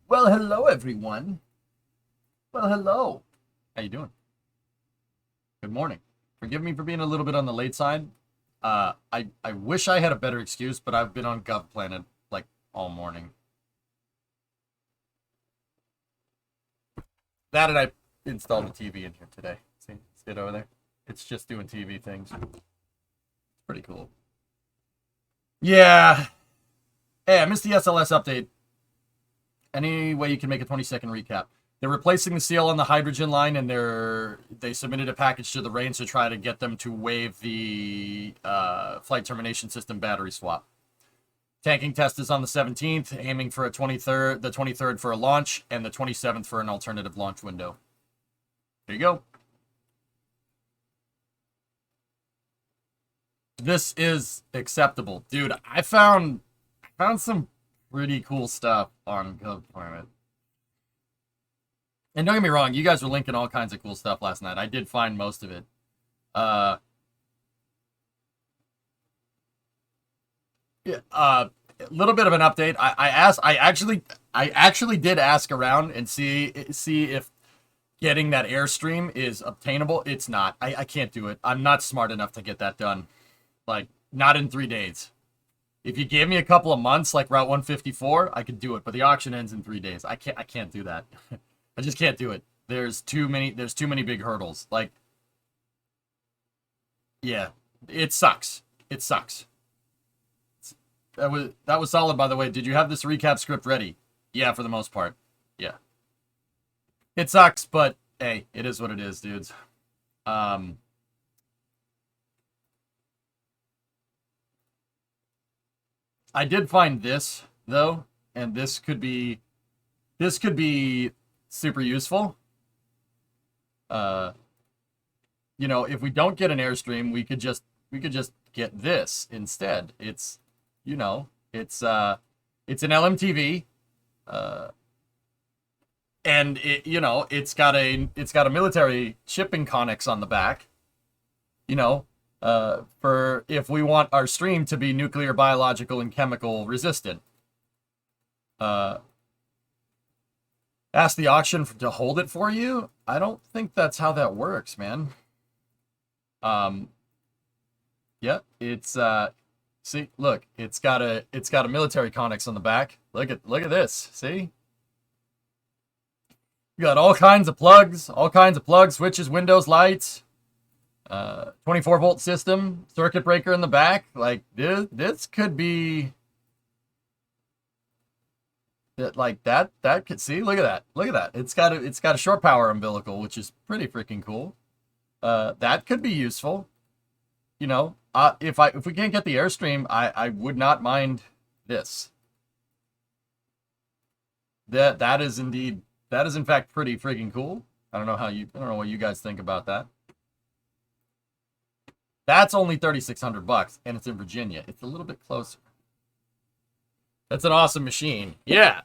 Well, hello everyone. Well, hello. How you doing? Good morning. Forgive me for being a little bit on the late side. I wish I had a better excuse, but I've been on Gov Planet like all morning. That and I installed the TV in here today. See it over there? It's just doing TV things. It's pretty cool. Yeah. Hey, I missed the SLS update. Any way you can make a 20-second recap? They're replacing the seal on the hydrogen line, and they submitted a package to the Reigns to try to get them to waive the flight termination system battery swap. Tanking test is on the 17th, aiming for the 23rd for a launch, and the 27th for an alternative launch window. There you go. This is acceptable. Dude, I found some pretty cool stuff on GovPlanet. And don't get me wrong, you guys were linking all kinds of cool stuff last night. I did find most of it. Yeah, a little bit of an update. I actually did ask around and see if getting that Airstream is obtainable. It's not. I can't do it. I'm not smart enough to get that done. Like, not in 3 days. If you gave me a couple of months, like Route 154, I could do it. But the auction ends in 3 days. I can't do that. I just can't do it. There's too many big hurdles. Like, yeah, it sucks. It sucks. That was solid, by the way. Did you have this recap script ready? Yeah, for the most part. Yeah. It sucks, but hey, it is what it is, dudes. I did find this though, and this could be super useful. You know, if we don't get an Airstream, we could just get this instead. It's, you know, it's an LMTV, and it, you know, it's got a military shipping connex on the back. You know, for if we want our stream to be nuclear, biological, and chemical resistant. Ask the auction to hold it for you? I don't think that's how that works, man. Yeah, it's see, look, it's got a military connex on the back. Look at this. See? You got all kinds of plugs, switches, windows, lights. 24-volt system, circuit breaker in the back. Like, this could be that, like, that could, see, look at that. It's got a short power umbilical, which is pretty freaking cool. That could be useful. You know, if we can't get the Airstream, I would not mind this. That is in fact pretty freaking cool. I don't know what you guys think about that. That's only $3,600, and it's in Virginia. It's a little bit closer. That's an awesome machine. Yeah.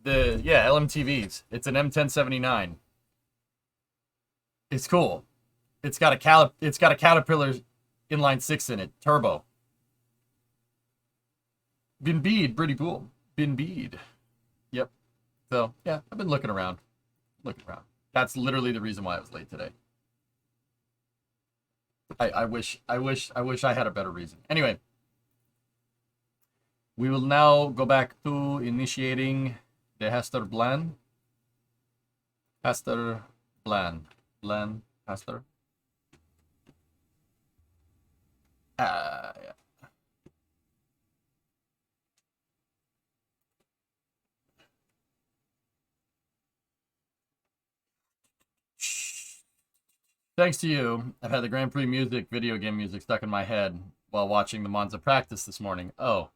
LMTVs. It's an M1079. It's cool. It's got a Caterpillar inline 6 in it, turbo. Bin bead, pretty cool. Bin bead. Yep. So yeah, I've been looking around. That's literally the reason why I was late today. I wish I had a better reason. Anyway, we will now go back to initiating the Hester Blan. Hester Blan. Hester. Yeah. Thanks to you, I've had the Grand Prix music, video game music stuck in my head while watching the Monza practice this morning. Oh.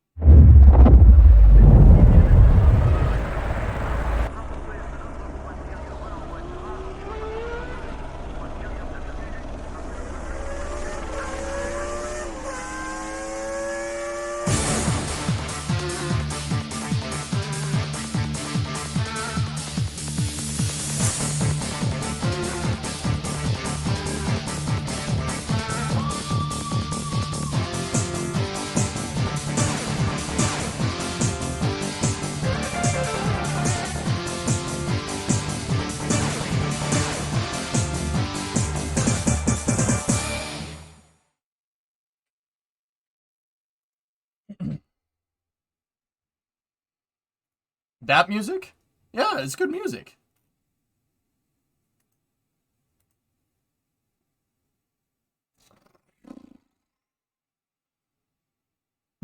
That music? Yeah, it's good music.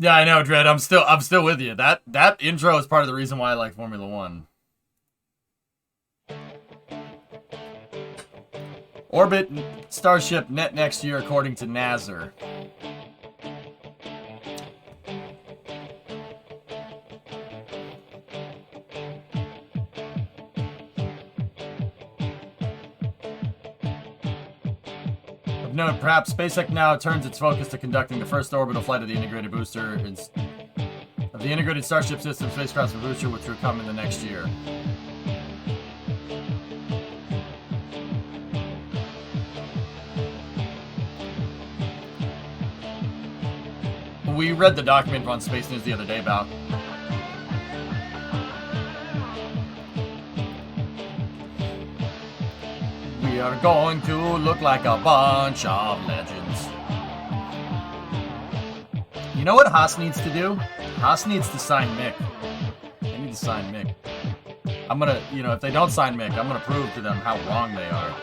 Yeah, I know, Dredd. I'm still with you. That intro is part of the reason why I like Formula One. Orbit Starship net next year, according to Nazar. Of note, perhaps SpaceX now turns its focus to conducting the first orbital flight of the integrated booster of the integrated Starship system spacecraft booster, which will come in the next year. We read the document on Space News the other day about we are going to look like a bunch of legends. You know what Haas needs to do? Haas needs to sign Mick. They need to sign Mick. I'm gonna, if they don't sign Mick, I'm gonna prove to them how wrong they are.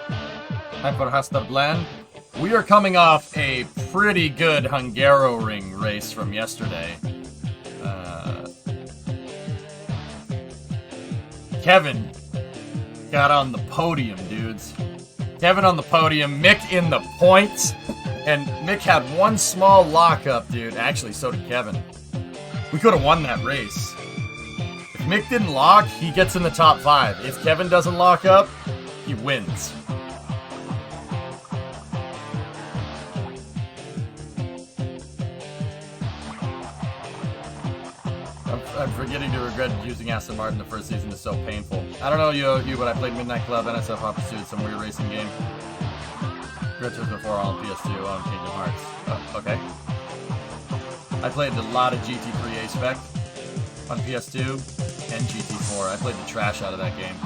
Time for Haas to blend. We are coming off a pretty good Hungaroring race from yesterday. Kevin got on the podium, dudes. Kevin on the podium, Mick in the points, and Mick had one small lockup, dude. Actually, so did Kevin. We could have won that race. If Mick didn't lock, he gets in the top 5. If Kevin doesn't lock up, he wins. I'm forgetting to regret using Aston Martin the first season is so painful. I don't know you, but I played Midnight Club, NSF Hot Pursuit, some weird racing game. Retros before all on PS2 on Kingdom Hearts. Oh, okay. I played a lot of GT3 A-Spec on PS2 and GT4. I played the trash out of that game.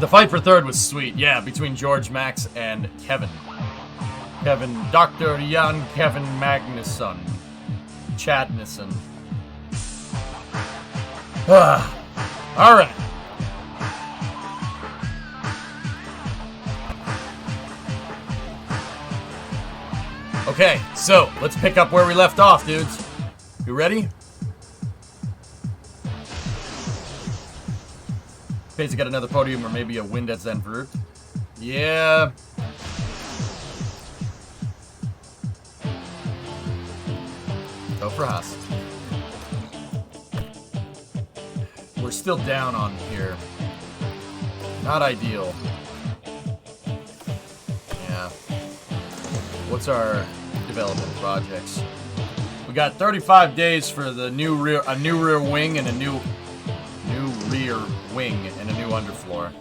The fight for third was sweet, yeah, between George, Max, and Kevin. Dr. Jan Kevin Magnusson. Chadnison. All right. Okay, so let's pick up where we left off, dudes. You ready? Pace got another podium or maybe a win at Zenfurt. Yeah. Go for Haas. We're still down on here. Not ideal. Yeah. What's our development projects? We got 35 days for the new rear wing and a new rear wing and a new underfloor.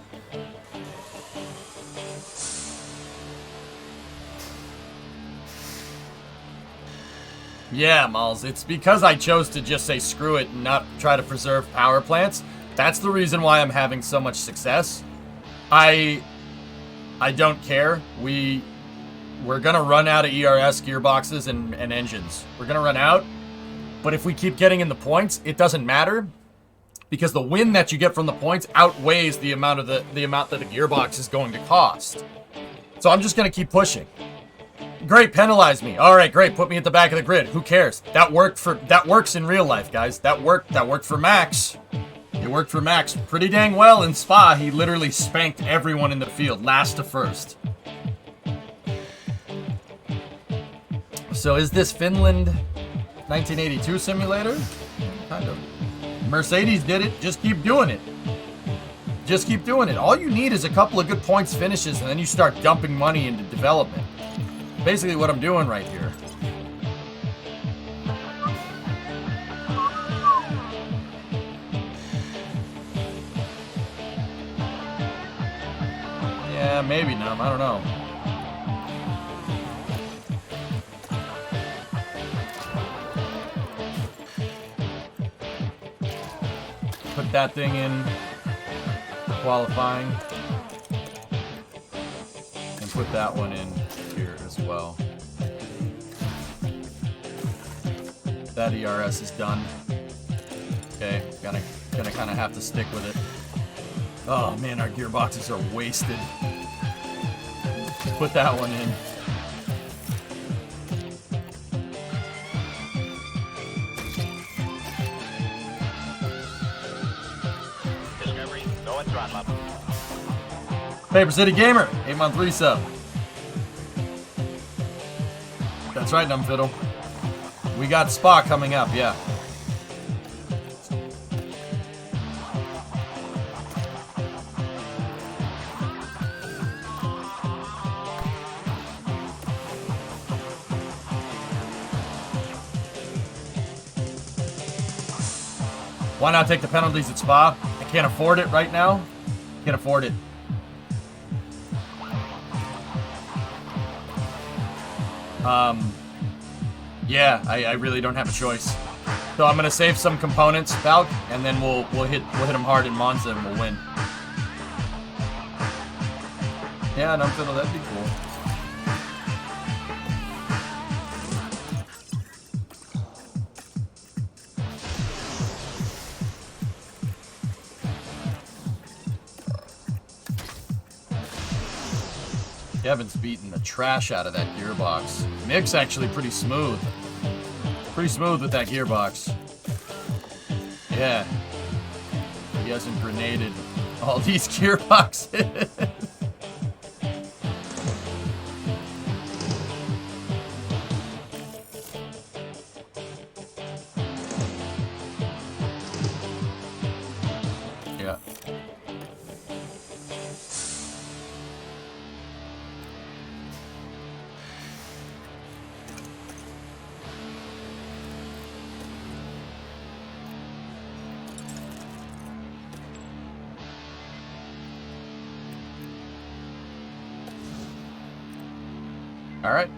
Yeah, Malls, it's because I chose to just say screw it and not try to preserve power plants. That's the reason why I'm having so much success. I don't care. We're gonna run out of ERS gearboxes and engines. We're gonna run out. But if we keep getting in the points, it doesn't matter. Because the win that you get from the points outweighs the amount that the gearbox is going to cost. So I'm just gonna keep pushing. Great, penalize me. All right, great. Put me at the back of the grid. Who cares? That works in real life, guys. That worked for Max. It worked for Max pretty dang well in Spa. He literally spanked everyone in the field, last to first. So is this Finland 1982 simulator? Kind of. Mercedes did it. Just keep doing it. Just keep doing it. All you need is a couple of good points finishes, and then you start dumping money into development. Basically what I'm doing right here. Yeah, maybe not. I don't know. Put that thing in qualifying. And put that one in here as well. That ERS is done. Okay, gotta Gonna kind of have to stick with it. Oh man, our gearboxes are wasted. Put that one in. Discovery, going throttle up. Paper City Gamer, 8-month resub. That's right, Numfiddle. We got Spa coming up, yeah. Why not take the penalties at Spa? I can't afford it right now. Can't afford it. Yeah, I really don't have a choice. So I'm gonna save some components, Valk, and then we'll hit them hard in Monza and we'll win. Yeah, no, Fiddle, that'd be cool. Kevin's beating the trash out of that gearbox. Mick's actually pretty smooth. Pretty smooth with that gearbox. Yeah. He hasn't grenaded all these gearboxes. Yeah. All right.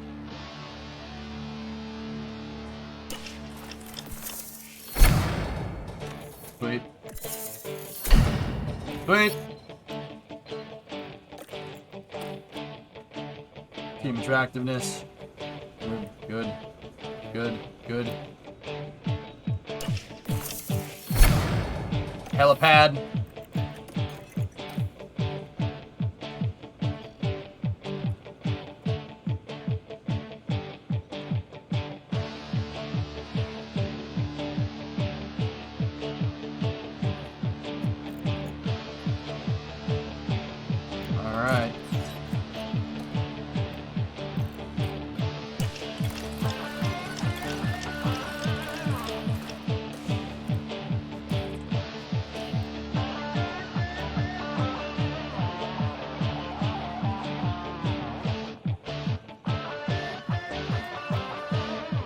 Sweet. Sweet. Team attractiveness. Good. Good. Good. Good. Helipad.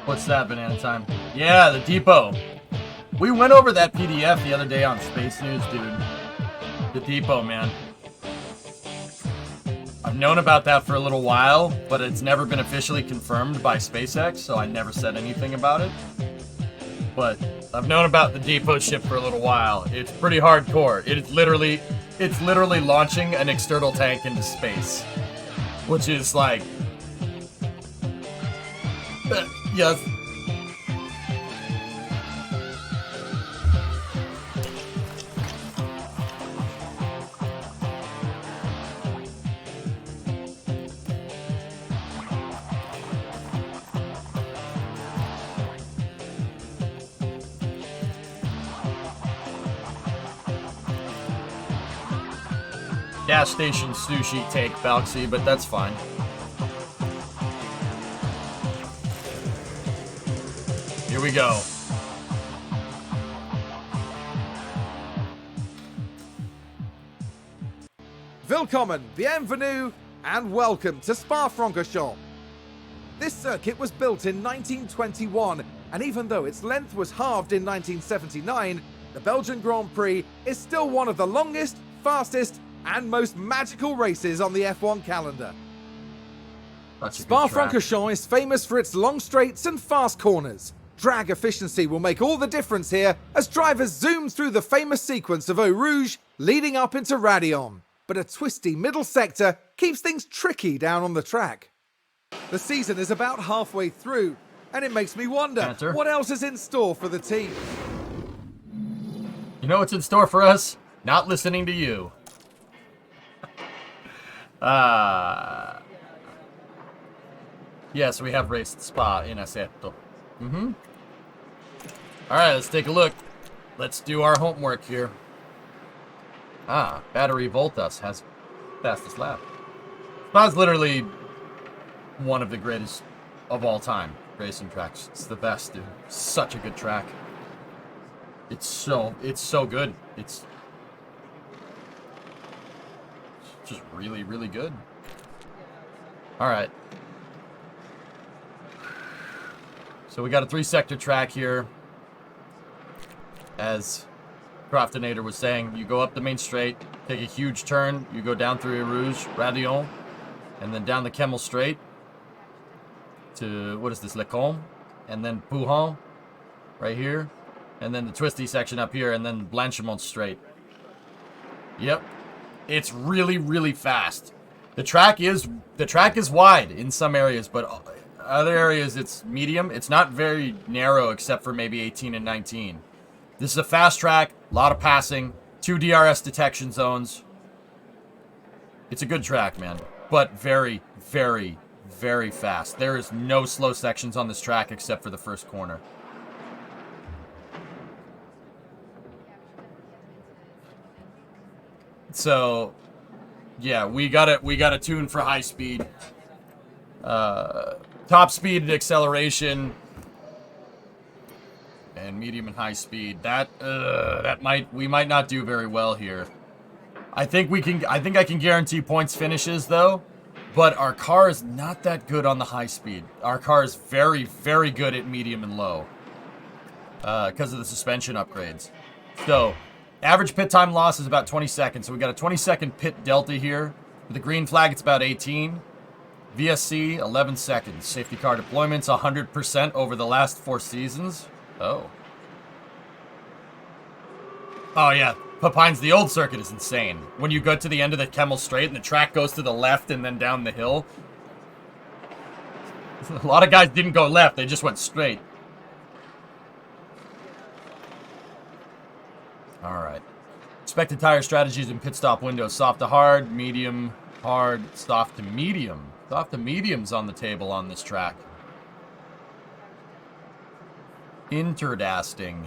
What's that, Banana Time? Yeah, the depot. We went over that PDF the other day on Space News, dude. The depot, man. I've known about that for a little while, but it's never been officially confirmed by SpaceX, so I never said anything about it. But I've known about the depot ship for a little while. It's pretty hardcore. It's literally launching an external tank into space, which is like, yes. Gas station sushi take, Balxy, but that's fine. Here we go. Willkommen, bienvenue, and welcome to Spa-Francorchamps. This circuit was built in 1921, and even though its length was halved in 1979, the Belgian Grand Prix is still one of the longest, fastest, and most magical races on the F1 calendar. Spa-Francorchamps is famous for its long straights and fast corners. Drag efficiency will make all the difference here as drivers zoom through the famous sequence of Eau Rouge leading up into Raidillon. But a twisty middle sector keeps things tricky down on the track. The season is about halfway through, and it makes me wonder what else is in store for the team. You know what's in store for us? Not listening to you. Yes, we have raced Spa in Assetto. Mm-hmm. Alright, let's take a look. Let's do our homework here. Battery Voltas has fastest lap. Spa's literally one of the greatest of all time racing tracks. It's the best, dude. Such a good track. It's so good. It's just really, really good. Alright. So we got a 3-sector track here. As Croftinator was saying, you go up the main straight, take a huge turn, you go down through Rouge, Radion, and then down the Kemmel Straight to, what is this, Lecombe? And then Pouhon, right here. And then the twisty section up here, and then Blanchimont Straight. Yep. It's really, really fast. The track is wide in some areas, but other areas it's medium. It's not very narrow except for maybe 18 and 19. This is a fast track, a lot of passing, 2 DRS detection zones. It's a good track, man, but very, very, very fast. There is no slow sections on this track except for the first corner. So, yeah, we gotta tune for high speed. Top speed and acceleration. And medium and high speed. We might not do very well here. I think I can guarantee points finishes though, but our car is not that good on the high speed. Our car is very, very good at medium and low. Because of the suspension upgrades. So, average pit time loss is about 20 seconds. So we got a 20-second pit delta here. With the green flag, it's about 18. VSC, 11 seconds. Safety car deployments, 100% over the last 4 seasons. Oh. Oh, yeah. Papine's the old circuit is insane. When you go to the end of the Kemmel Straight and the track goes to the left and then down the hill. A lot of guys didn't go left. They just went straight. Alright. Expected tire strategies and pit stop windows. Soft to hard, medium, hard, soft to medium. Soft to medium's on the table on this track. Interdasting.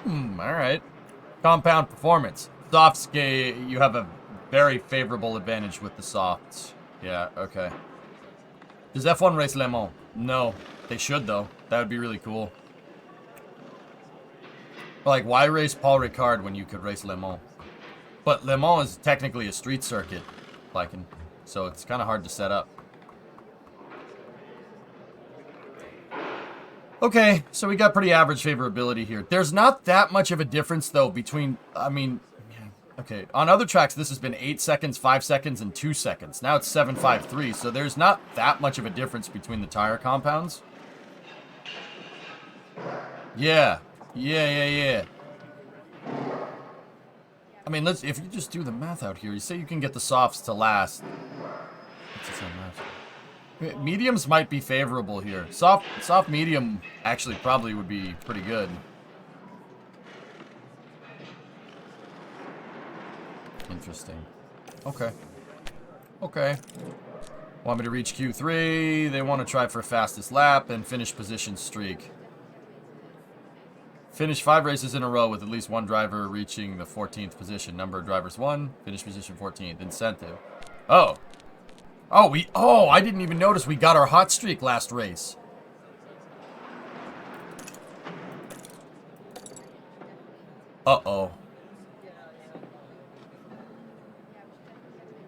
Alright. Compound performance. Softs, you have a very favorable advantage with the softs. Yeah, okay. Does F1 race Le Mans? No. They should, though. That would be really cool. Like, why race Paul Ricard when you could race Le Mans? But Le Mans is technically a street circuit, so it's kind of hard to set up. Okay, so we got pretty average favorability here. There's not that much of a difference, though, between, okay, on other tracks, this has been 8 seconds, 5 seconds, and 2 seconds. Now it's 7.53, so there's not that much of a difference between the tire compounds. Yeah. I mean, if you just do the math out here, you say you can get the softs to last. Mediums might be favorable here. Soft medium actually probably would be pretty good. Interesting. Okay. Want me to reach Q3. They want to try for fastest lap and finish position streak. Finish 5 races in a row with at least one driver reaching the 14th position. Number of drivers 1. Finish position 14th. Incentive. Oh, I didn't even notice we got our hot streak last race. Uh-oh.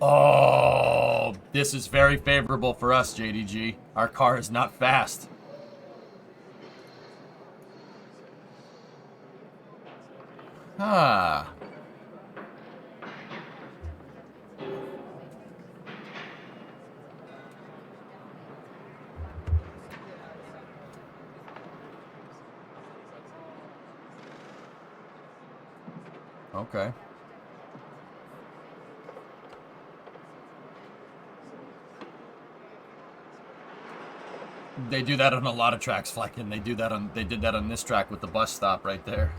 Oh, this is very favorable for us, JDG. Our car is not fast. Ah. Okay. They do that on a lot of tracks, Flecken. They did that on this track with the bus stop right there.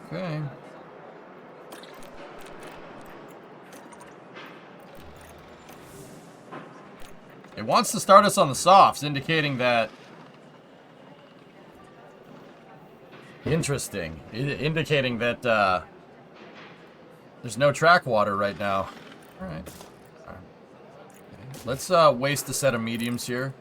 Okay. It wants to start us on the softs, indicating that... Interesting. Indicating that, there's no track water right now. Alright. Okay. Let's, waste a set of mediums here.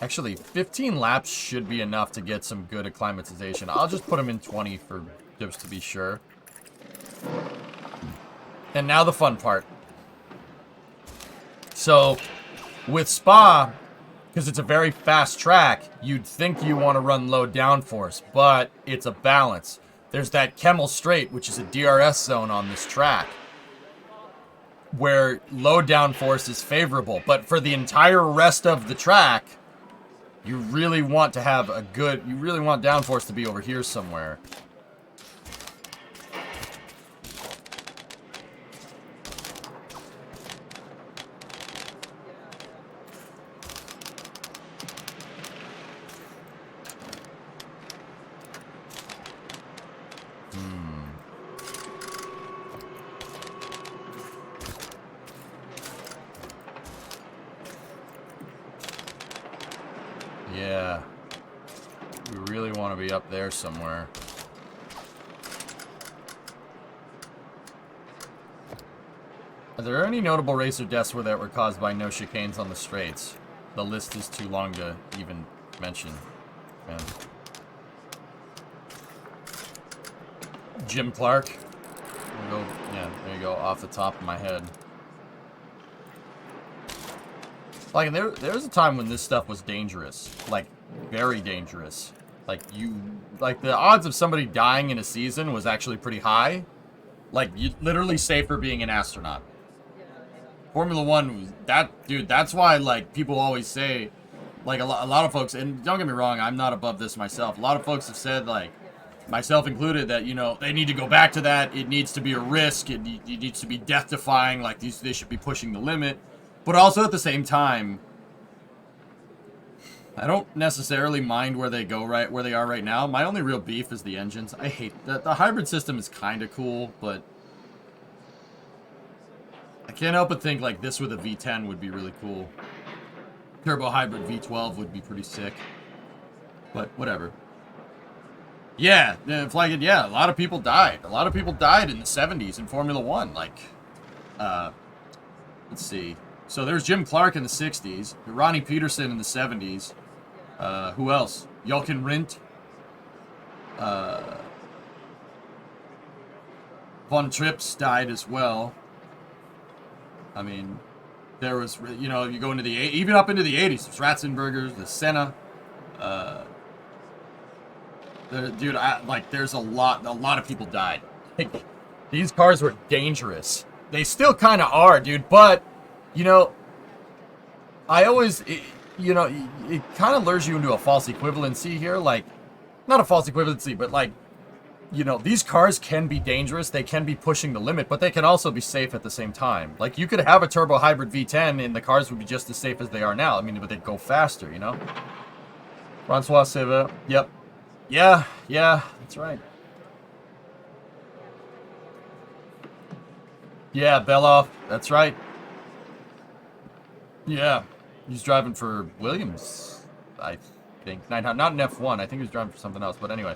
Actually, 15 laps should be enough to get some good acclimatization. I'll just put them in 20 for just to be sure. And now the fun part. So, with Spa, because it's a very fast track, you'd think you want to run low downforce, but it's a balance. There's that Kemmel Straight, which is a DRS zone on this track, where low downforce is favorable. But for the entire rest of the track, you really want to have a good... You really want downforce to be over here somewhere. Yeah. We really want to be up there somewhere. Are there any notable racer deaths that were caused by no chicanes on the straights? The list is too long to even mention. Man. Jim Clark. Yeah, there you go, off the top of my head. Like, there was a time when this stuff was dangerous. Like, very dangerous. Like, the odds of somebody dying in a season was actually pretty high. Like, you literally safer being an astronaut. Formula One, that's why, like, people always say, like, a lot of folks, and don't get me wrong, I'm not above this myself. A lot of folks have said, like, myself included, that, you know, they need to go back to that. It needs to be a risk. It needs to be death-defying. Like, they should be pushing the limit. But also at the same time, I don't necessarily mind where they are right now. My only real beef is the engines. I hate that. The hybrid system is kind of cool, but I can't help but think like this with a V10 would be really cool. Turbo hybrid V12 would be pretty sick. But whatever. Yeah, Flagged, yeah, a lot of people died. A lot of people died in the 70s in Formula One. Like, let's see. So there's Jim Clark in the 60s, Ronnie Peterson in the 70s. Who else? Jochen Rindt. Von Trips died as well. I mean, there was, you know, you go into the, even up into the 80s, there's Ratzenbergers, the Senna. Dude, there's a lot of people died. Like, these cars were dangerous. They still kind of are, dude, but... You know, it kind of lures you into a false equivalency here. Like, not a false equivalency, but like, you know, these cars can be dangerous. They can be pushing the limit, but they can also be safe at the same time. Like, you could have a turbo hybrid V10 and the cars would be just as safe as they are now. I mean, but they'd go faster, you know? Francois Seva. Yep. Yeah, that's right. Yeah, Beloff. That's right. Yeah, he's driving for Williams, I think. Not in F1. I think he was driving for something else. But anyway,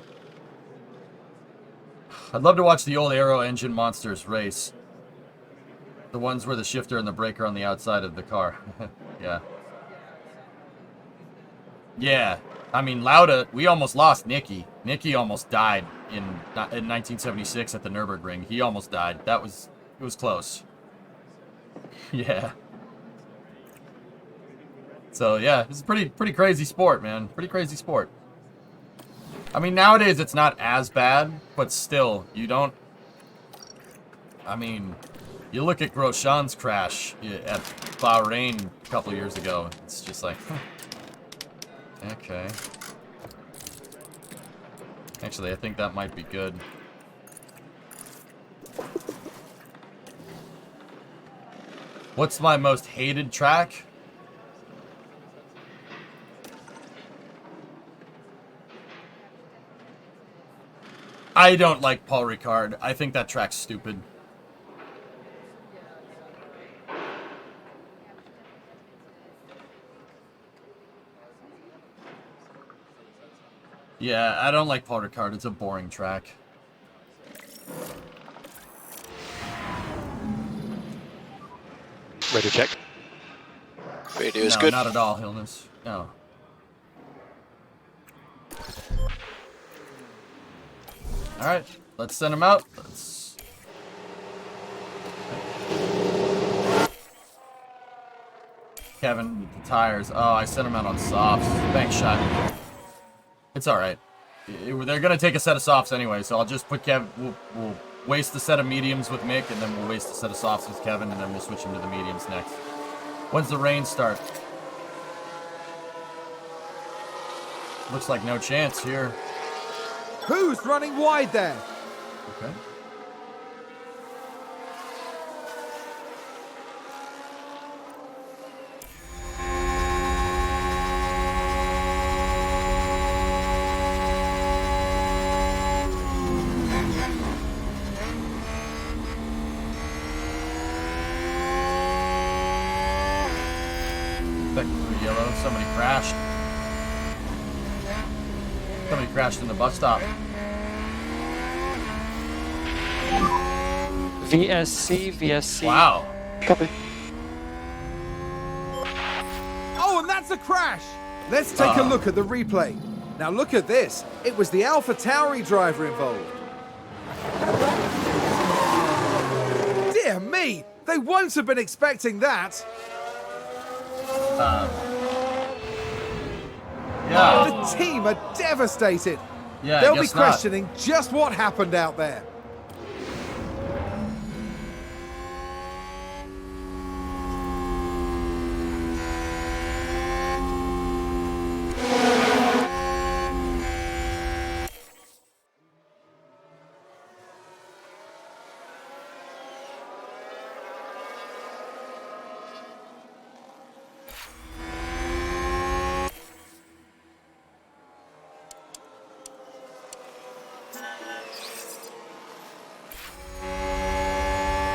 I'd love to watch the old Aero engine monsters race. The ones where the shifter and the brake are on the outside of the car. Yeah. Yeah. I mean, Lauda, we almost lost Nicky. Nicky almost died in 1976 at the Nürburgring. He almost died. It was close. Yeah. So, yeah, it's a pretty crazy sport, man. Pretty crazy sport. I mean, nowadays it's not as bad, but still, you don't... I mean, you look at Grosjean's crash at Bahrain a couple years ago. It's just like, huh. Okay. Actually, I think that might be good. What's my most hated track? I don't like Paul Ricard. I think that track's stupid. Yeah, I don't like Paul Ricard. It's a boring track. Radio check. Radio is No, good. not at all, Hilness. No. Alright, let's send him out. Let's... Kevin, the tires. Oh, I sent him out on softs. Thanks, shot. It's alright. They're going to take a set of softs anyway, so I'll just put Kevin... We'll waste the set of mediums with Mick, and then we'll waste the set of softs with Kevin, and then we'll switch him to the mediums next. When's the rain start? Looks like no chance here. Who's running wide there? Okay. Yellow. Somebody crashed. Somebody crashed in the bus stop. VSC. Wow. Copy. Oh, and that's a crash! Let's take a look at the replay. Now look at this. It was the Alpha Tauri driver involved. Dear me! They won't have been expecting that. Yeah. The team are devastated. Yeah, They'll I be guess not. questioning just what happened out there.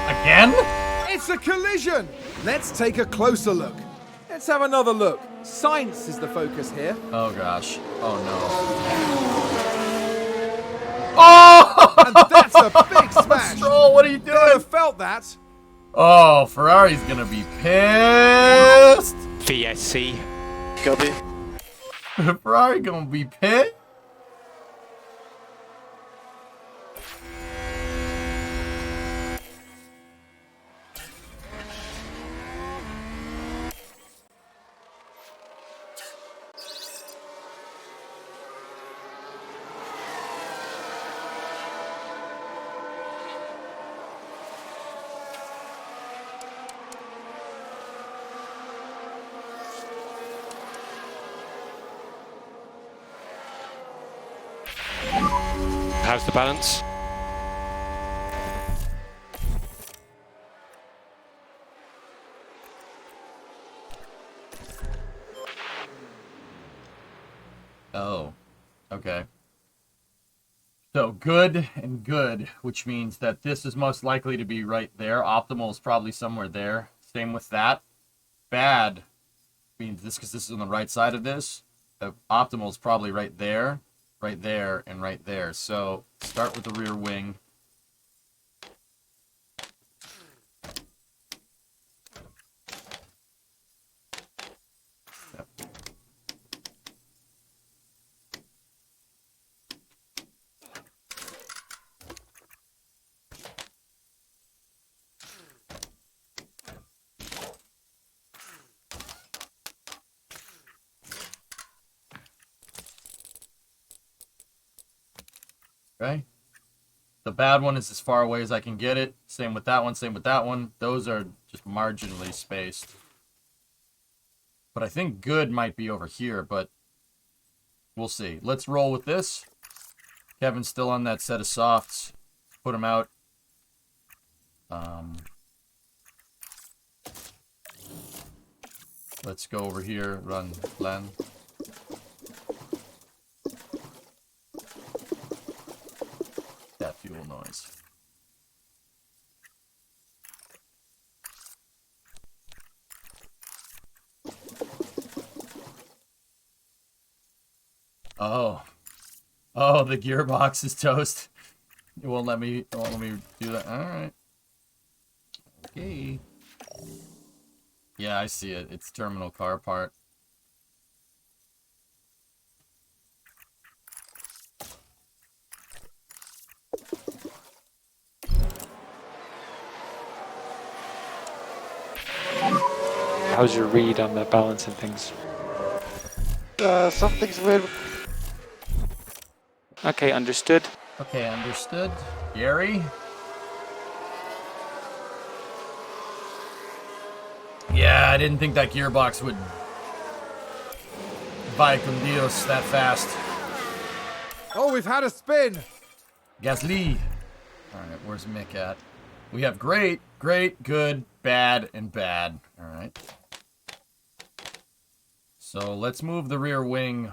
Again? It's a collision! Let's take a closer look. Let's have another look. Science is the focus here. Oh gosh. Oh no. Oh! And that's a big smash. Stroll, what are you They'd doing? have felt that. Oh, Ferrari's gonna be pissed. VSC. Copy. Ferrari gonna be pissed. How's the balance? Oh, okay. So good and good, which means that this is most likely to be right there. Optimal is probably somewhere there. Same with that. Bad means this, because this is on the right side of this. Optimal is probably right there, and right there. So start with the rear wing. Okay. The bad one is as far away as I can get it. Same with that one, same with that one. Those are just marginally spaced. But I think good might be over here, but we'll see. Let's roll with this. Kevin's still on that set of softs. Put him out. Let's go over here, run, blend. That fuel noise. Oh. Oh, the gearbox is toast. It won't let me do that. Alright. Okay. Yeah, I see it. It's terminal car part. How's your read on the balance and things? Something's weird. Okay, understood. Okay, understood. Gary? Yeah, I didn't think that gearbox would Vaya con Dios that fast. Oh, we've had a spin. Gasly. Alright, where's Mick at? We have great, great, good, bad, and bad. Alright. So let's move the rear wing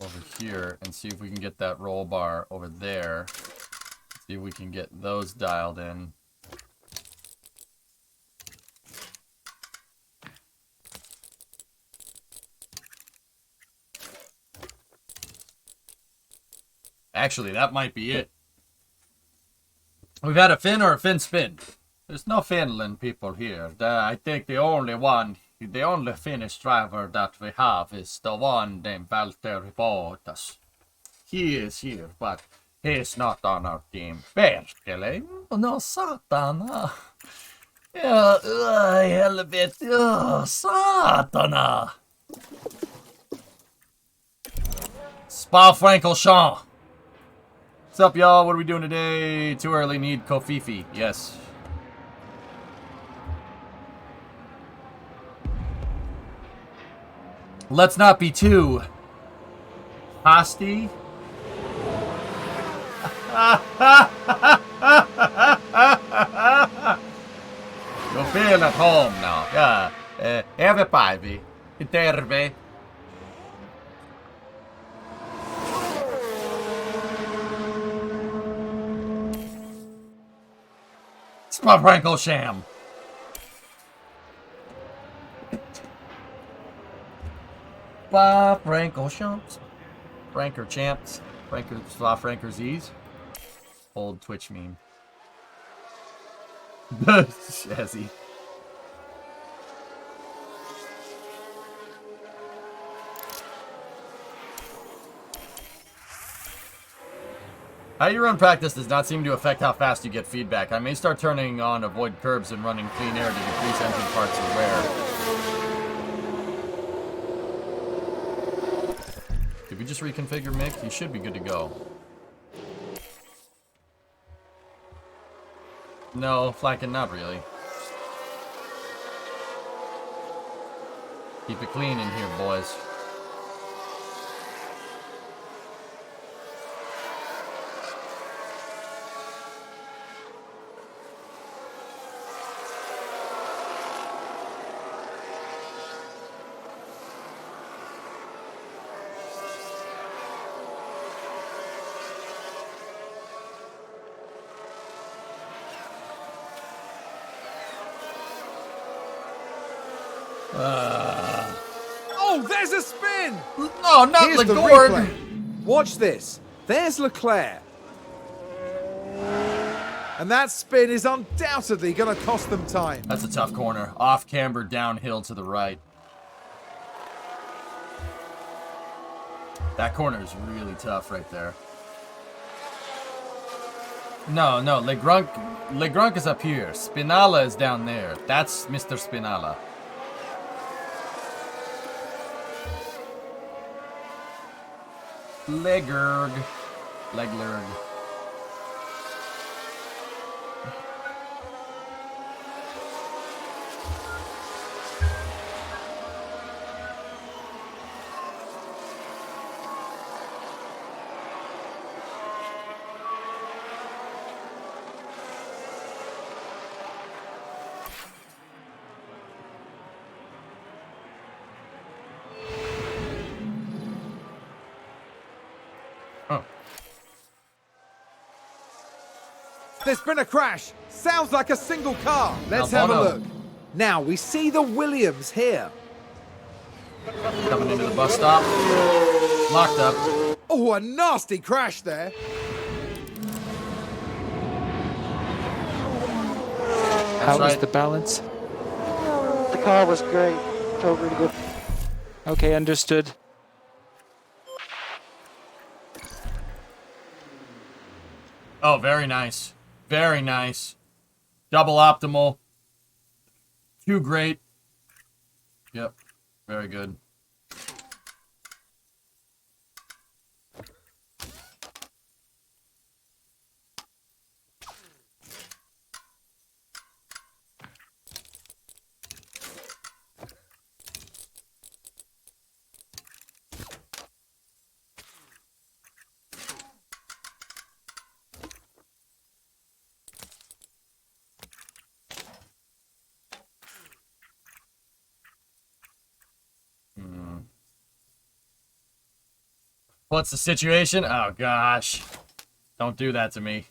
over here and see if we can get that roll bar over there. See if we can get those dialed in. Actually, that might be it. We've had a fin or a fin spin. There's no Finland people here. I think the only Finnish driver that we have is the one named Valtteri Bottas. He is here, but he's not on our team. Perkele. No, satana. Ja, helvete. Satana. Spa-Francorchamps. What's up, y'all? What are we doing today? Too early, need Kofifi. Yes. Let's not be too hasty. You feel at home now. Yeah. Everybody. Terve. Spa-Francorchamps. Spa-Francorchamps. Franker champs. Franker Z's. Old Twitch meme. Shazzy. How you run practice does not seem to affect how fast you get feedback. I may start turning on avoid curbs and running clean air to decrease engine parts of wear. Did we just reconfigure Mick? He should be good to go. No, Flacken, not really. Keep it clean in here, boys. Oh, there's a spin! No, not Here's the Legord! replay. Watch this. There's Leclerc. And that spin is undoubtedly going to cost them time. That's a tough corner. Off camber, downhill to the right. That corner is really tough right there. No, Legrunk is up here. Spinala is down there. That's Mr. Spinala. Legurg. There's been a crash. Sounds like a single car. Let's Now, have a Bono. look. Now we see the Williams here. Coming into the bus stop. Locked up. Oh, a nasty crash there. How was right. the balance? The car was great. Felt really good. Okay, understood. Oh, very nice. Very nice. Double optimal. Too great. Yep. Very good. What's the situation? Oh, gosh. Don't do that to me.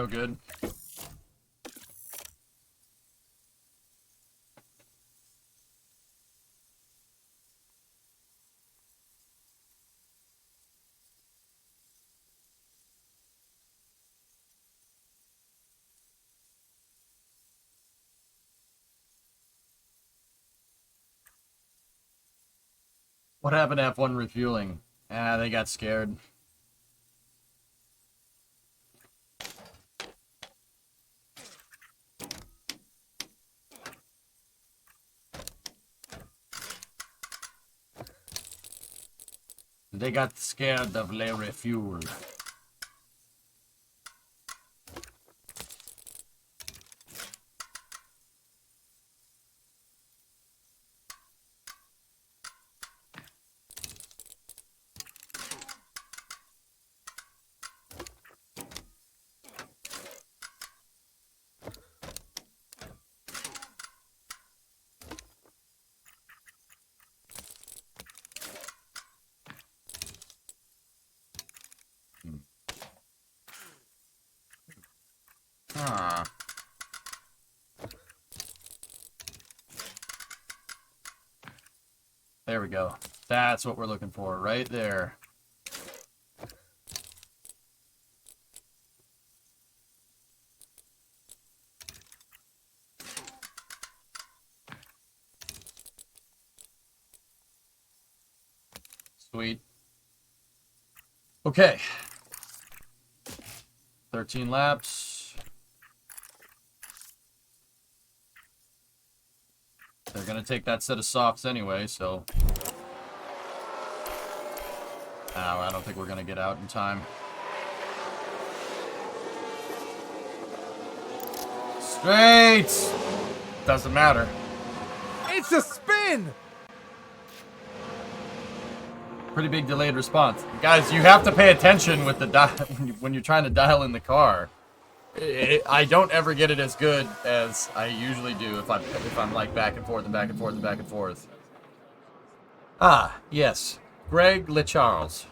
No good. What happened to F1 refueling? Ah, they got scared. They got scared of Le Refuel. Ah. There we go. That's what we're looking for, right there. Sweet. Okay. 13 laps. They're going to take that set of softs anyway, so... I don't think we're going to get out in time. Straight! Doesn't matter. It's a spin! Pretty big delayed response. Guys, you have to pay attention with the when you're trying to dial in the car. I don't ever get it as good as I usually do if I'm like back and forth and back and forth and back and forth. Ah, yes. Greg LeCharles.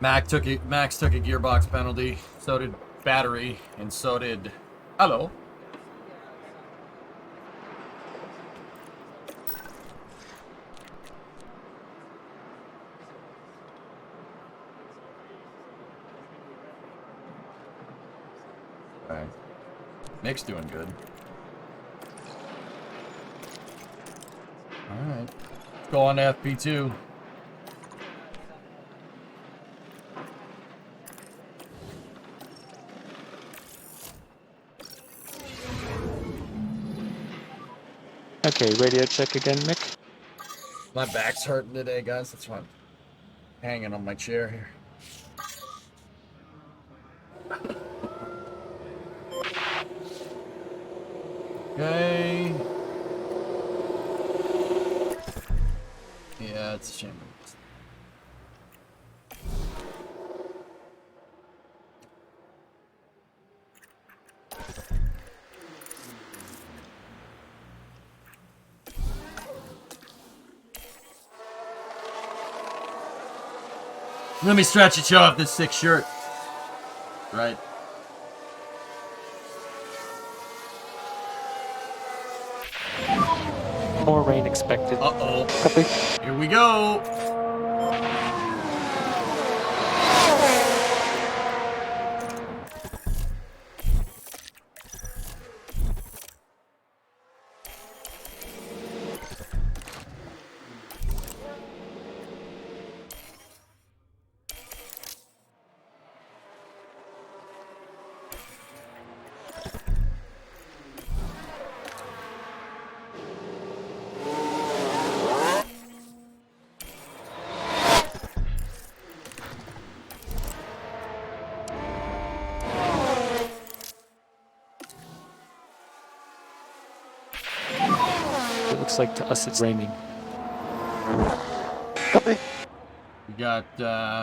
Max took a gearbox penalty. So did Battery, and so did... Hello. Mick's doing good. Alright. Let's go on to FP2. Okay, radio check again, Mick. My back's hurting today, guys. That's why I'm hanging on my chair here. Okay. Yeah, it's a shame. Let me stretch and show off this sick shirt. Right. More rain expected. Uh-oh. Copy. Here we go. It looks like to us it's raining. Copy. We got, okay.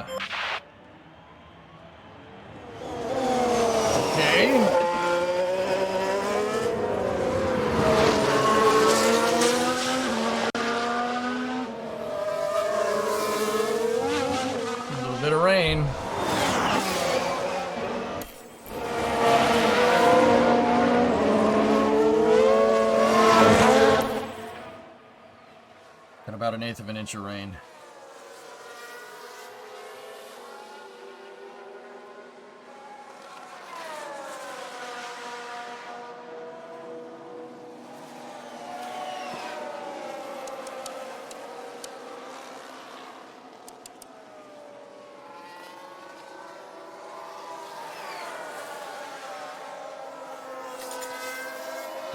A little bit of rain. Got about 1/8 of an inch of rain.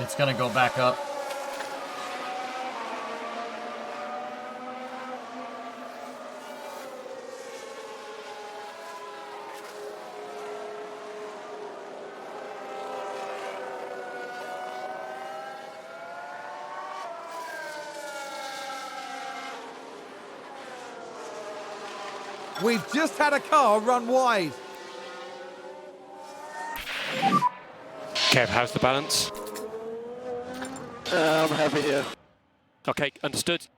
It's gonna go back up. We've just had a car run wide. Kev, how's the balance? I'm happy here. Okay, understood.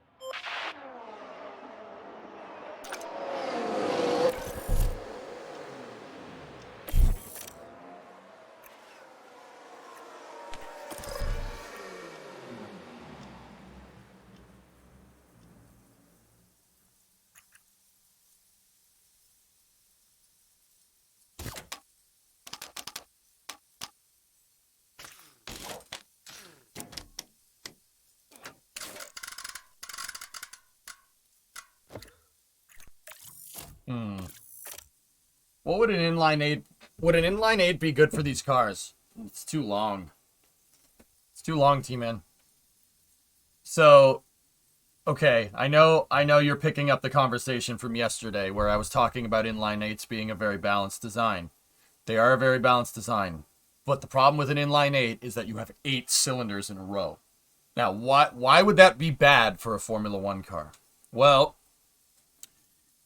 What would an inline 8? Would an inline 8 be good for these cars? It's too long. It's too long, T-Man. So, okay, I know you're picking up the conversation from yesterday where I was talking about inline 8s being a very balanced design. They are a very balanced design. But the problem with an inline 8 is that you have 8 cylinders in a row. Now, why would that be bad for a Formula 1 car? Well,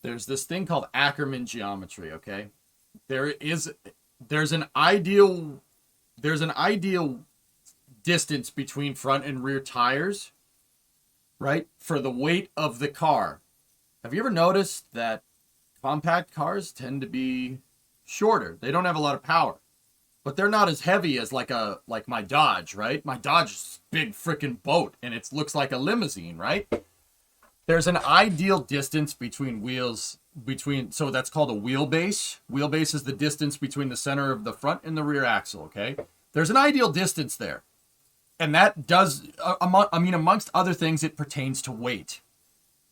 there's this thing called Ackermann geometry, okay? There's an ideal distance between front and rear tires, right? For the weight of the car. Have you ever noticed that compact cars tend to be shorter? They don't have a lot of power, but they're not as heavy as like my Dodge, right? My Dodge is a big freaking boat and it looks like a limousine, right? There's an ideal distance between wheels, so that's called a wheelbase. Wheelbase is the distance between the center of the front and the rear axle, okay? There's an ideal distance there. And that does, amongst other things, it pertains to weight.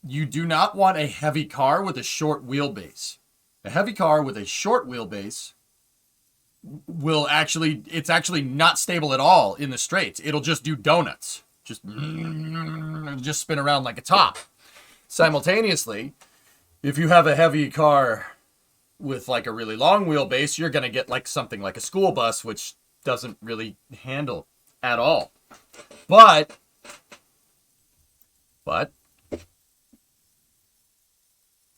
You do not want a heavy car with a short wheelbase. A heavy car with a short wheelbase it's actually not stable at all in the straights. It'll just do donuts. Just spin around like a top. Simultaneously, if you have a heavy car with like a really long wheelbase, you're going to get like something like a school bus, which doesn't really handle at all. But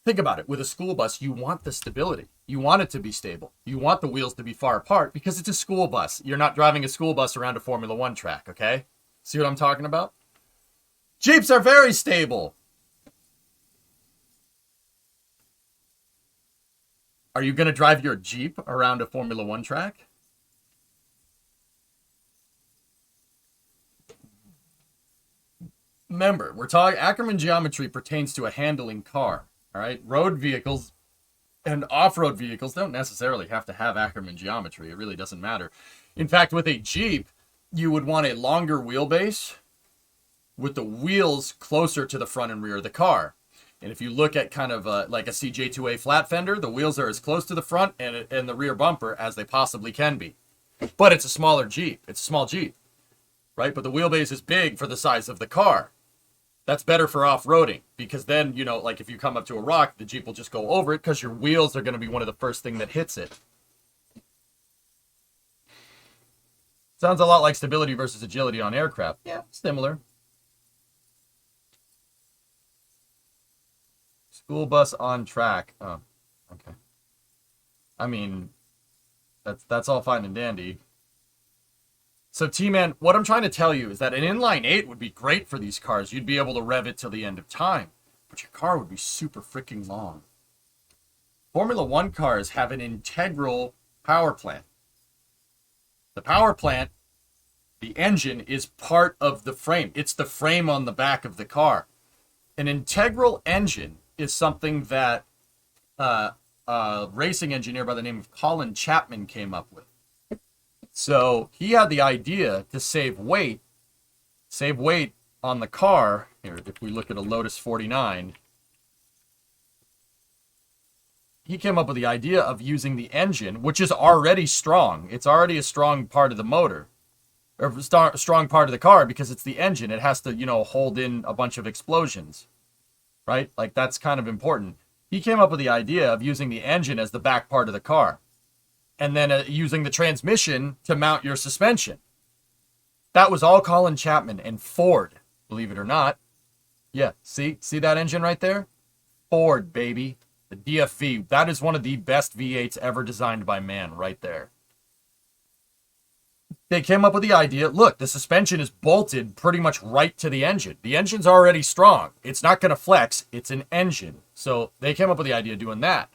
think about it. With a school bus, you want the stability. You want it to be stable. You want the wheels to be far apart because it's a school bus. You're not driving a school bus around a Formula One track, okay? See what I'm talking about? Jeeps are very stable. Are you going to drive your Jeep around a Formula One track? Remember, we're talking Ackermann geometry pertains to a handling car. All right, road vehicles and off-road vehicles don't necessarily have to have Ackermann geometry. It really doesn't matter. In fact, with a Jeep, you would want a longer wheelbase with the wheels closer to the front and rear of the car. And if you look at kind of like a CJ2A flat fender, the wheels are as close to the front and the rear bumper as they possibly can be. But it's a smaller Jeep. It's a small Jeep, right? But the wheelbase is big for the size of the car. That's better for off-roading because then, you know, like if you come up to a rock, the Jeep will just go over it because your wheels are going to be one of the first thing that hits it. Sounds a lot like stability versus agility on aircraft. Yeah, similar. School bus on track. Oh, okay. I mean, that's all fine and dandy. So, T-Man, what I'm trying to tell you is that an inline 8 would be great for these cars. You'd be able to rev it till the end of time. But your car would be super freaking long. Formula One cars have an integral power plant. The power plant, the engine, is part of the frame. It's the frame on the back of the car. An integral engine is something that a racing engineer by the name of Colin Chapman came up with. So he had the idea to save weight on the car. Here, if we look at a Lotus 49, he came up with the idea of using the engine, which is already strong. It's already a strong part of the motor, or strong part of the car because it's the engine. It has to, you know, hold in a bunch of explosions, right? Like that's kind of important. He came up with the idea of using the engine as the back part of the car. And then using the transmission to mount your suspension. That was all Colin Chapman and Ford, believe it or not. Yeah, see that engine right there? Ford, baby. The DFV. That is one of the best V8s ever designed by man right there. They came up with the idea, look, the suspension is bolted pretty much right to the engine. The engine's already strong. It's not going to flex. It's an engine. So they came up with the idea of doing that.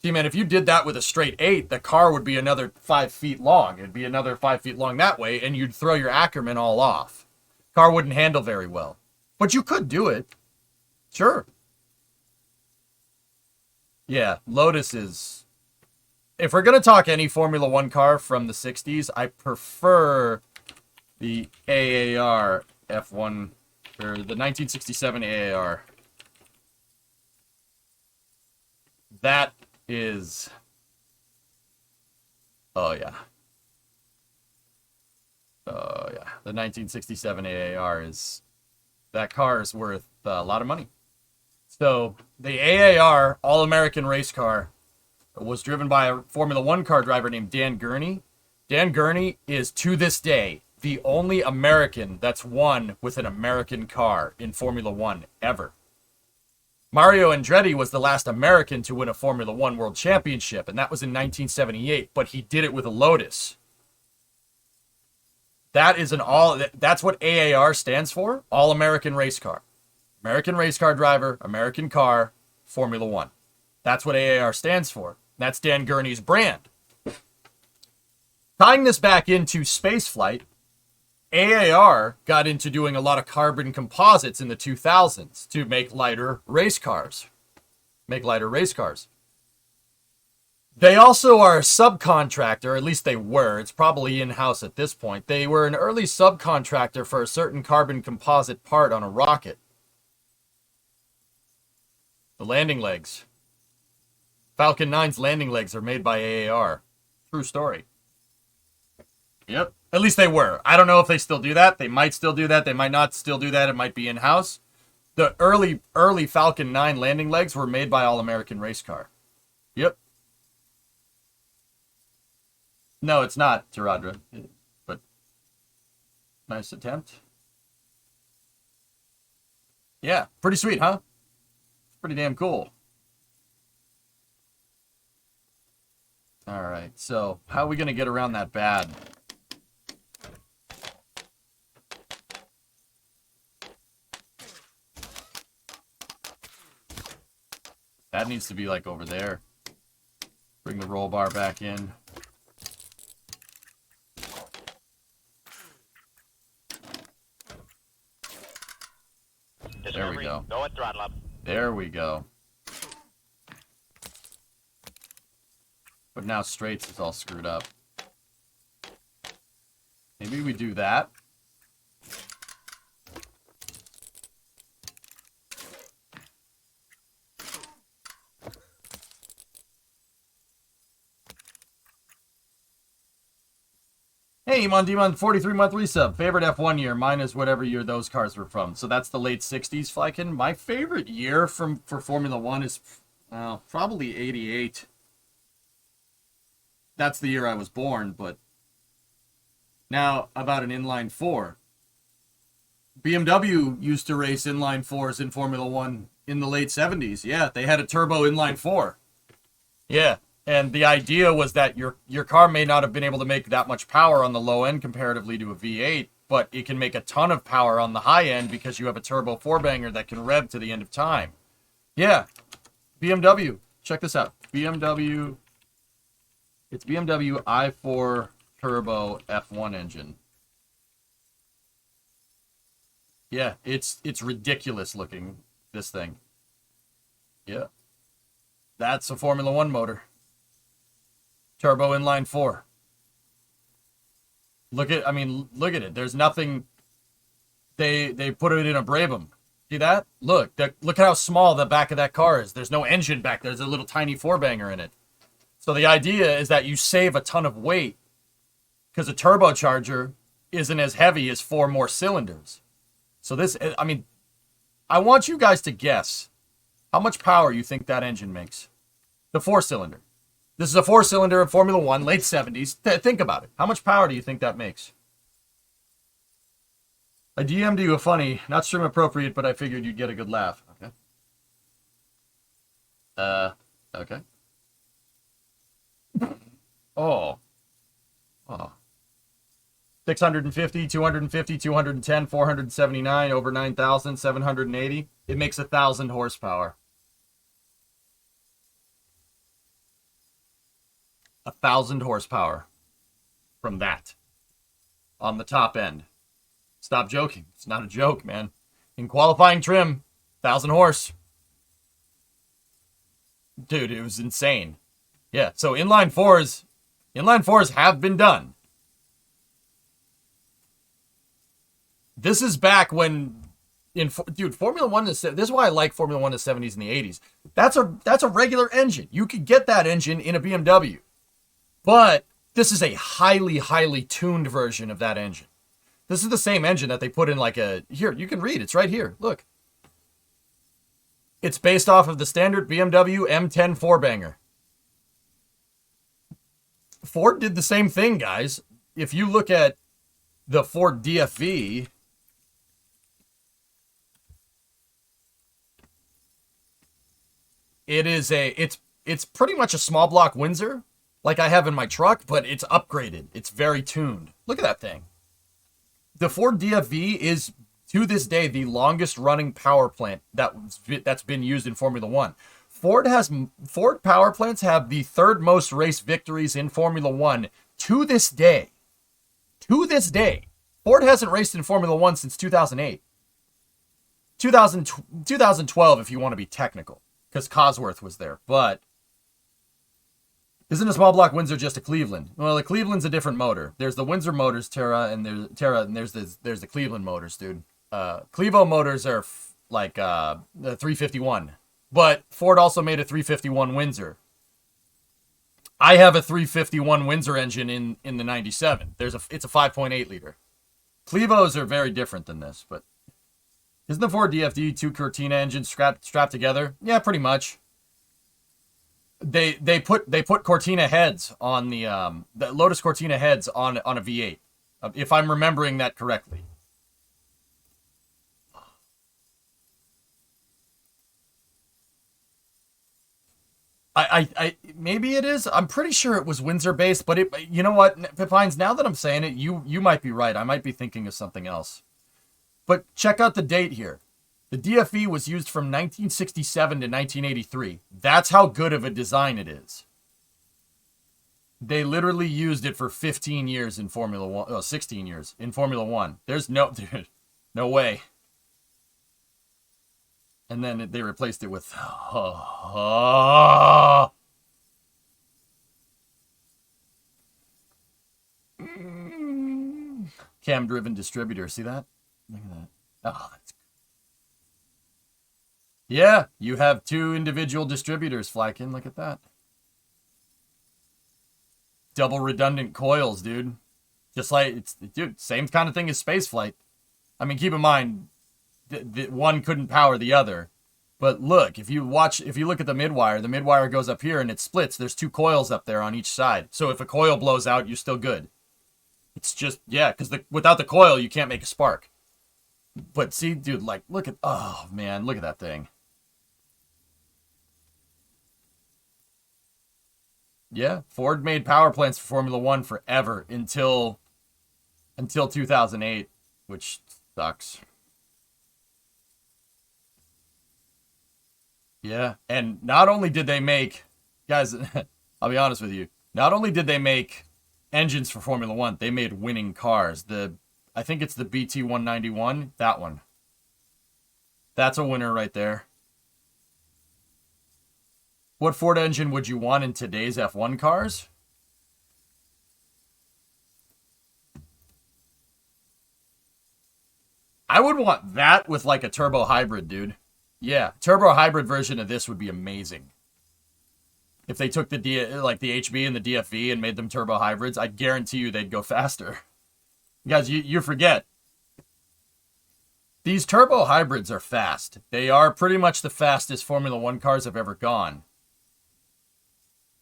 See, man, if you did that with a straight 8, the car would be another 5 feet long. It'd be another 5 feet long that way, and you'd throw your Ackermann all off. Car wouldn't handle very well. But you could do it. Sure. Yeah, Lotus is... If we're going to talk any Formula One car from the 60s, I prefer the AAR F1, or the 1967 AAR. That is... Oh, yeah. Oh, yeah. The 1967 AAR is... That car is worth a lot of money. So, the AAR, All-American Race Car, was driven by a Formula One car driver named Dan Gurney. Dan Gurney is, to this day, the only American that's won with an American car in Formula One ever. Mario Andretti was the last American to win a Formula One World Championship, and that was in 1978, but he did it with a Lotus. That's what AAR stands for, All-American Race Car. American race car driver, American car, Formula One. That's what AAR stands for. That's Dan Gurney's brand. Tying this back into spaceflight, AAR got into doing a lot of carbon composites in the 2000s to make lighter race cars. They also are a subcontractor, at least they were. It's probably in-house at this point. They were an early subcontractor for a certain carbon composite part on a rocket. The landing legs. Falcon 9's landing legs are made by AAR. True story. Yep. At least they were. I don't know if they still do that. They might still do that. They might not still do that. It might be in-house. The early Falcon 9 landing legs were made by All American Race Car. Yep. No, it's not, Tiradra. But nice attempt. Yeah, pretty sweet, huh? Pretty damn cool. All right, so how are we going to get around that bad? That needs to be like over there. Bring the roll bar back in. There we go. Go at throttle up. There we go. But now straights is all screwed up. Maybe we do that. Hey, Iman Demon, 43-month resub. Favorite F1 year? Mine is whatever year those cars were from. So that's the late 60s, Flykin. My favorite year for Formula 1 is probably 88. That's the year I was born, but now about an inline 4. BMW used to race inline 4s in Formula 1 in the late 70s. Yeah, they had a turbo inline 4. Yeah. And the idea was that your car may not have been able to make that much power on the low end comparatively to a V8, but it can make a ton of power on the high end because you have a turbo four-banger that can rev to the end of time. Yeah. BMW. Check this out. BMW. It's BMW i4 turbo F1 engine. Yeah, it's ridiculous looking, this thing. Yeah. That's a Formula 1 motor. Turbo inline 4. Look at it. There's nothing. They put it in a Brabham. See that? Look at how small the back of that car is. There's no engine back there. There's a little tiny four-banger in it. So the idea is that you save a ton of weight because a turbocharger isn't as heavy as 4 more cylinders. So this, I want you guys to guess how much power you think that engine makes. The 4-cylinder. This is a 4-cylinder in Formula 1, late 70s. Think about it. How much power do you think that makes? I DM'd you a funny, not stream appropriate, but I figured you'd get a good laugh. Okay. Okay. Oh. 650, 250, 210, 479, over 9,000, 780. It makes 1,000 horsepower. 1,000 horsepower from that on the top end. Stop joking. It's not a joke, man. In qualifying trim, 1,000 horse. Dude, it was insane. Yeah, so inline fours have been done. This is back when Formula 1 is, this is why I like Formula 1 in the 70s and the 80s. That's a regular engine. You could get that engine in a BMW. But this is a highly, highly tuned version of that engine. This is the same engine that they put in here, you can read. It's right here. Look. It's based off of the standard BMW M10 four-banger. Ford did the same thing, guys. If you look at the Ford DFV, it's pretty much a small block Windsor, like I have in my truck, but it's upgraded. It's very tuned. Look at that thing. The Ford DFV is, to this day, the longest running power plant that's been used in Formula 1. Ford power plants have the third most race victories in Formula 1 to this day. To this day. Ford hasn't raced in Formula 1 since 2008. 2012, if you want to be technical, because Cosworth was there. But Isn't a small block Windsor just a Cleveland? Well, the Cleveland's a different motor. There's the Windsor motors, and there's the Cleveland motors, dude. Clevo motors are like the 351, but Ford also made a 351 Windsor. I have a 351 Windsor engine in the 97. It's a 5.8 liter. Clevos are very different than this, but isn't the Ford DFD 2 Cortina engines strapped together? Yeah, pretty much. They put Cortina heads on the Lotus Cortina heads on a V8, if I'm remembering that correctly. I maybe it is. I'm pretty sure it was Windsor based, but you know what, Pines, now that I'm saying it, you might be right. I might be thinking of something else. But check out the date here. The DFE was used from 1967 to 1983. That's how good of a design it is. They literally used it for 15 years in Formula 1. Oh, 16 years in Formula 1. There's no way. And then they replaced it with... cam-driven distributor. See that? Look at that. Oh, that's... Yeah, you have 2 individual distributors, Flykin. Look at that. Double redundant coils, dude. Just like, dude, same kind of thing as spaceflight. I mean, keep in mind, one couldn't power the other. But look, if you look at the midwire goes up here and it splits. There's 2 coils up there on each side. So if a coil blows out, you're still good. It's just, yeah, because without the coil, you can't make a spark. But see, dude, like, look at, oh, man, look at that thing. Yeah, Ford made power plants for Formula 1 forever until 2008, which sucks. Yeah, and not only did they make, guys, I'll be honest with you, not only did they make engines for Formula 1, they made winning cars. I think it's the BT-191, that one. That's a winner right there. What Ford engine would you want in today's F1 cars? I would want that with like a turbo hybrid, dude. Yeah, turbo hybrid version of this would be amazing. If they took the HB and the DFV and made them turbo hybrids, I guarantee you they'd go faster. Guys, you forget. These turbo hybrids are fast. They are pretty much the fastest Formula 1 cars have ever gone.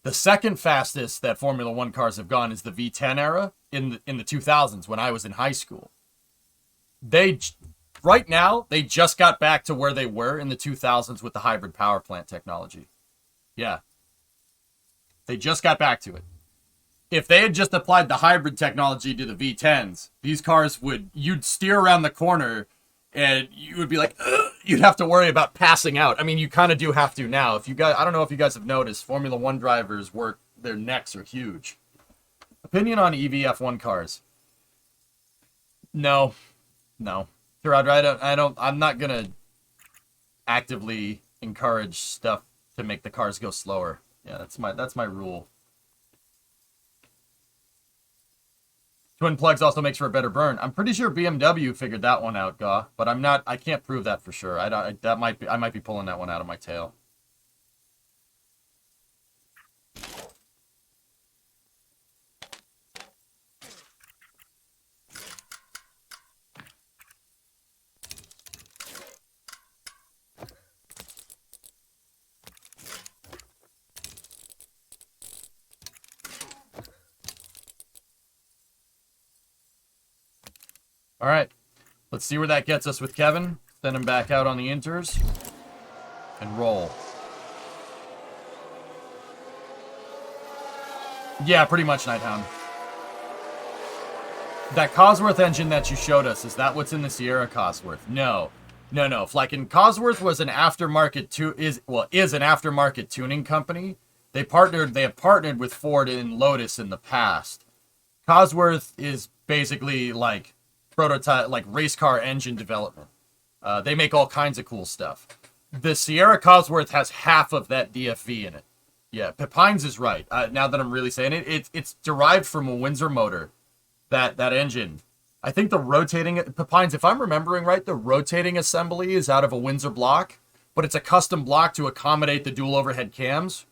The second fastest that Formula 1 cars have gone is the V10 era in the 2000s when I was in high school. Right now, they just got back to where they were in the 2000s with the hybrid power plant technology. Yeah. They just got back to it. If they had just applied the hybrid technology to the V10s, these cars you'd steer around the corner and you would be like, ugh, you'd have to worry about passing out. I mean, you kind of do have to now. I don't know if you guys have noticed, Formula 1 drivers their necks are huge. Opinion on EV F1 cars? No. Gerard, I'm not gonna actively encourage stuff to make the cars go slower. Yeah, that's my rule. Twin plugs also makes for a better burn. I'm pretty sure BMW figured that one out, Gaw, but I can't prove that for sure. I might be pulling that one out of my tail. All right, let's see where that gets us with Kevin. Send him back out on the inters and roll. Yeah, pretty much, Nighthound. That Cosworth engine that you showed us, is that what's in the Sierra Cosworth? No. Flykin' Cosworth was an aftermarket is an aftermarket tuning company. They have partnered with Ford and Lotus in the past. Cosworth is basically like prototype, like race car engine development. They make all kinds of cool stuff. The Sierra Cosworth has half of that DFV in it. Yeah, Pepines is right. Now that I'm really saying it, it's derived from a Windsor motor. That engine. I think the rotating Pepines, if I'm remembering right, the rotating assembly is out of a Windsor block, but it's a custom block to accommodate the dual overhead cams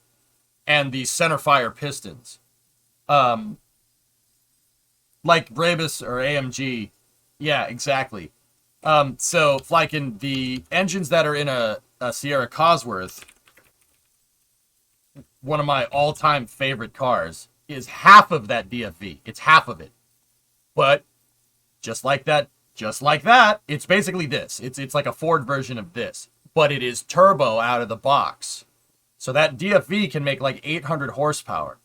and the center fire pistons. Like Brabus or AMG. Yeah, exactly. So like in the engines that are in a Sierra Cosworth, one of my all-time favorite cars, is half of that DFV. It's half of it. But just like that, it's basically this. It's like a Ford version of this, but it is turbo out of the box. So that DFV can make like 800 horsepower.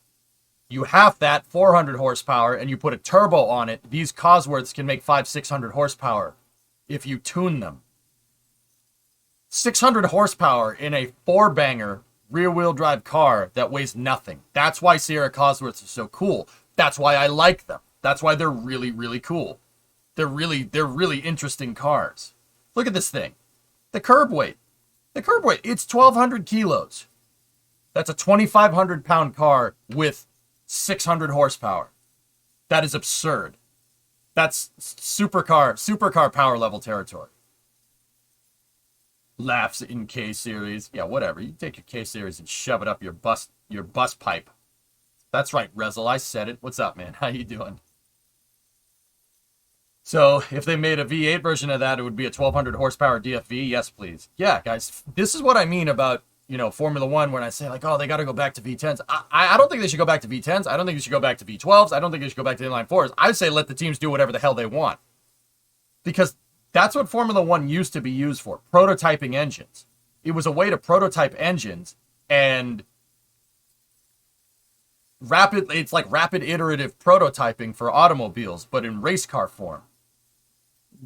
You half that, 400 horsepower, and you put a turbo on it. These Cosworths can make 500-600 horsepower if you tune them. 600 horsepower in a four-banger rear-wheel drive car that weighs nothing. That's why Sierra Cosworths are so cool. That's why I like them. That's why they're really, really cool. They're really interesting cars. Look at this thing. The curb weight. It's 1,200 kilos. That's a 2,500 pound car with 600 horsepower. That is absurd. That's supercar power level territory. Laughs in K series. Yeah, whatever. You take your K series and shove it up your bus pipe. That's right, Rezel. I said it. What's up, man? How you doing? So, if they made a V8 version of that, it would be a 1,200 horsepower DFV. Yes, please. Yeah, guys, this is what I mean about, Formula One when I say, like, oh, they got to go back to V10s. I don't think they should go back to V10s. I don't think they should go back to V12s. I don't think they should go back to inline fours. I say let the teams do whatever the hell they want. Because that's what Formula One used to be used for, prototyping engines. It was a way to prototype engines and it's like rapid iterative prototyping for automobiles, but in race car form.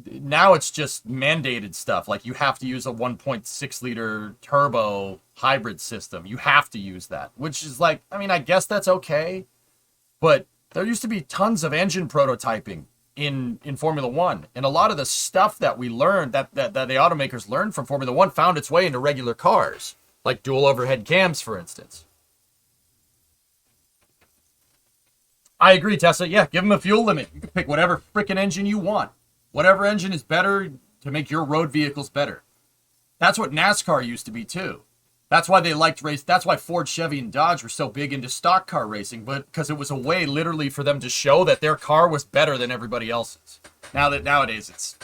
Now it's just mandated stuff. Like you have to use a 1.6 liter turbo hybrid system. You have to use that, which is like, I mean, I guess that's okay. But there used to be tons of engine prototyping in Formula One. And a lot of the stuff that we learned, that the automakers learned from Formula One found its way into regular cars, like dual overhead cams, for instance. I agree, Tessa. Yeah, give them a fuel limit. You can pick whatever freaking engine you want. Whatever engine is better to make your road vehicles better. That's what NASCAR used to be too. That's why they liked race. That's why Ford, Chevy, and Dodge were so big into stock car racing, but because it was a way literally for them to show that their car was better than everybody else's. Nowadays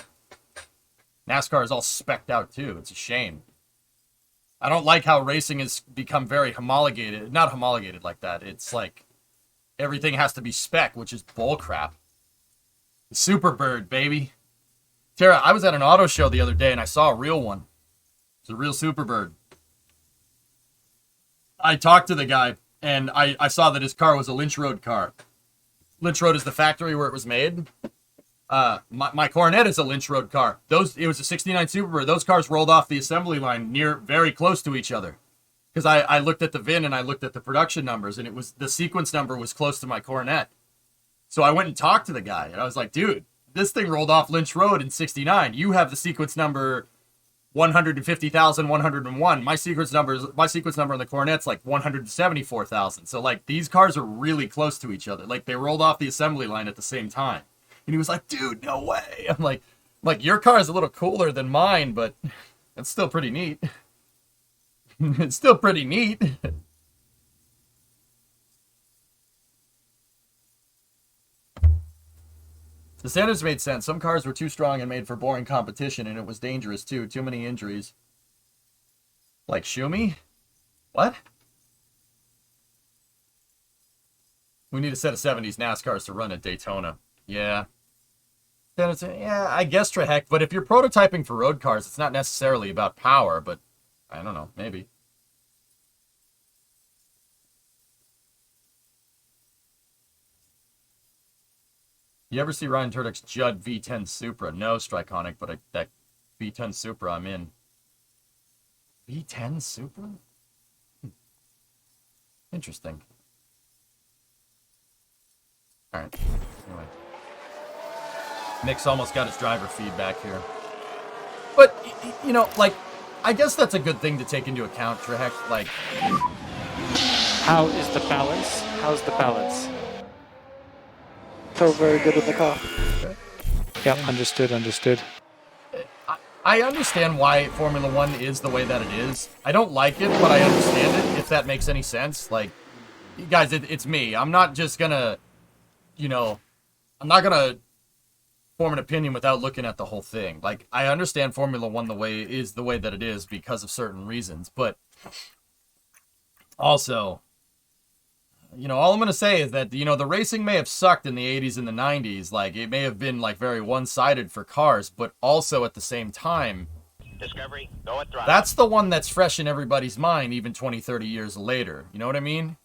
NASCAR is all specced out too. It's a shame. I don't like how racing has become very homologated. Not homologated like that. It's like everything has to be spec, which is bullcrap. The Superbird, baby. Tara, I was at an auto show the other day and I saw a real one. It's a real Superbird. I talked to the guy and I saw that his car was a Lynch Road car. Lynch Road is the factory where it was made. My Coronet is a Lynch Road car. It was a 69 Superbird. Those cars rolled off the assembly line very close to each other. Because I looked at the VIN and I looked at the production numbers and the sequence number was close to my Coronet. So I went and talked to the guy and I was like, dude, this thing rolled off Lynch Road in 69. You have the sequence number 150,101. My sequence number on the Coronet's like 174,000. So like these cars are really close to each other. Like they rolled off the assembly line at the same time. And he was like, dude, no way. I'm like your car is a little cooler than mine, but it's still pretty neat. It's still pretty neat. The standards made sense. Some cars were too strong and made for boring competition, and it was dangerous too. Too many injuries. Like Schumi? What? We need a set of 70s NASCARs to run at Daytona. Yeah. Yeah, I guess Trehek, but if you're prototyping for road cars, it's not necessarily about power, but I don't know, maybe. You ever see Ryan Turdick's Judd V10 Supra? No, Strikonic, but that V10 Supra I'm in. V10 Supra? Interesting. Alright, anyway. Nick's almost got his driver feedback here. But, like, I guess that's a good thing to take into account, Trehek. Like, How is the balance? How's the balance? Felt very good in the car. Yep, understood. I understand why Formula One is the way that it is. I don't like it, but I understand it, if that makes any sense. Like, you guys, it's me. I'm not just gonna, you know, I'm not gonna form an opinion without looking at the whole thing. Like, I understand Formula One the way that it is because of certain reasons, but also, you know, all I'm gonna say is that, you know, the racing may have sucked in the 80s and the 90s. Like, it may have been like very one-sided for cars, but also at the same time, Discovery, go at throttle. that's the one that's fresh in everybody's mind even 20, 30 years later. You know what I mean?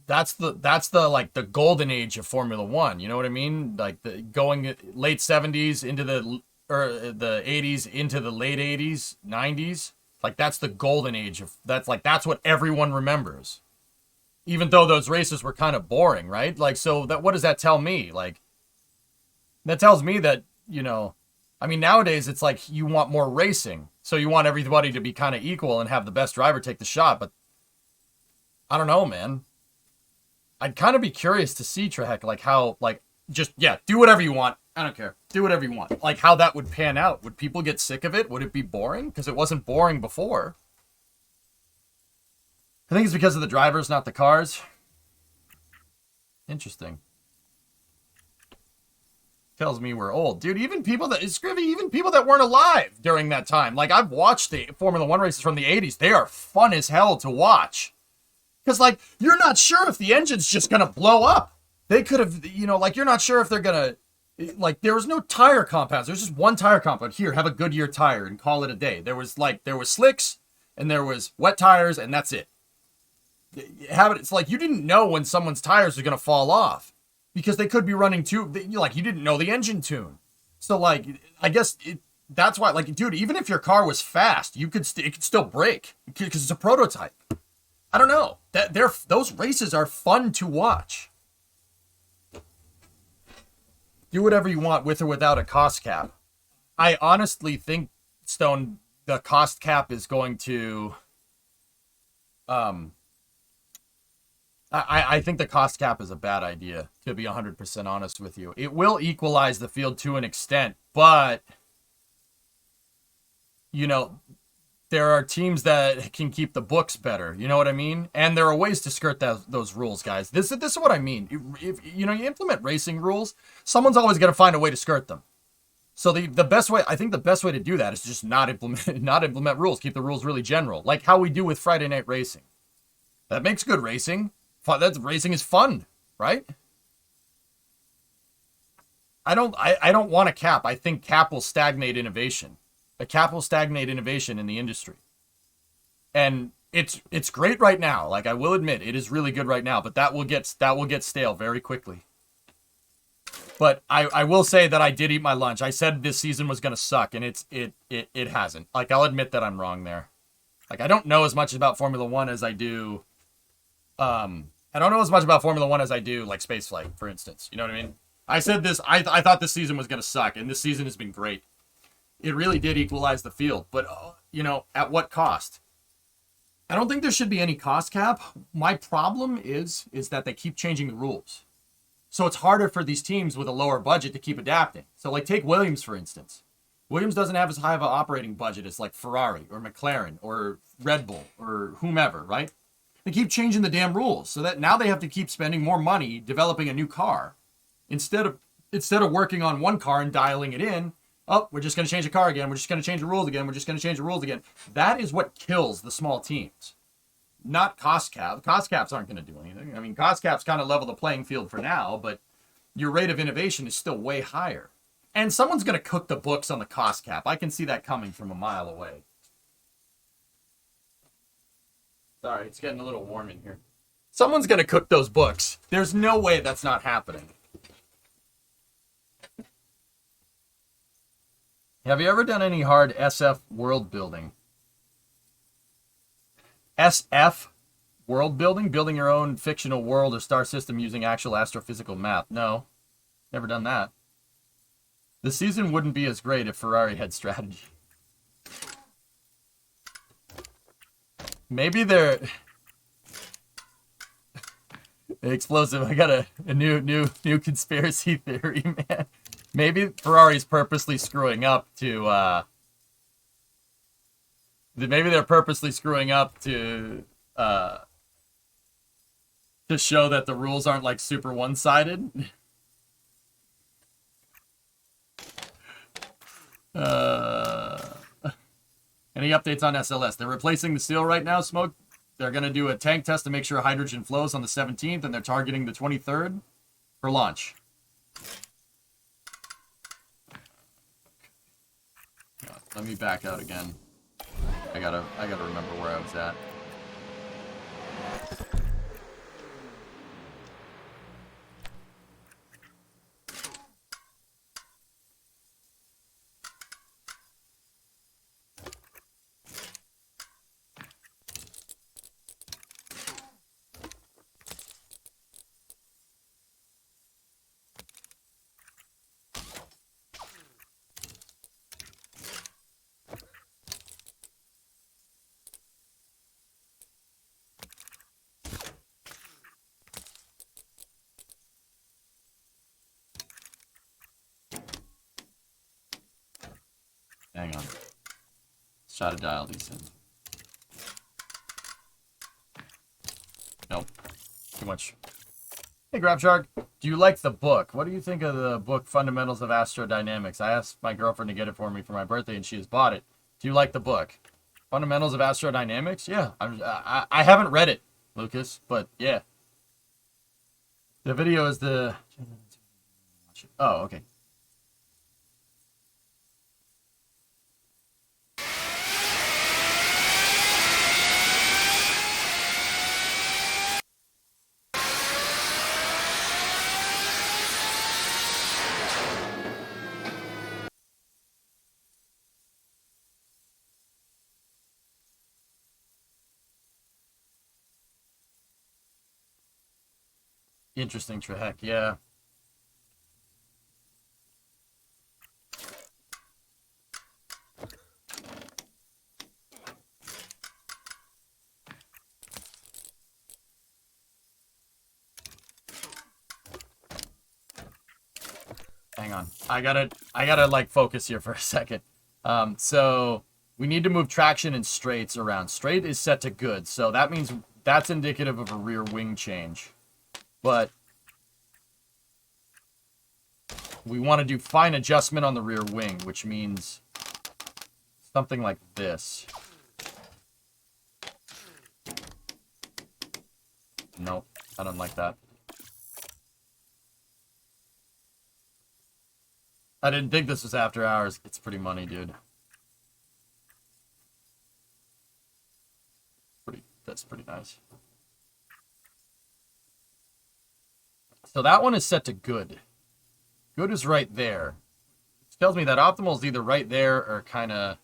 That's the like the golden age of Formula One. You know what I mean? Like the going late 70s into the 80s into the late 80s, 90s. Like that's the golden age of that's what everyone remembers. Even though those races were kind of boring, right? Like, so that, what does that tell me? Like, that tells me that, you know, I mean, nowadays it's like you want more racing. So you want everybody to be kind of equal and have the best driver take the shot. But I don't know, man. I'd kind of be curious to see, Trehek, like how, like, just, yeah, do whatever you want. I don't care. Do whatever you want. Like, how that would pan out. Would people get sick of it? Would it be boring? Because it wasn't boring before. I think it's because of the drivers, not the cars. Interesting. Tells me we're old. Dude, even people that, Scrivy, even people that weren't alive during that time. Like, I've watched the Formula One races from the 80s. They are fun as hell to watch. Because, like, you're not sure if the engine's just going to blow up. They could have, you know, like, you're not sure if they're going to, like, there was no tire compounds. There's just one tire compound. Here, have a Goodyear tire and call it a day. There was slicks and there was wet tires and that's it. It's like you didn't know when someone's tires are going to fall off because they could be running too, like, you didn't know the engine tune. So, like, I guess that's why, like, dude, even if your car was fast, it could still break because it's a prototype. I don't know. Those races are fun to watch. Do whatever you want with or without a cost cap. I honestly think, Stone, the cost cap is going to... I think the cost cap is a bad idea, to be 100% honest with you. It will equalize the field to an extent, but, you know, there are teams that can keep the books better. You know what I mean? And there are ways to skirt those rules, guys. This is what I mean. If you know, you implement racing rules, someone's always going to find a way to skirt them. So the best way, I think the best way to do that is to just not implement rules. Keep the rules really general, like how we do with Friday Night Racing. That makes good racing. Racing is fun, right? I don't want a cap. I think cap will stagnate innovation. A cap will stagnate innovation in the industry. And it's great right now. Like, I will admit, it is really good right now, but that will get stale very quickly. But I will say that I did eat my lunch. I said this season was gonna suck, and it hasn't. Like, I'll admit that I'm wrong there. Like, I don't know as much about Formula One as I do. I don't know as much about Formula One as I do, like, spaceflight, for instance. You know what I mean? I said this. I thought this season was gonna suck, and this season has been great. It really did equalize the field, but, you know, at what cost? I don't think there should be any cost cap. My problem is that they keep changing the rules. So it's harder for these teams with a lower budget to keep adapting. So, like, take Williams, for instance. Williams doesn't have as high of an operating budget as, like, Ferrari or McLaren or Red Bull or whomever, right? They keep changing the damn rules so that now they have to keep spending more money developing a new car instead of working on one car and dialing it in. Oh, we're just going to change the car again. We're just going to change the rules again. We're just going to change the rules again. That is what kills the small teams. Not cost cap. Cost caps aren't going to do anything. I mean, cost caps kind of level the playing field for now, but your rate of innovation is still way higher. And someone's going to cook the books on the cost cap. I can see that coming from a mile away. Sorry, it's getting a little warm in here. Someone's going to cook those books. There's no way that's not happening. Have you ever done any hard SF world building? SF world building? Building your own fictional world or star system using actual astrophysical math? No, never done that. The season wouldn't be as great if Ferrari had strategy. Maybe they're explosive. I got a new conspiracy theory, man. Maybe Ferrari's purposely screwing up to maybe they're purposely screwing up to show that the rules aren't like super one-sided. Any updates on SLS? They're replacing the seal right now, Smoke. They're going to do a tank test to make sure hydrogen flows on the 17th, and they're targeting the 23rd for launch. Let me back out again. I gotta remember where I was at. Hang on. Let's try to dial these in. Nope. Too much. Hey, Grabshark. Do you like the book? What do you think of the book Fundamentals of Astrodynamics? I asked my girlfriend to get it for me for my birthday, and she has bought it. Do you like the book? Fundamentals of Astrodynamics? Yeah. I haven't read it, Lucas, but yeah. The video is the... Oh, okay. Interesting Trek, yeah. Hang on. I gotta like focus here for a second. So we need to move traction and straights around. Straight is set to good, so that means that's indicative of a rear wing change. But we want to do fine adjustment on the rear wing, which means something like this. Nope, I don't like that. I didn't think this was after hours. It's pretty money, dude. That's pretty nice. So that one is set to good. Good is right there. Which tells me that optimal is either right there or kind of...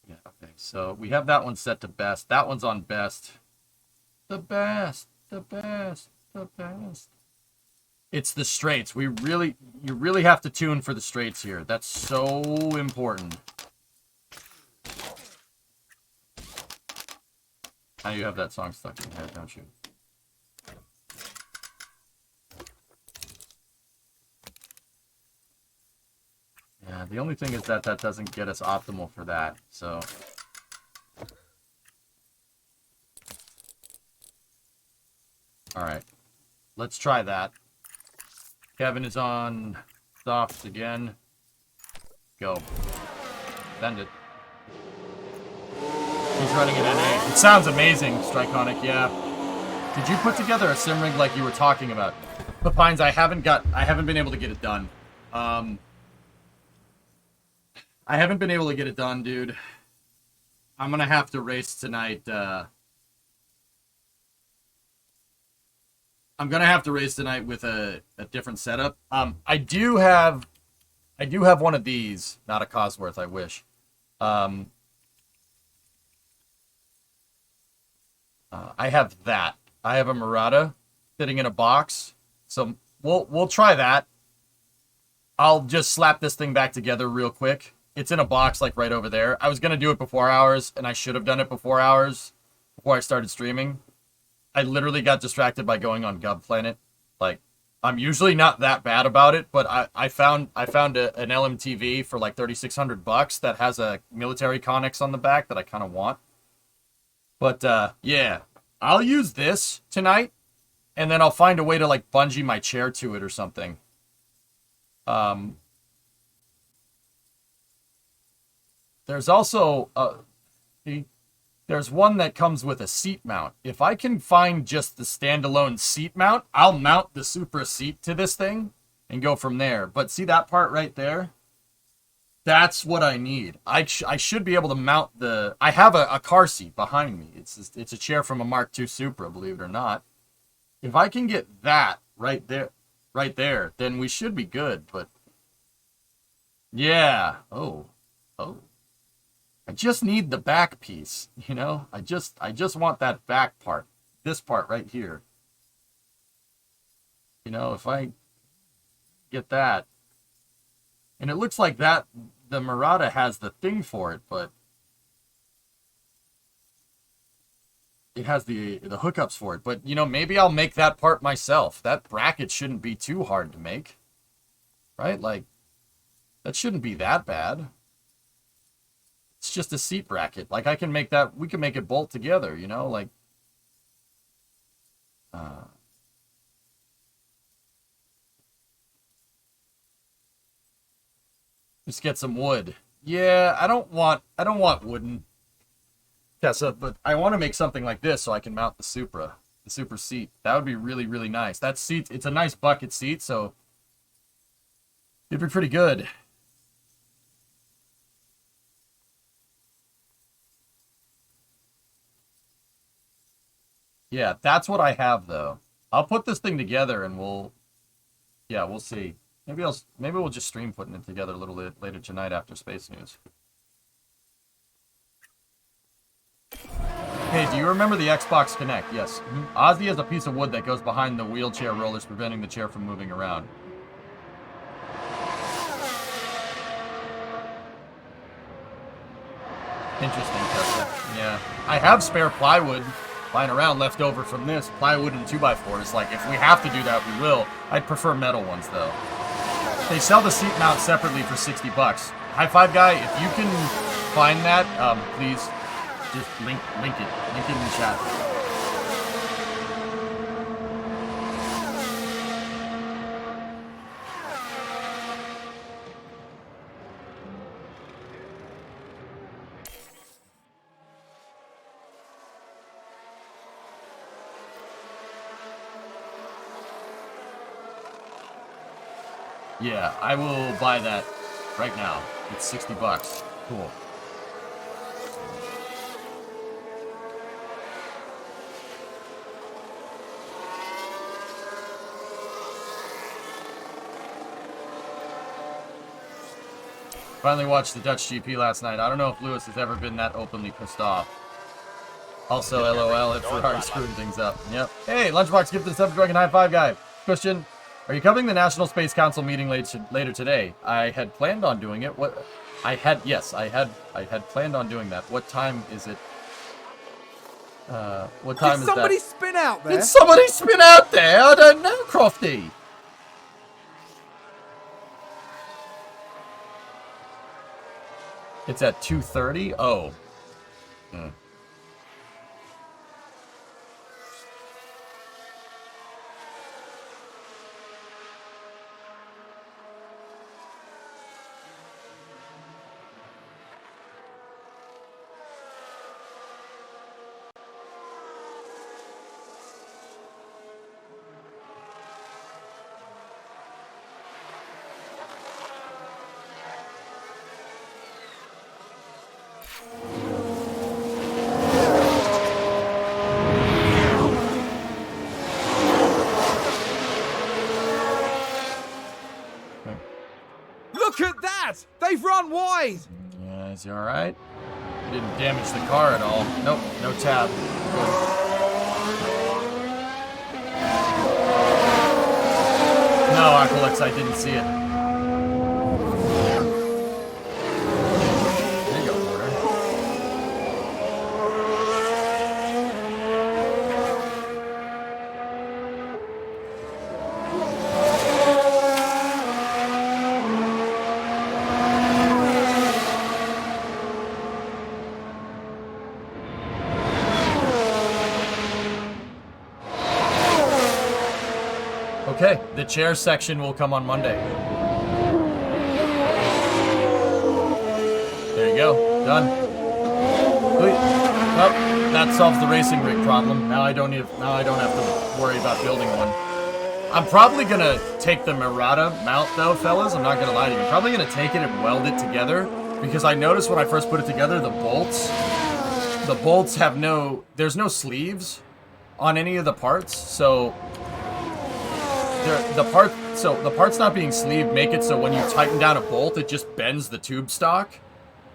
Yeah, okay. So we have that one set to best. That one's on best. The best. The best. The best. It's the straights. You really have to tune for the straights here. That's so important. Now you have that song stuck in your head, don't you? Yeah, the only thing is that that doesn't get us optimal for that, so... Alright. Let's try that. Kevin is on soft again. Go. Send it. He's running an NA. It sounds amazing, Strikonic, yeah. Did you put together a sim rig like you were talking about? But Pines, I haven't been able to get it done. I haven't been able to get it done, dude. I'm gonna have to race tonight, I'm gonna have to race tonight with a different setup. I do have one of these, not a Cosworth, I wish. I have that. I have a Murata sitting in a box, so we'll try that. I'll just slap this thing back together real quick It's in a box like right over there. I was gonna do it before hours, and I should have done it before hours, before I started streaming. I literally got distracted by going on Gov Planet. Like, I'm usually not that bad about it, but I found an LMTV for like $3,600 that has a military Connex on the back that I kind of want. But yeah, I'll use this tonight, and then I'll find a way to like bungee my chair to it or something. There's also there's one that comes with a seat mount. If I can find just the standalone seat mount, I'll mount the Supra seat to this thing and go from there. But see that part right there? That's what I need. I should be able to mount the... I have a car seat behind me. It's a chair from a Mark II Supra, believe it or not. If I can get that right there, then we should be good. But yeah. Oh. I just need the back piece, you know? I just want that back part. This part right here. You know, if I get that. And it looks like that the Murata has the thing for it, but it has the hookups for it. But, you know, maybe I'll make that part myself. That bracket shouldn't be too hard to make. Right? Like, that shouldn't be that bad. It's just a seat bracket. Like, I can make that, we can make it bolt together, you know? Like, just get some wood. Yeah, I don't want wooden Tessa, but I want to make something like this so I can mount the Supra seat. That would be really, really nice. That seat, it's a nice bucket seat, so it'd be pretty good. Yeah, that's what I have though. I'll put this thing together and we'll see. Maybe we'll just stream putting it together a little later tonight after Space News. Hey, do you remember the Xbox Kinect? Yes. Ozzy has a piece of wood that goes behind the wheelchair rollers, preventing the chair from moving around. Interesting, Tesla. Yeah. I have spare plywood lying around left over from this. Plywood and 2x4s. Like, if we have to do that, we will. I'd prefer metal ones, though. They sell the seat mount separately for $60. High Five Guy, if you can find that, please just link it in the chat. Yeah, I will buy that right now. It's $60. Cool. Finally watched the Dutch GP last night. I don't know if Lewis has ever been that openly pissed off. Also, LOL if Ferrari screwing things up. Yep. Hey, Lunchbox gifted sub Dragon High Five Guy. Question. Are you covering the National Space Council meeting later today? I had planned on doing it. Yes, I had planned on doing that. What time is it? What time is that? Did somebody spin out there? Did somebody spin out there? I don't know, Crofty. It's at 2:30? Oh. Look at that! They've run wide! Yeah, is he alright? Didn't damage the car at all. Nope, no tab. Good. No, Aqualix, I didn't see it. Okay, the chair section will come on Monday. There you go. Done. Well, that solves the racing rig problem. Now I don't have to worry about building one. I'm probably gonna take the Murata mount though, fellas. I'm not gonna lie to you. I'm probably gonna take it and weld it together because I noticed when I first put it together, the bolts have there's no sleeves on any of the parts, so the parts not being sleeved make it so when you tighten down a bolt, it just bends the tube stock.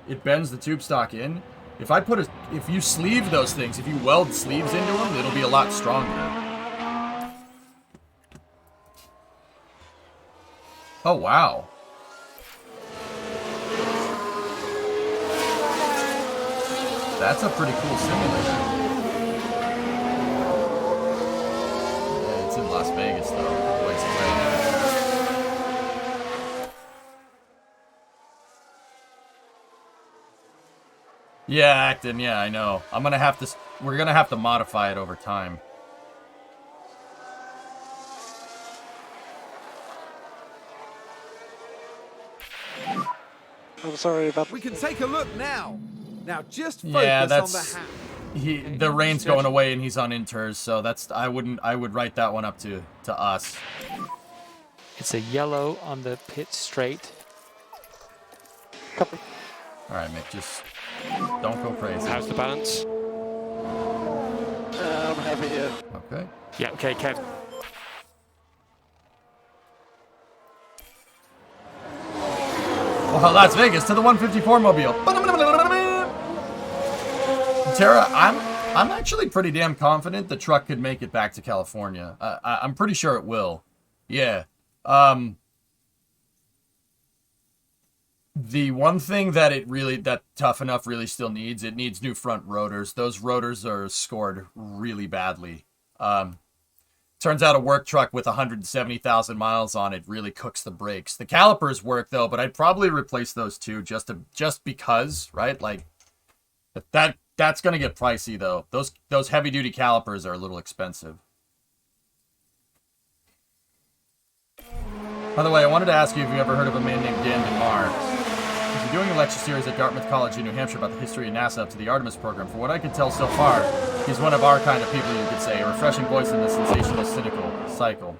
It bends the tube stock in. If you sleeve those things, if you weld sleeves into them, it'll be a lot stronger. Oh, wow. That's a pretty cool simulator. Yeah, it's in Las Vegas, though. Ways away. Yeah, Acton, yeah, I know. We're gonna have to modify it over time. I'm sorry about We can take a look now. Now just focus Yeah, on the that's hat. the rain's going away and he's on inters, so I would write that one up to us. It's a yellow on the pit straight. Copy. All right, Mick, just don't go crazy. How's the balance? I'm happy here. Okay. Yeah, okay, Kev. Well, Las Vegas to the 154 mobile. Tara, I'm actually pretty damn confident the truck could make it back to California. I'm pretty sure it will. Yeah. The one thing that Tough Enough really still needs, it needs new front rotors. Those rotors are scored really badly. Turns out a work truck with 170,000 miles on it really cooks the brakes. The calipers work though, but I'd probably replace those too just because, right? Like that's gonna get pricey though. Those heavy duty calipers are a little expensive. By the way, I wanted to ask you if you ever heard of a man named Dan DeMar. He's doing a lecture series at Dartmouth College in New Hampshire about the history of NASA up to the Artemis program. From what I could tell so far, he's one of our kind of people, you could say, a refreshing voice in the sensational, cynical cycle.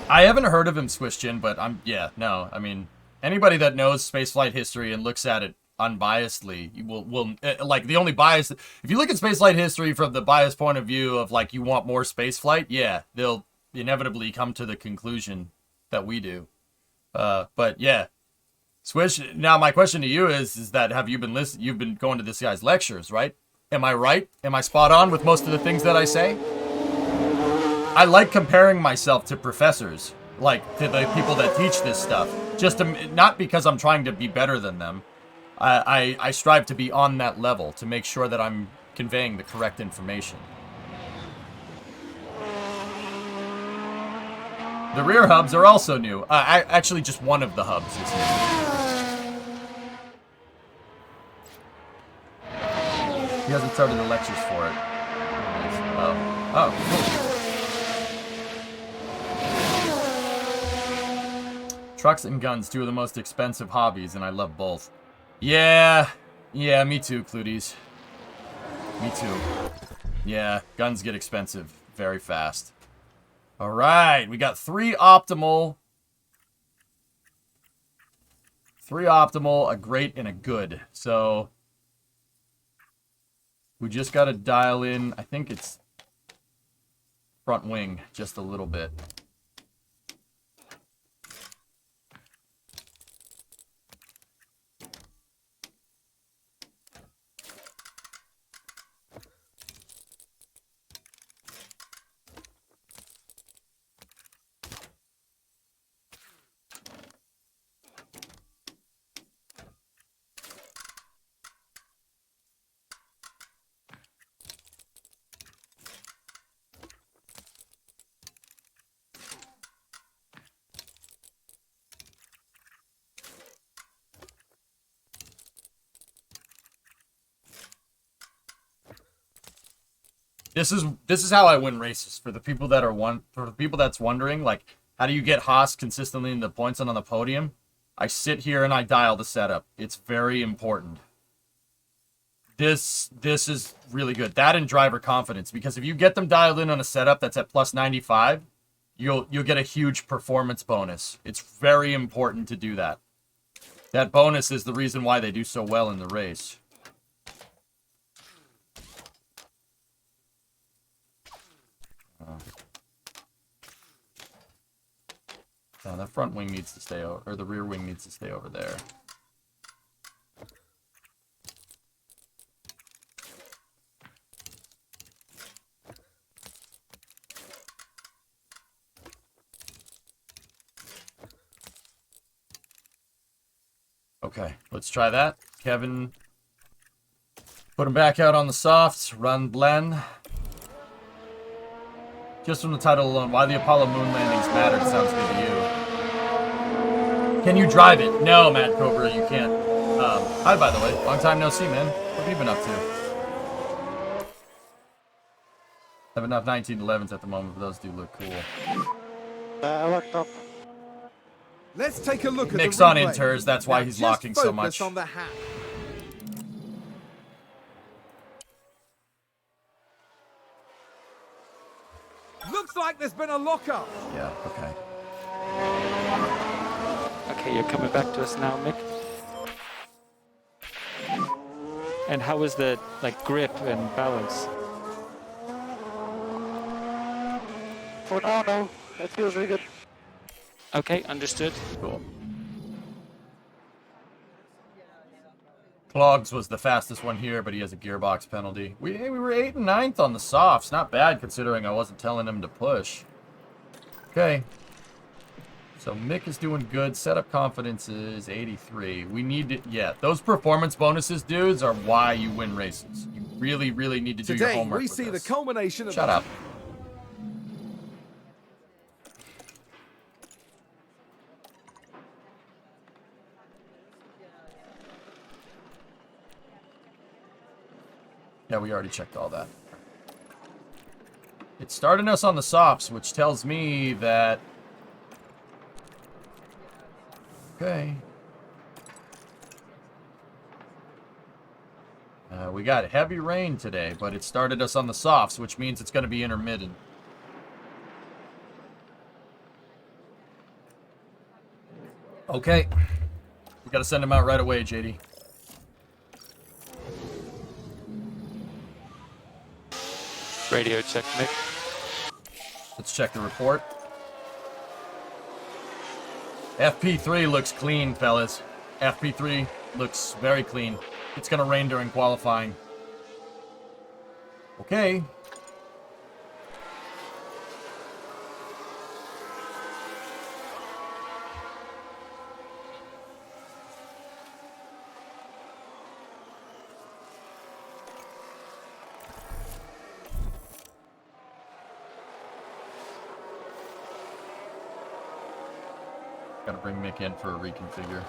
I haven't heard of him, Swishin, but I mean, anybody that knows spaceflight history and looks at it unbiasedly, will like the only bias. If you look at spaceflight history from the biased point of view of like you want more spaceflight, yeah, they'll inevitably come to the conclusion that we do. But yeah, Swish. Now my question to you is that have you been listening? You've been going to this guy's lectures, right? Am I right? Am I spot on with most of the things that I say? I like comparing myself to professors, like to the people that teach this stuff. Not because I'm trying to be better than them. I strive to be on that level to make sure that I'm conveying the correct information. The rear hubs are also new. Actually, just one of the hubs is new. He hasn't started the lectures for it. Oh, cool. Trucks and guns, two of the most expensive hobbies, and I love both. Yeah, me too, Cluties. Me too. Yeah, guns get expensive very fast. All right, we got three optimal, a great, and a good. So we just got to dial in, I think it's front wing just a little bit. This is how I win races. For the people that that's wondering, like, how do you get Haas consistently in the points and on the podium? I sit here and I dial the setup. It's very important. This is really good. That and driver confidence, because if you get them dialed in on a setup that's at plus 95, you'll get a huge performance bonus. It's very important to do that. That bonus is the reason why they do so well in the race. No, that front wing needs to stay over, or the rear wing needs to stay over there. Okay, let's try that. Kevin, put him back out on the softs, run blend. Just from the title alone, why the Apollo moon landings mattered sounds good to you. Can you drive it? No, Matt Cobra, you can't. Hi, by the way. Long time no see, man. What have you been up to? Have enough 1911s at the moment, but those do look cool. I locked up. Let's take a look at Mick's the on replay. inters, that's why Now he's just locking so focus much. on the hat. Looks like there's been a lockup. Yeah, okay. Okay, you're coming back to us now, Mick. And how was the grip and balance? For now, no. It feels really good. Okay, understood. Cool. Clogs was the fastest one here, but he has a gearbox penalty. We were 8th and 9th on the softs. Not bad, considering I wasn't telling him to push. Okay. So Mick is doing good. Setup confidence is 83. We need to... Yeah, those performance bonuses, dudes, are why you win races. You really, really need to do your Today, homework we with see the this. culmination of Shut up. Yeah, we already checked all that. It started us on the softs, which tells me that... Okay. We got heavy rain today, but it started us on the softs, which means it's going to be intermittent. Okay. We got to send him out right away, JD. Radio check, Mick. Let's check the report. FP3 looks clean, fellas. FP3 looks very clean. It's going to rain during qualifying. Okay. Gotta bring Mick in for a reconfigure.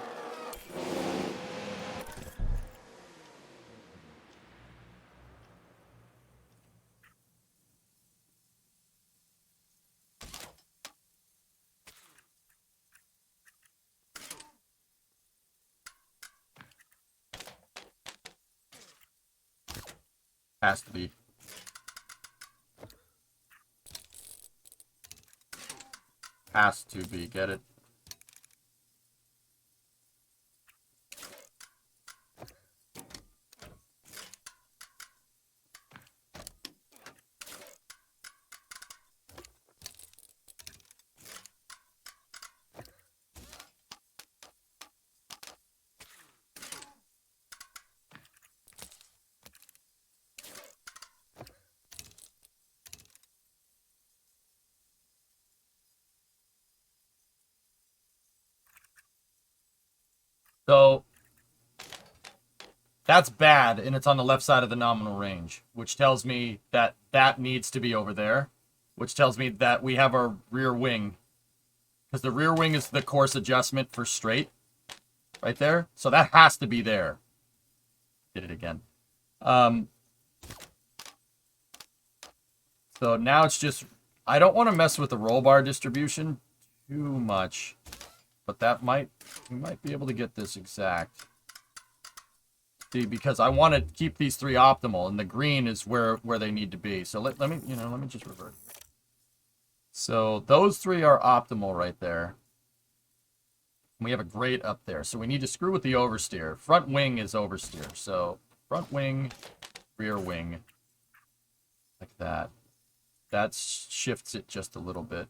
Has to be. Has to be. Get it? So, that's bad, and it's on the left side of the nominal range, which tells me that that needs to be over there, which tells me that we have our rear wing, because the rear wing is the course adjustment for straight, right there. So that has to be there. Did it again. though. Now it's just, I don't want to mess with the roll bar distribution too much, but that might, we might be able to get this exact. See, because I want to keep these three optimal, and the green is where they need to be. So let me, let me just revert. So those three are optimal right there. We have a grate up there, so we need to screw with the oversteer. Front wing is oversteer, so front wing, rear wing, like that. That shifts it just a little bit.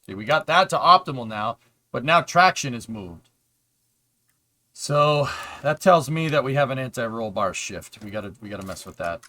See, we got that to optimal now, but now traction is moved. So that tells me that we have an anti-roll bar shift. We gotta mess with that.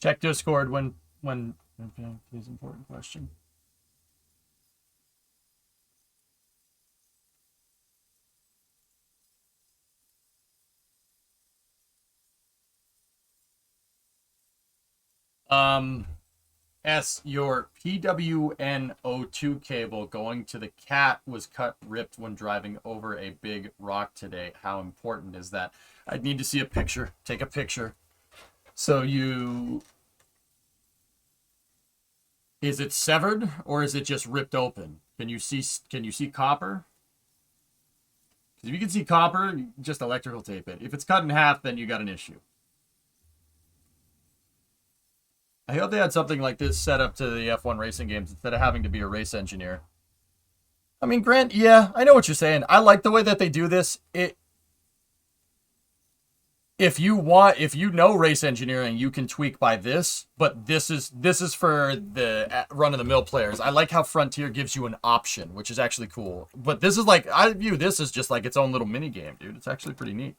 Check Discord when okay, please, important question. Your PWN02 cable going to the cat was cut ripped when driving over a big rock today. How important is that? I'd need to see a picture. Take a picture. So is it severed or is it just ripped open? Can you see copper? Because if you can see copper, just electrical tape it. If it's cut in half, then you got an issue. I hope they had something like this set up to the F1 racing games instead of having to be a race engineer. I mean, Grant, yeah, I know what you're saying. I like the way that they do this. If you know race engineering, you can tweak by this, but this is for the run-of-the-mill players. I like how Frontier gives you an option, which is actually cool. But this is like, I view this as just like its own little mini game, dude. It's actually pretty neat.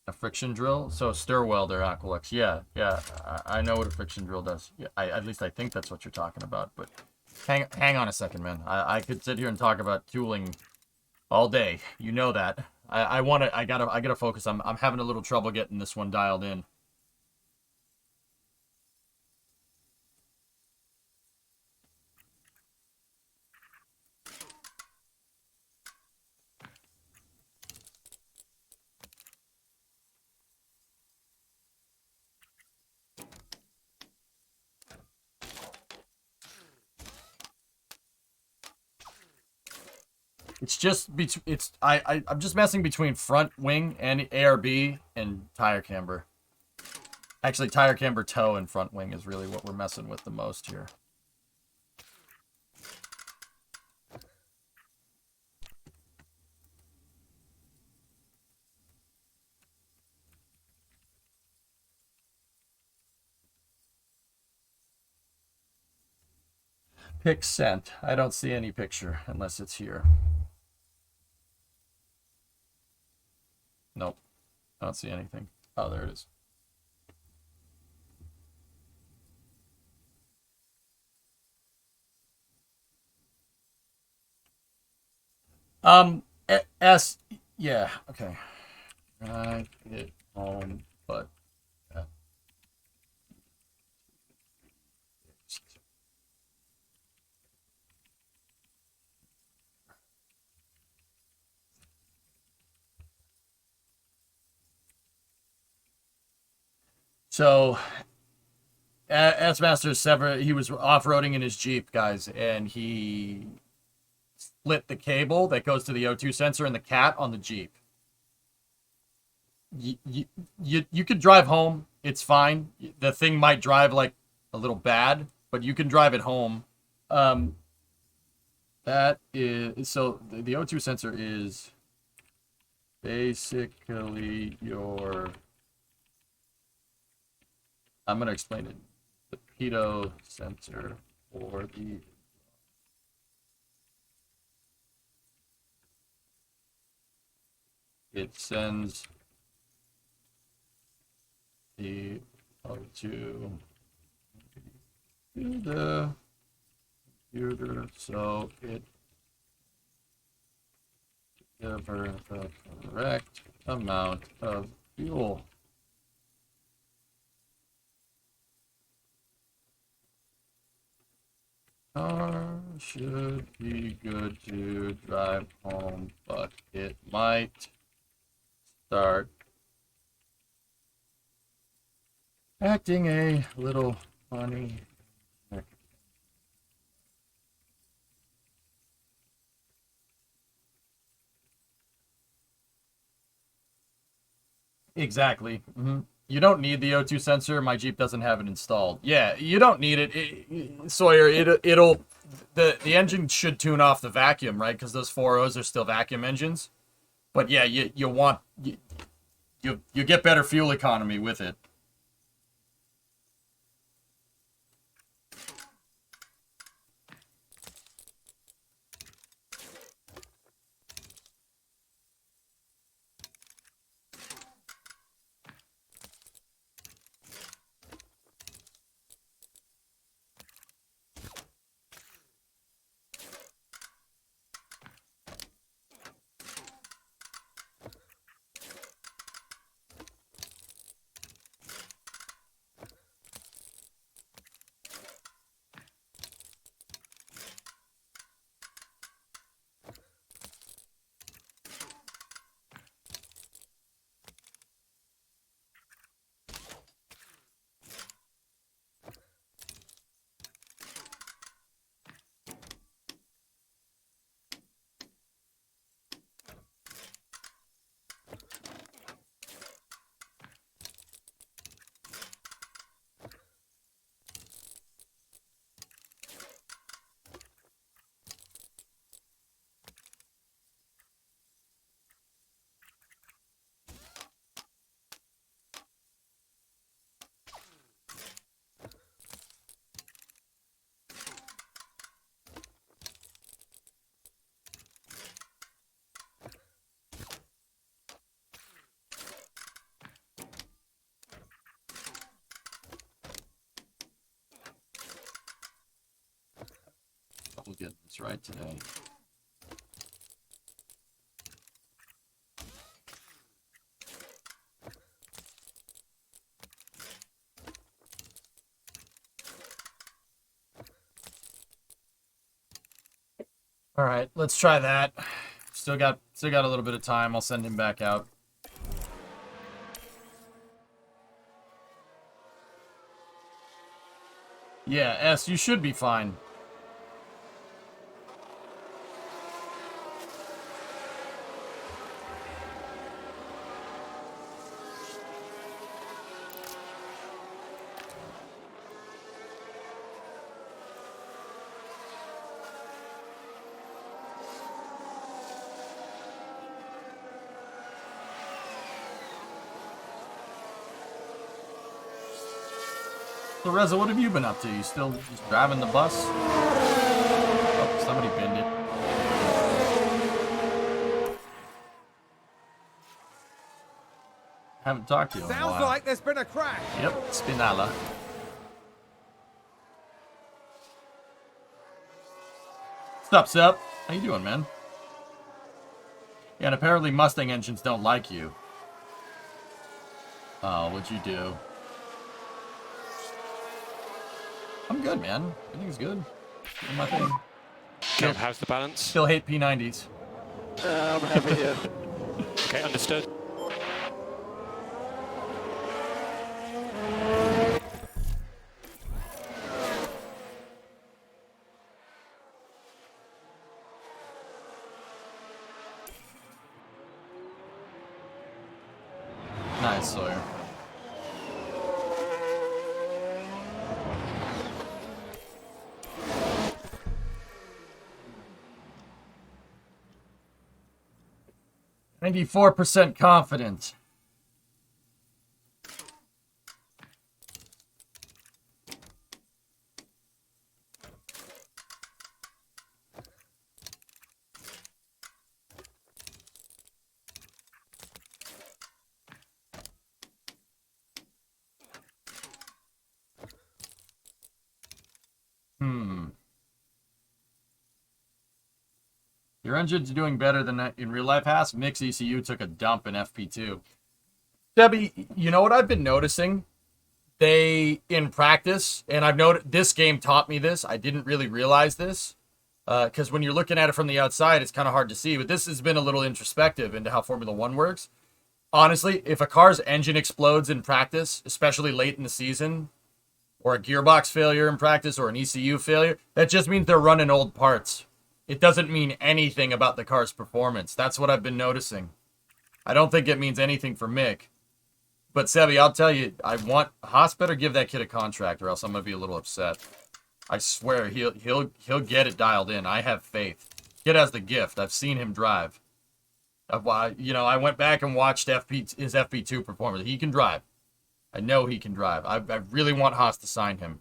A friction drill? So stir welder, Aqualux. Yeah. I know what a friction drill does. Yeah, at least I think that's what you're talking about. But hang on a second, man. I could sit here and talk about tooling all day. You know that. I gotta focus. I'm having a little trouble getting this one dialed in. It's just I'm just messing between front wing and ARB and tire camber. Actually, tire camber toe and front wing is really what we're messing with the most here. Pick sent. I don't see any picture unless it's here. Nope. I don't see anything. Oh, there it is. S, yeah, okay. Drive it home, but so S Master Sever, he was off-roading in his Jeep, guys, and he split the cable that goes to the O2 sensor and the cat on the Jeep. You could drive home. It's fine. The thing might drive like a little bad, but you can drive it home. That is so the O2 sensor is basically your. I'm gonna explain it. The pitot sensor for the. It sends the O2 to the computer, so it delivers the correct amount of fuel. Car should be good to drive home, but it might start acting a little funny. Exactly. You don't need the O2 sensor. My Jeep doesn't have it installed. Yeah, you don't need it. Sawyer, the engine should tune off the vacuum, right? Because those 4.0s are still vacuum engines. But yeah, you get better fuel economy with it. We'll get this right today. All right, let's try that. Still got a little bit of time. I'll send him back out. Yeah, S, you should be fine. So Reza, what have you been up to? You still just driving the bus? Oh, somebody binned it. Haven't talked to you in a Sounds while. like there's been a crash. Yep, Spinala. What's up? How you doing, man? Yeah, and apparently Mustang engines don't like you. Oh, what'd you do? I'm good, man. Everything's good. Doing my thing. Kev, how's the balance? Still hate P90s. I'm happy here. Okay, understood. Nice, Sawyer. 94% confident. Your engine's doing better than that in real life, Haas. Mix ECU took a dump in FP2. Debbie, you know what I've been noticing? They, in practice, and I've noticed this game taught me this. I didn't really realize this. Because when you're looking at it from the outside, it's kind of hard to see. But this has been a little introspective into how Formula One works. Honestly, if a car's engine explodes in practice, especially late in the season, or a gearbox failure in practice, or an ECU failure, that just means they're running old parts. It doesn't mean anything about the car's performance. That's what I've been noticing. I don't think it means anything for Mick. But Sebi, I'll tell you, Haas better give that kid a contract, or else I'm gonna be a little upset. I swear he'll get it dialed in. I have faith. Kid has the gift. I've seen him drive. I went back and watched his FP2 performance. He can drive. I know he can drive. I really want Haas to sign him.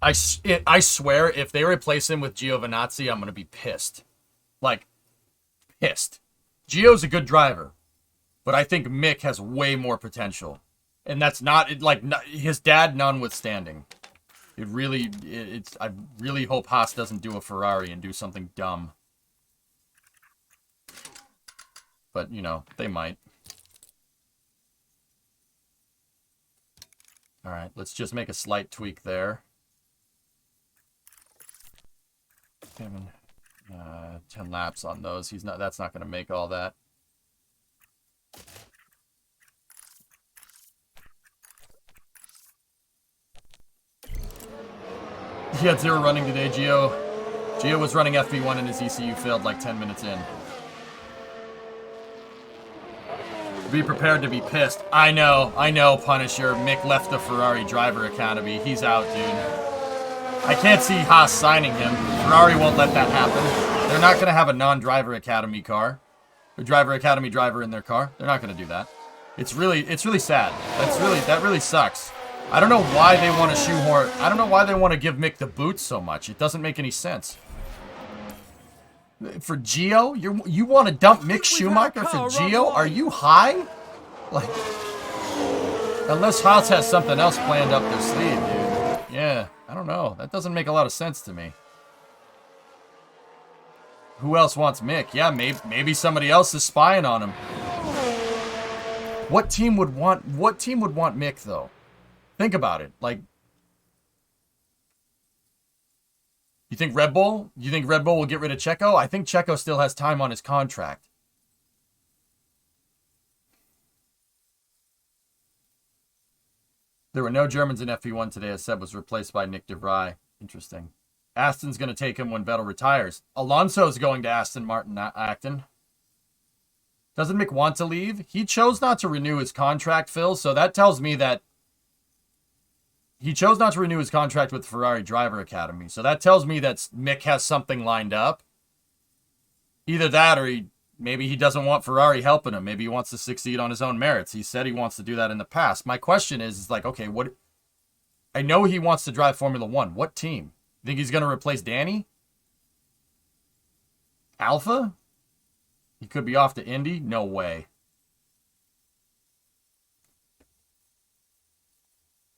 I swear, if they replace him with Giovinazzi, I'm going to be pissed. Like, pissed. Gio's a good driver, but I think Mick has way more potential. And that's not, his dad notwithstanding. I really hope Haas doesn't do a Ferrari and do something dumb. But, they might. All right, let's just make a slight tweak there. 10 laps on those. That's not going to make all that. He had 0 running today, Gio. Gio was running FP1 and his ECU failed like 10 minutes in. Be prepared to be pissed. I know, Punisher. Mick left the Ferrari Driver Academy. He's out, dude. I can't see Haas signing him. Ferrari won't let that happen. They're not going to have a non-Driver Academy car. A Driver Academy driver in their car. They're not going to do that. It's really sad. That really sucks. I don't know why they want to shoehorn. I don't know why they want to give Mick the boots so much. It doesn't make any sense. For Gio? You want to dump Mick Schumacher for Gio? Are you high? Like, unless Haas has something else planned up their sleeve, dude. Yeah, I don't know. That doesn't make a lot of sense to me. Who else wants Mick? Yeah, maybe somebody else is spying on him. What team would want Mick though? Think about it. Like, you think Red Bull? You think Red Bull will get rid of Checo? I think Checo still has time on his contract. There were no Germans in FP1 today, as Seb was replaced by Nick DeVry. Interesting. Aston's going to take him when Vettel retires. Alonso's going to Aston Martin Acton. Doesn't Mick want to leave? He chose not to renew his contract, Phil, so that tells me that he chose not to renew his contract with the Ferrari Driver Academy. So that tells me that Mick has something lined up. Either that or he maybe he doesn't want Ferrari helping him. Maybe he wants to succeed on his own merits. He said he wants to do that in the past. My question is like, okay, what? I know he wants to drive Formula One. What team? You think he's going to replace Danny? Alpha? He could be off to Indy? No way.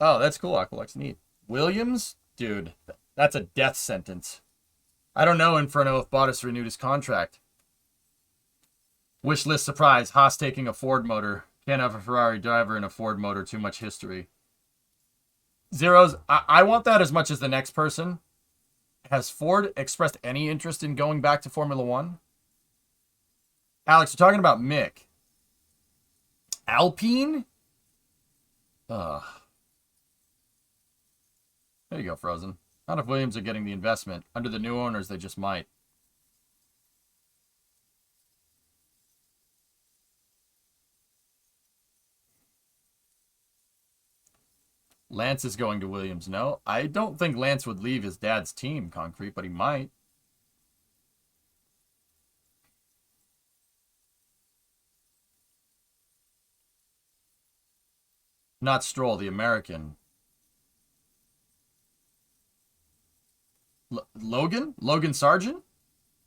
Oh, that's cool, Aqualex. Neat. Williams? Dude, that's a death sentence. I don't know, Inferno, if Bottas renewed his contract. Wish list surprise. Haas taking a Ford motor. Can't have a Ferrari driver in a Ford motor. Too much history. Zeros, I want that as much as the next person. Has Ford expressed any interest in going back to Formula One? Alex, we're talking about Mick. Alpine? Ugh. There you go, Frozen. Not if Williams are getting the investment. Under the new owners, they just might. Lance is going to Williams. No, I don't think Lance would leave his dad's team, Concrete, but he might. Not Stroll, the American. Logan? Logan Sargent?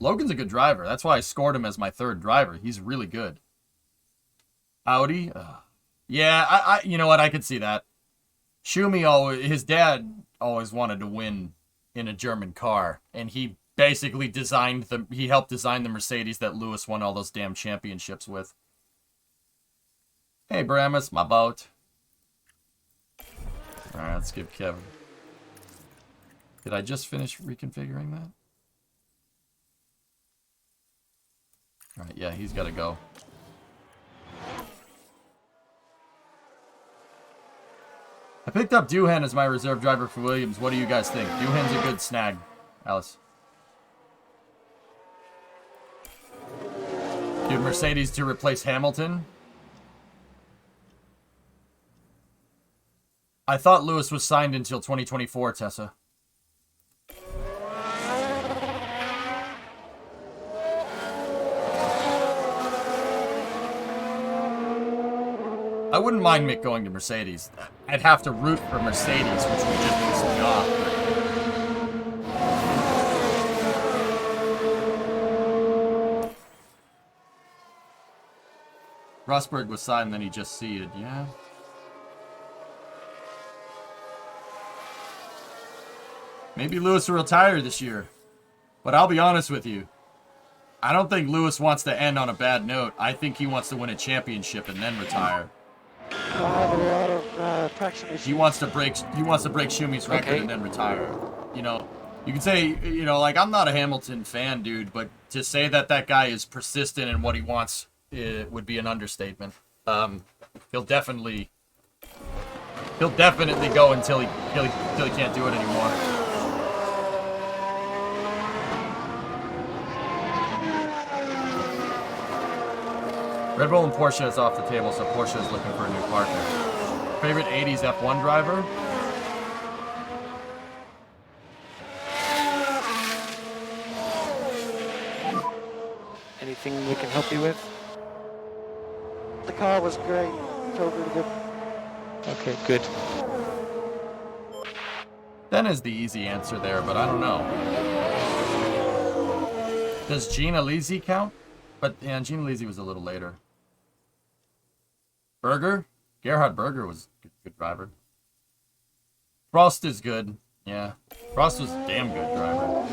Logan's a good driver. That's why I scored him as my third driver. He's really good. Audi? Yeah, I you know what? I could see that. Schumi, his dad always wanted to win in a German car, and he basically he helped design the Mercedes that Lewis won all those damn championships with. Hey, Bramus, my boat. All right, let's give Kevin. Did I just finish reconfiguring that? All right, yeah, he's got to go. I picked up Doohan as my reserve driver for Williams. What do you guys think? Doohan's a good snag, Alice. Do Mercedes to replace Hamilton? I thought Lewis was signed until 2024, Tessa. I wouldn't mind Mick going to Mercedes. I'd have to root for Mercedes, which would just piss me off. Rosberg was signed, then he just seeded, yeah. Maybe Lewis will retire this year. But I'll be honest with you. I don't think Lewis wants to end on a bad note. I think he wants to win a championship and then retire. I have a lot of traction issues. He wants to break Schumi's record and then retire. You know, you can say, you know, like, I'm not a Hamilton fan, dude, but to say that that guy is persistent in what he wants would be an understatement. He'll definitely go until he can't do it anymore. Red Bull and Porsche is off the table, so Porsche is looking for a new partner. Favorite 80s F1 driver? Anything we can help you with? The car was great. Felt really good. Okay, good. Then is the easy answer there, but I don't know. Does Gina Lisi count? But yeah, Gina Lisi was a little later. Berger? Gerhard Berger was a good driver. Frost is good. Yeah. Frost was a damn good driver.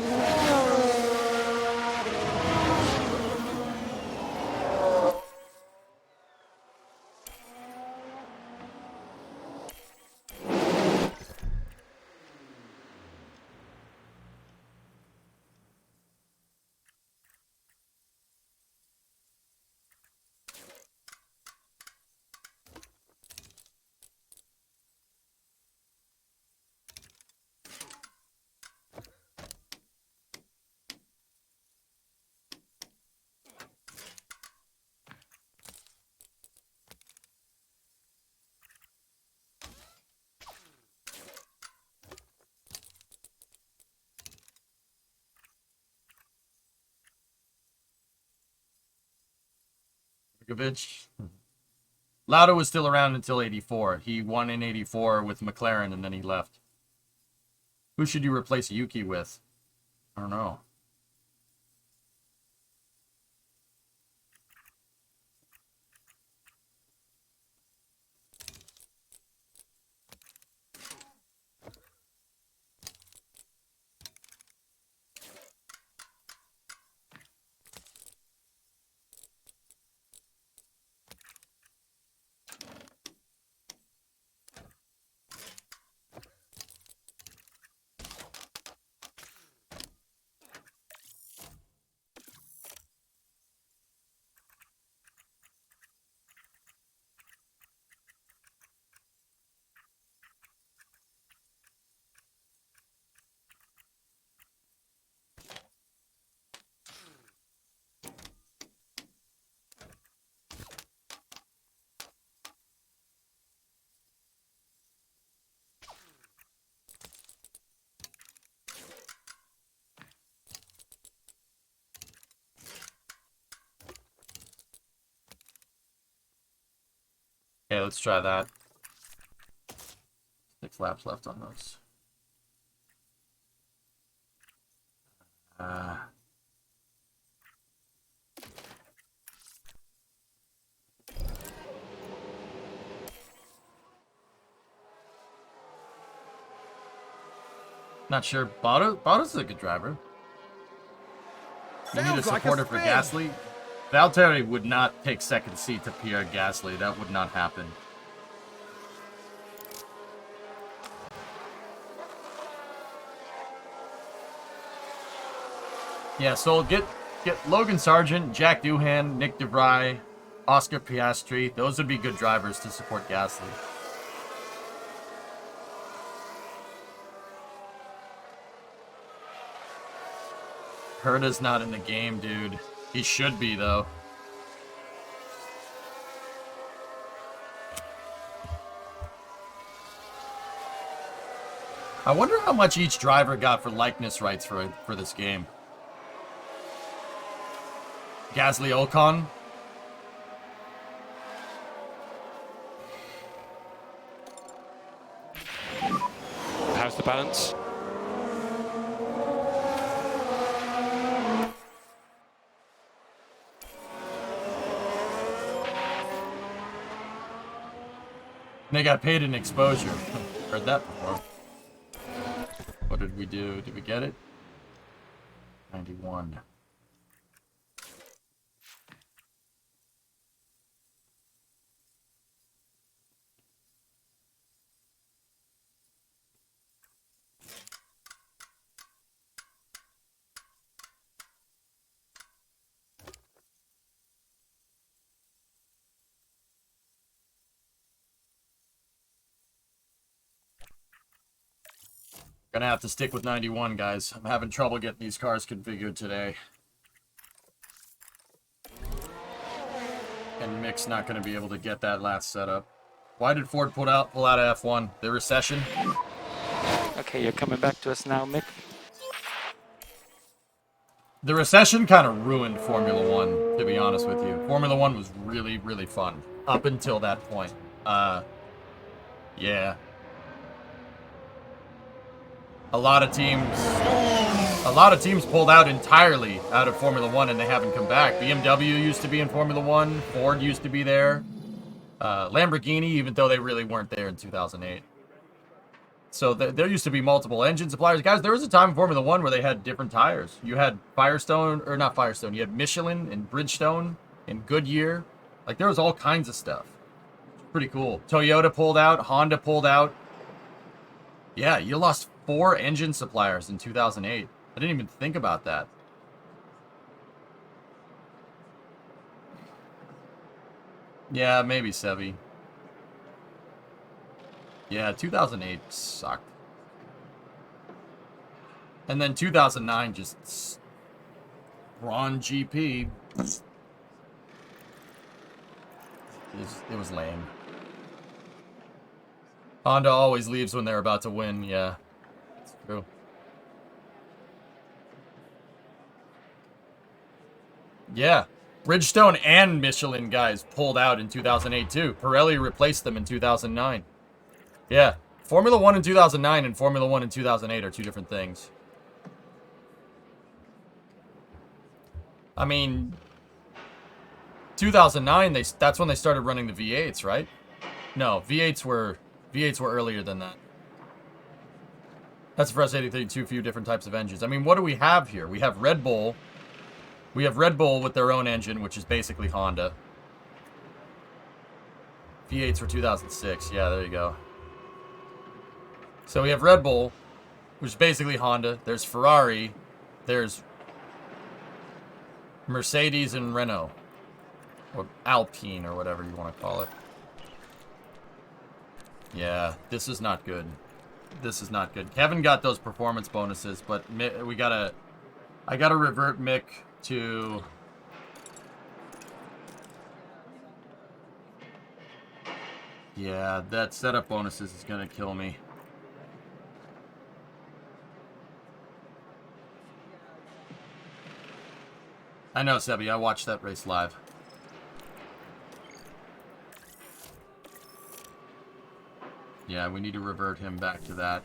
Vukovic. Lauda was still around until 84. He won in 84 with McLaren, and then he left. Who should you replace Yuki with? I don't know. Okay, let's try that. 6 laps left on those. Not sure. Bottas is a good driver. You need a Sounds like supporter for spin. Gasly. Valtteri would not take second seat to Pierre Gasly. That would not happen. Yeah, so get Logan Sargent, Jack Doohan, Nick DeVry, Oscar Piastri. Those would be good drivers to support Gasly. Herta's not in the game, dude. He should be, though. I wonder how much each driver got for likeness rights for this game. Gasly Ocon. How's the balance? They got paid in exposure. Heard that before. What did we do? Did we get it? 91. Gonna have to stick with 91, guys. I'm having trouble getting these cars configured today. And Mick's not gonna be able to get that last setup. Why did Ford pull out of F1? The recession? Okay, you're coming back to us now, Mick. The recession kind of ruined Formula One, to be honest with you. Formula One was really, really fun up until that point. Yeah. A lot of teams pulled out entirely out of Formula One and they haven't come back. BMW used to be in Formula One. Ford used to be there. Lamborghini, even though they really weren't there in 2008. So there used to be multiple engine suppliers. Guys, there was a time in Formula One where they had different tires. You had Firestone, or not Firestone, you had Michelin and Bridgestone and Goodyear. Like, there was all kinds of stuff. Pretty cool. Toyota pulled out. Honda pulled out. Yeah, you lost 4 engine suppliers in 2008. I didn't even think about that. Yeah, maybe Sevi. Yeah, 2008 sucked. And then 2009 just Ron GP. It was lame. Honda always leaves when they're about to win, yeah. It's true. Yeah. Bridgestone and Michelin guys pulled out in 2008 too. Pirelli replaced them in 2009. Yeah. Formula 1 in 2009 and Formula 1 in 2008 are two different things. I mean, 2009, that's when they started running the V8s, right? No, V8s were earlier than that. That's frustrating, too few different types of engines. I mean, what do we have here? We have Red Bull. We have Red Bull with their own engine, which is basically Honda. V8s were 2006. Yeah, there you go. So we have Red Bull, which is basically Honda. There's Ferrari. There's Mercedes and Renault. Or Alpine, or whatever you want to call it. Yeah, this is not good. This is not good. Kevin got those performance bonuses, but I gotta revert Mick to... Yeah, that setup bonuses is gonna kill me. I know, Sebi, I watched that race live. Yeah, we need to revert him back to that.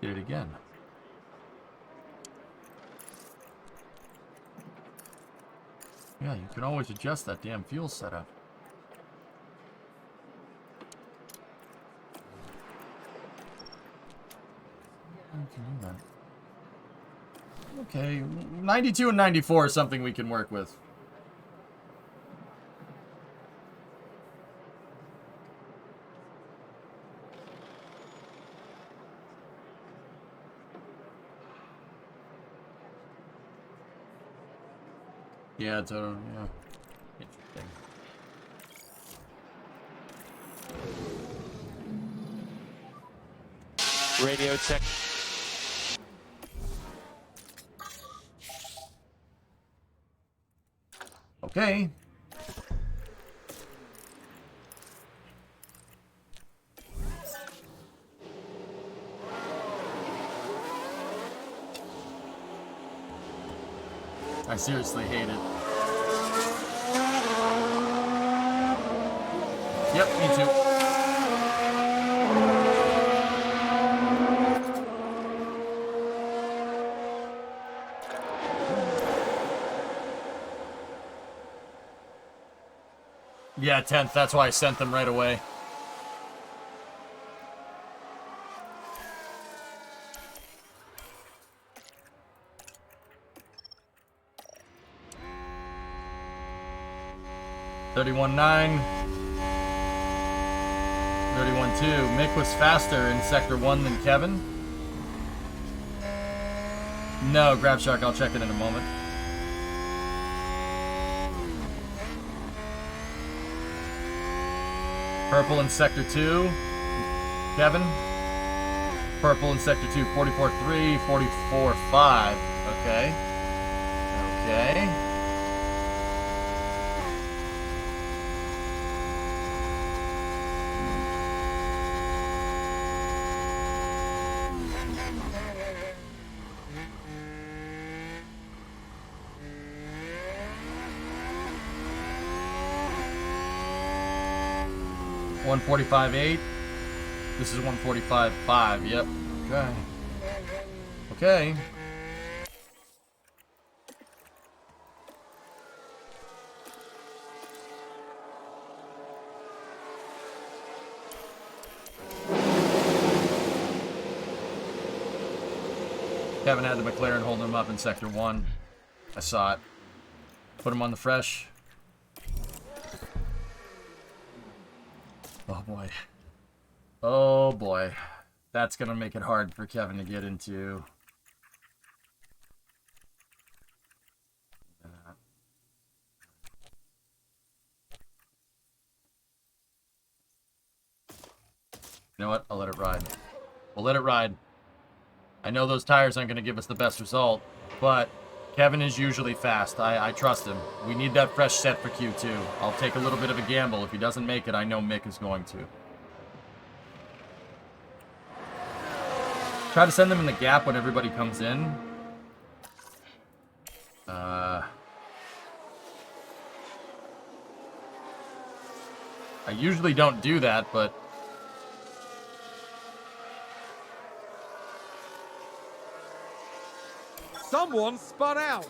Did it again. Yeah, you can always adjust that damn fuel setup. Okay, 92 and 94 is something we can work with. Yeah, it's a, yeah. Interesting. Radio check. Okay. I seriously hate it. Yep, me too. Yeah, 10th. That's why I sent them right away. $31.9. 31.2. Mick was faster in Sector 1 than Kevin. No, Grab Shark. I'll check it in a moment. Purple in Sector 2. Kevin. Purple in Sector 2. 44.3. 44.5. Okay. Okay. $145.8. This is $145.5. Yep. Okay. Okay. Kevin had the McLaren holding him up in Sector 1. I saw it. Put him on the fresh. Oh boy. Oh boy. That's gonna make it hard for Kevin to get into. You know what? I'll let it ride. We'll let it ride. I know those tires aren't gonna give us the best result, but Kevin is usually fast. I trust him. We need that fresh set for Q2. I'll take a little bit of a gamble. If he doesn't make it, I know Mick is going to. Try to send them in the gap when everybody comes in. I usually don't do that, but... Someone spun out.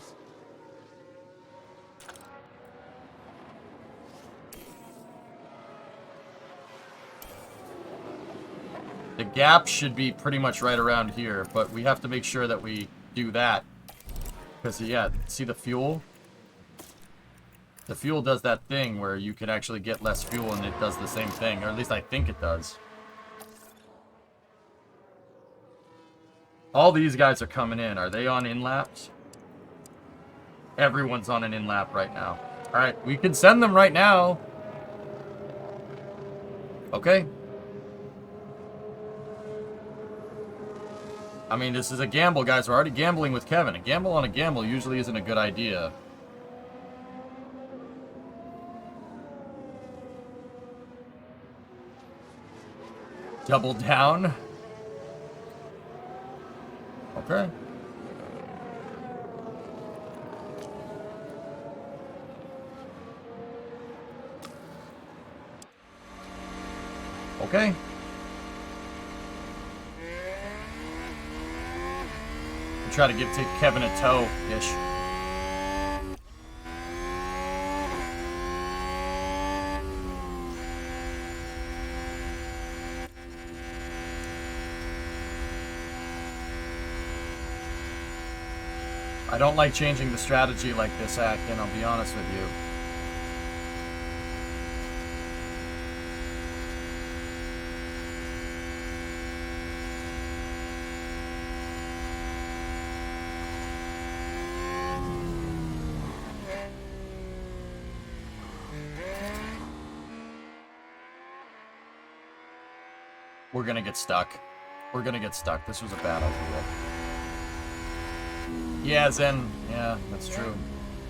The gap should be pretty much right around here, but we have to make sure that we do that. Because, yeah, see the fuel? The fuel does that thing where you can actually get less fuel and it does the same thing, or at least I think it does. All these guys are coming in. Are they on in-laps? Everyone's on an in-lap right now. Alright, we can send them right now. Okay. I mean, this is a gamble, guys. We're already gambling with Kevin. A gamble on a gamble usually isn't a good idea. Double down. Okay. Okay. Try to take Kevin a toe-ish. I don't like changing the strategy like this, Akin, I'll be honest with you. We're gonna get stuck. We're gonna get stuck. This was a bad idea. Yeah, Zen. Yeah, that's true.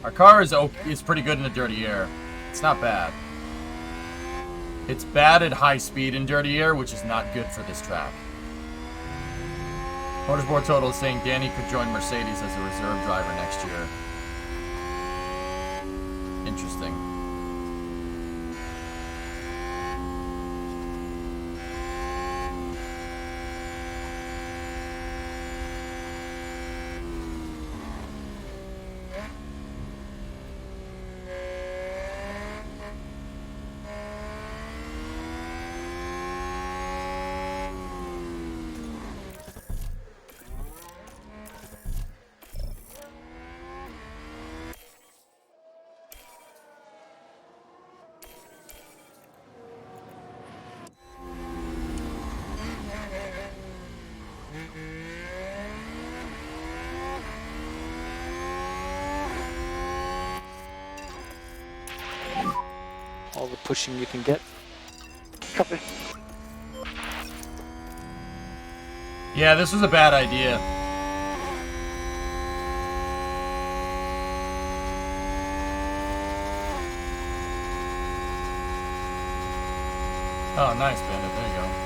Our car is pretty good in the dirty air. It's not bad. It's bad at high speed in dirty air, which is not good for this track. Motorsport Total is saying Danny could join Mercedes as a reserve driver next year. Interesting. All the pushing you can get. Copy. Yeah, this was a bad idea. Oh, nice, Bandit. There you go.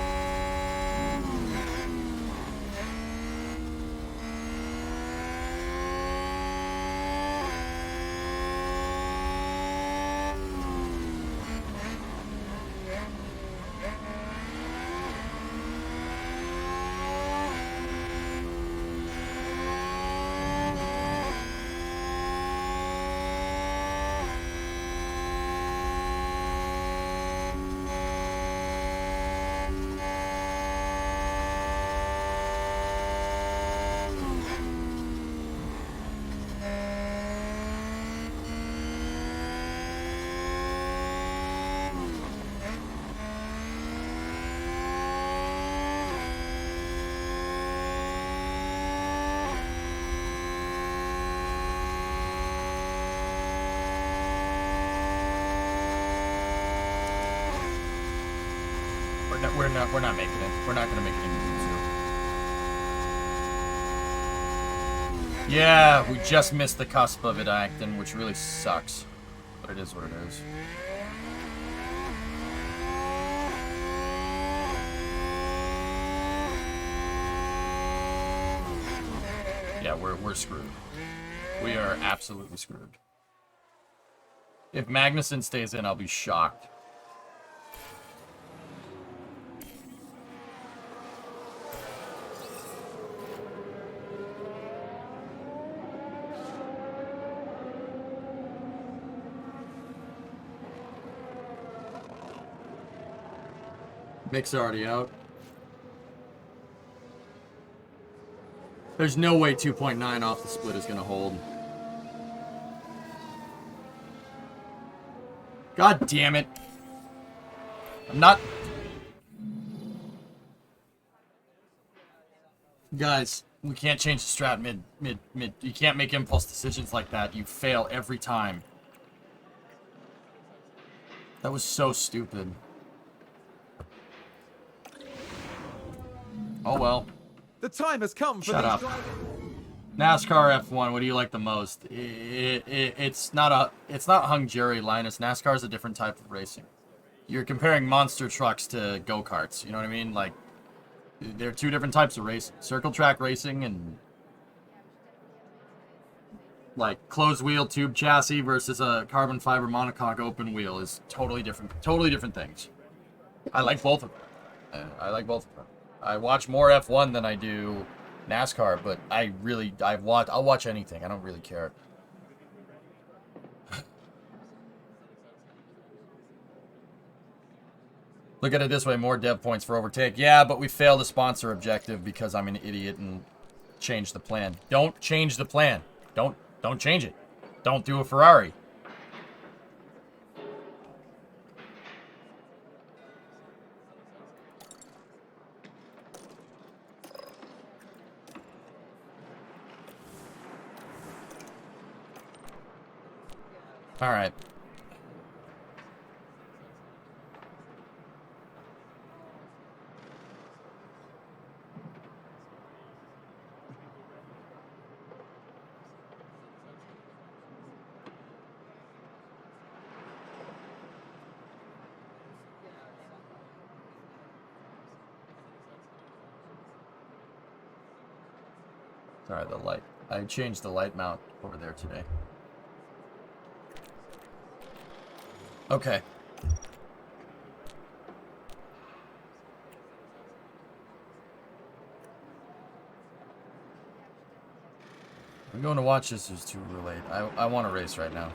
We're not making it. We're not gonna make it into Q2. Yeah, we just missed the cusp of it acting, which really sucks. But it is what it is. Yeah, we're screwed. We are absolutely screwed. If Magnussen stays in, I'll be shocked. Mick's already out. There's no way 2.9 off the split is going to hold. God damn it. I'm not... Guys, we can't change the strat mid. You can't make impulse decisions like that. You fail every time. That was so stupid. Oh well. The time has come for Shut these up. drivers. NASCAR F1, what do you like the most? It's not hung jury, Linus. NASCAR is a different type of racing. You're comparing monster trucks to go-karts, you know what I mean? Like, they're two different types of racing. Circle track racing and, like, closed wheel tube chassis versus a carbon fiber monocoque open wheel is totally different things. I like both of them. I watch more F1 than I do NASCAR, but I'll watch anything. I don't really care. Look at it this way, more dev points for overtake. Yeah, but we failed the sponsor objective because I'm an idiot and changed the plan. Don't change the plan. Don't change it. Don't do a Ferrari. All right. Sorry, the light. I changed the light mount over there today. Okay. I'm going to watch this. It's too late. I want to race right now.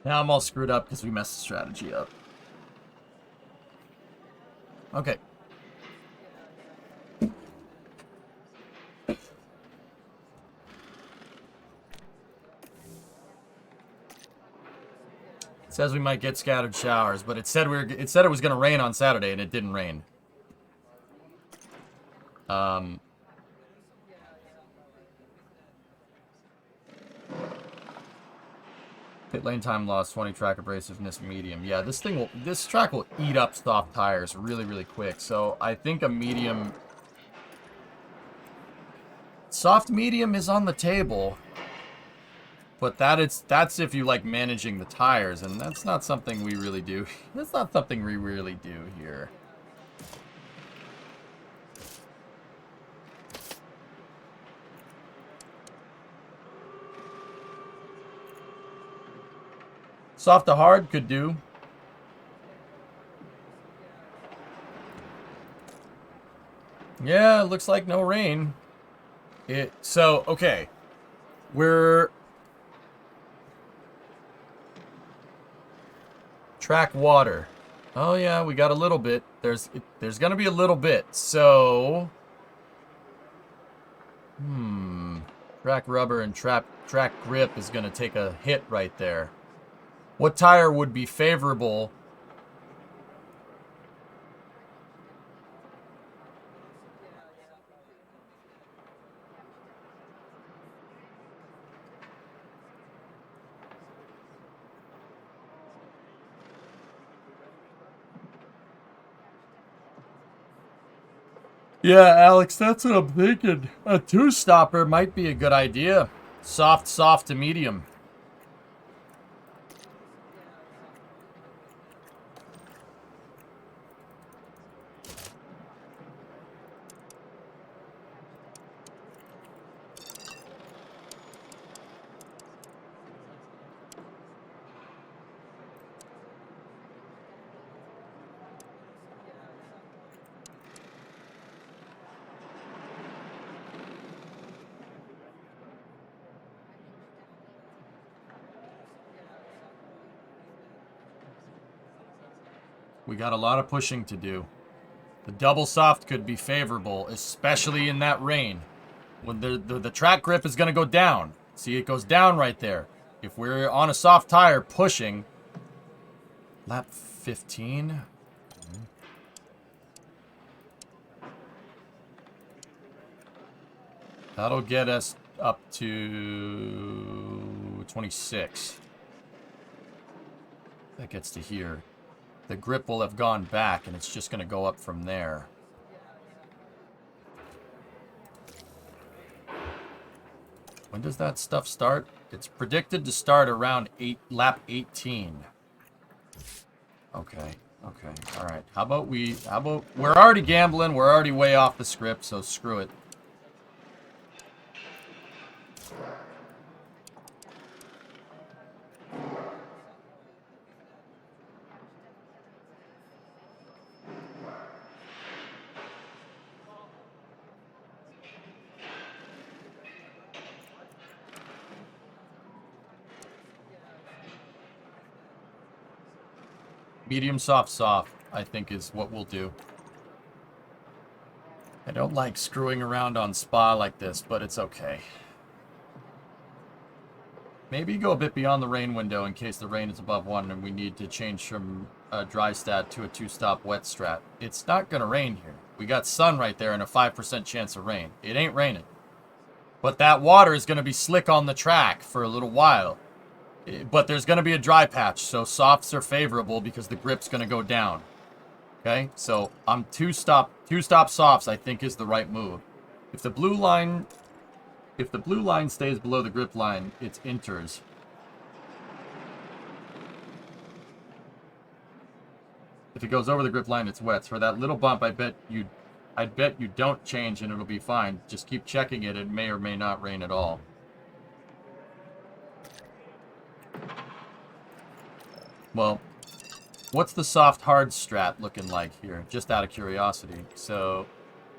Now I'm all screwed up because we messed the strategy up. Okay. It says we might get scattered showers, but it said it was going to rain on Saturday and it didn't rain. Pit lane time loss, 20 track abrasiveness, medium. Yeah, this track will eat up soft tires really, really quick. So I think a medium, soft medium is on the table, but that's if you like managing the tires, and that's not something we really do. That's not something we really do here. Soft to hard could do. Yeah, it looks like no rain. So, okay. We're... Track water. Oh yeah, we got a little bit. There's gonna be a little bit. So... Track rubber and track grip is going to take a hit right there. What tire would be favorable? Yeah, Alex, that's what I'm thinking. A two-stopper might be a good idea. Soft to medium. We got a lot of pushing to do. The double soft could be favorable, especially in that rain. When the track grip is going to go down. See, it goes down right there. If we're on a soft tire pushing, lap 15. That'll get us up to 26. That gets to here. The grip will have gone back, and it's just going to go up from there. When does that stuff start? It's predicted to start around lap 18. Okay, all right. How about we're already gambling. We're already way off the script, so screw it. Medium soft, I think is what we'll do. I don't like screwing around on Spa like this, but it's okay. Maybe go a bit beyond the rain window in case the rain is above 1 and we need to change from a dry stat to a 2-stop wet strat. It's not going to rain here. We got sun right there and a 5% chance of rain. It ain't raining. But that water is going to be slick on the track for a little while. But there's going to be a dry patch, so softs are favorable because the grip's going to go down. Okay, so I'm two-stop softs, I think, is the right move. If the blue line stays below the grip line, it's inters. If it goes over the grip line, it's wets. For that little bump, I bet you don't change and it'll be fine. Just keep checking it. It may or may not rain at all. Well, what's the soft hard strat looking like here? Just out of curiosity. So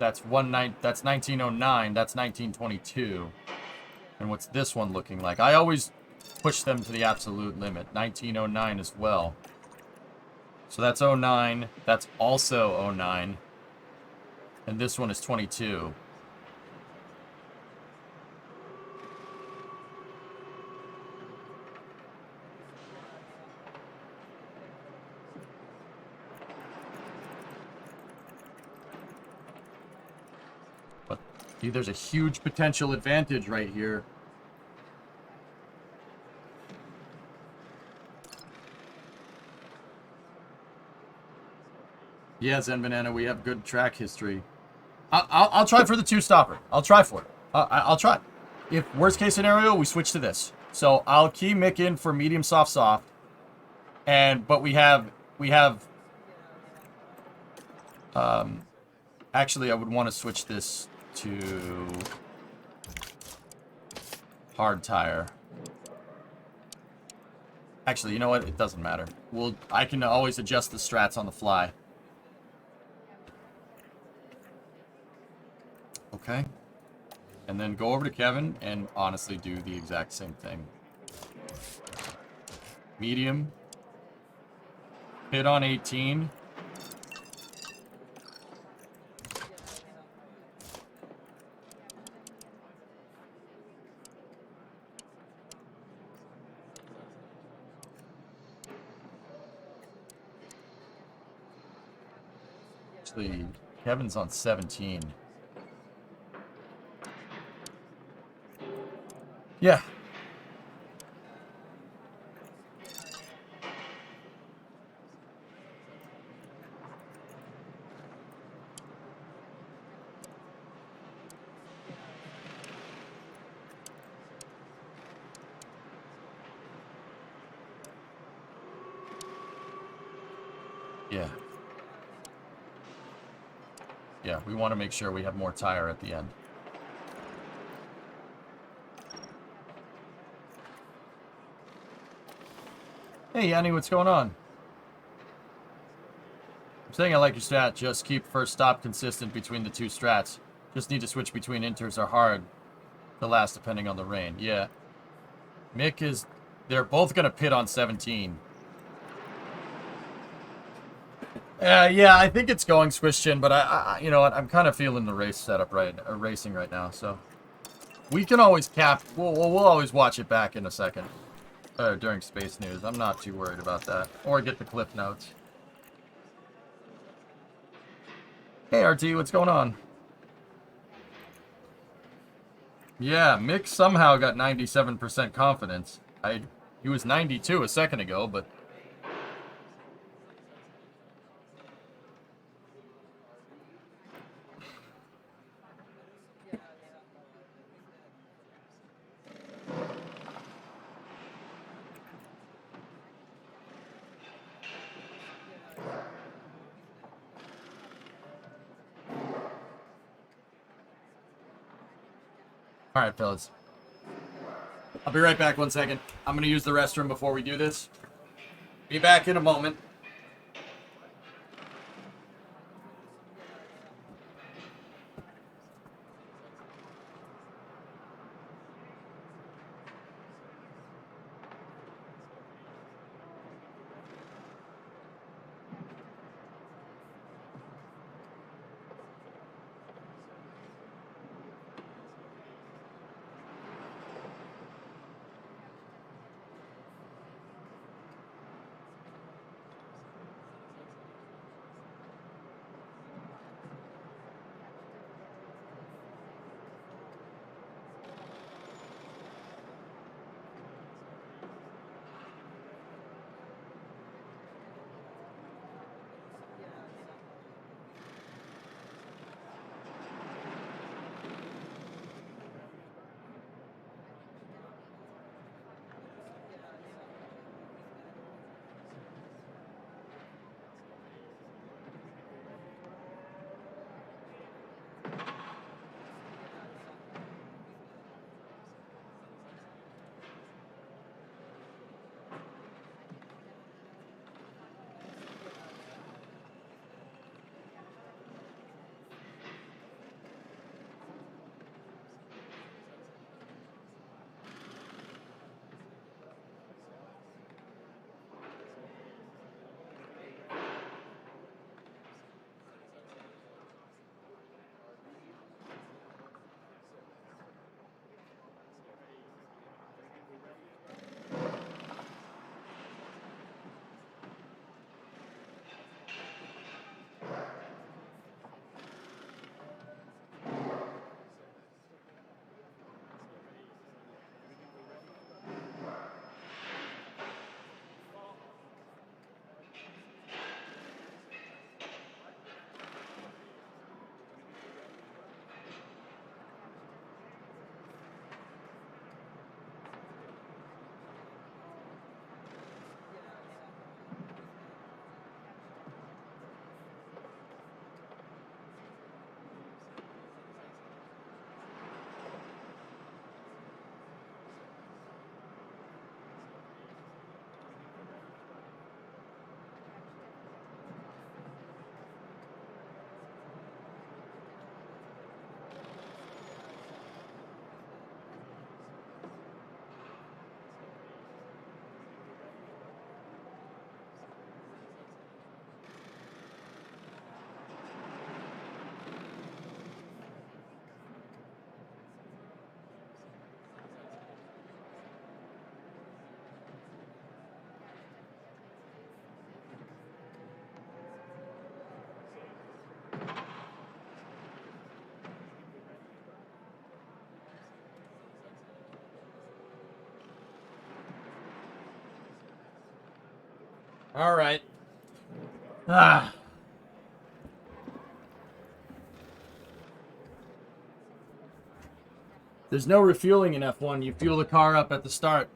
that's 1909, that's 1922. And what's this one looking like? I always push them to the absolute limit. 1909 as well. So that's 09, that's also 09. And this one is 22. See, there's a huge potential advantage right here. Yeah, Zen Banana, we have good track history. I'll try for the two-stopper. I'll try for it. I'll try. If worst case scenario, we switch to this. So I'll key Mick in for medium soft. But we have actually I would want to switch this to hard tire. Actually, you know what? It doesn't matter. I can always adjust the strats on the fly. Okay. And then go over to Kevin and honestly do the exact same thing. Medium. Hit on 18. Actually, Kevin's on 17. Yeah. Yeah. Yeah, we want to make sure we have more tire at the end. Hey, Yanni, what's going on? I'm saying I like your strat. Just keep first stop consistent between the two strats. Just need to switch between inters are hard to last depending on the rain. Yeah. Mick is... They're both going to pit on 17. Yeah, I think it's going Squishchin, but I you know what? I'm kind of feeling the race setup racing right now, so we can always cap. We'll always watch it back in a second during Space News. I'm not too worried about that, or get the clip notes. Hey, RT, what's going on? Yeah, Mick somehow got 97% confidence. He was 92 a second ago, but. All right, fellas. I'll be right back 1 second. I'm going to use the restroom before we do this. Be back in a moment. All right. Ah. There's no refueling in F1. You fuel the car up at the start.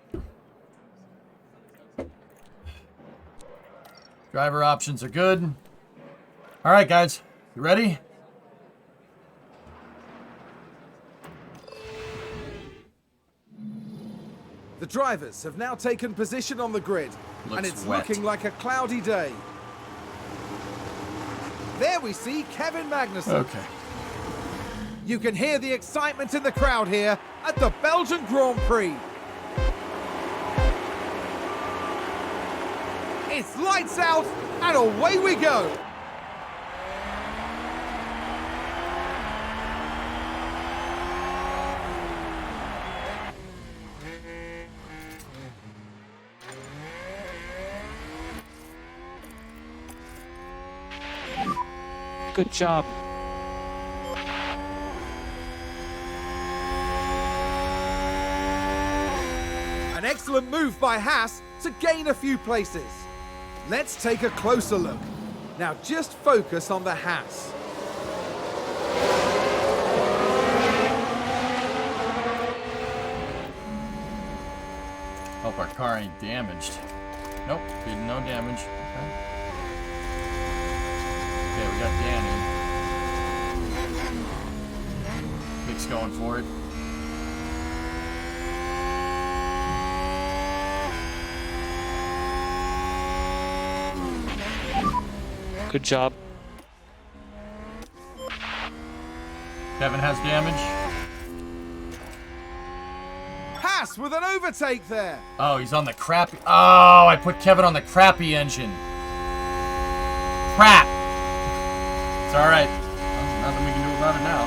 Driver options are good. All right, guys. You ready? The drivers have now taken position on the grid, and Looks it's wet. looking like a cloudy day. There we see Kevin Magnussen. Okay. You can hear the excitement in the crowd here at the Belgian Grand Prix. It's lights out, and away we go. Good job. An excellent move by Haas to gain a few places. Let's take a closer look. Now just focus on the Haas. Hope our car ain't damaged. Nope, did no damage. Okay. Okay, we got Danny. Nick's going for it. Good job. Kevin has damage. Haas with an overtake there. Oh, he's on the crappy. Oh, I put Kevin on the crappy engine. Crap. It's all right. Well, nothing we can do about it now.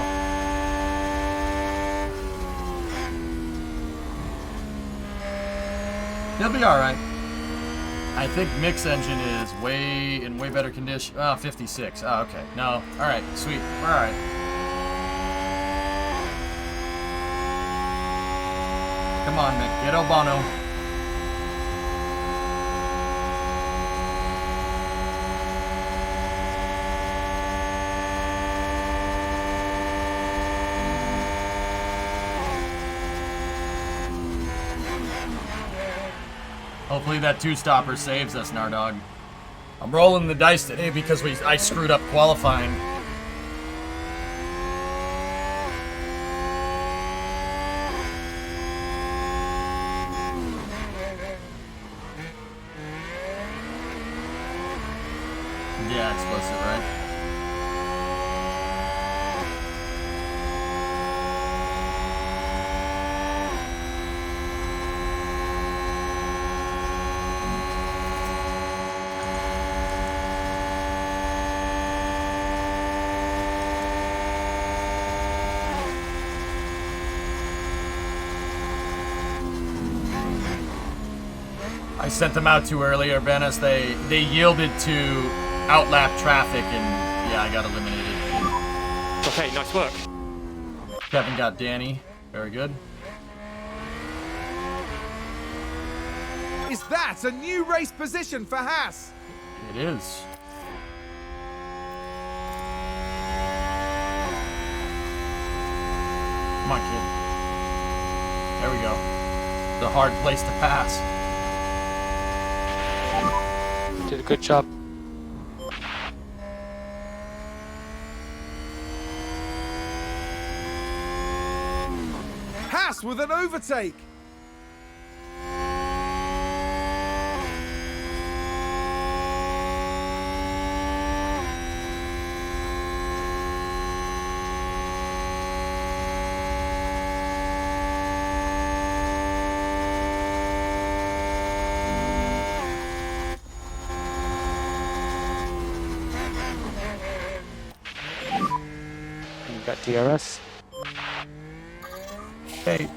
He'll be all right. I think Mick's engine is in way better condition. Oh, 56. Oh, okay. No. All right. Sweet. All right. Come on, Mick. Get Bono. Hopefully that two-stopper saves us, Nardog. I'm rolling the dice today because I screwed up qualifying. Yeah, explosive, right? I sent them out too early, Urbanus. They yielded to outlap traffic, and yeah, I got eliminated. Okay, nice work. Kevin got Danny. Very good. Is that a new race position for Haas? It is. Come on, kid. There we go. The hard place to pass. Did a good job. Haas with an overtake. You got DRS. Hey.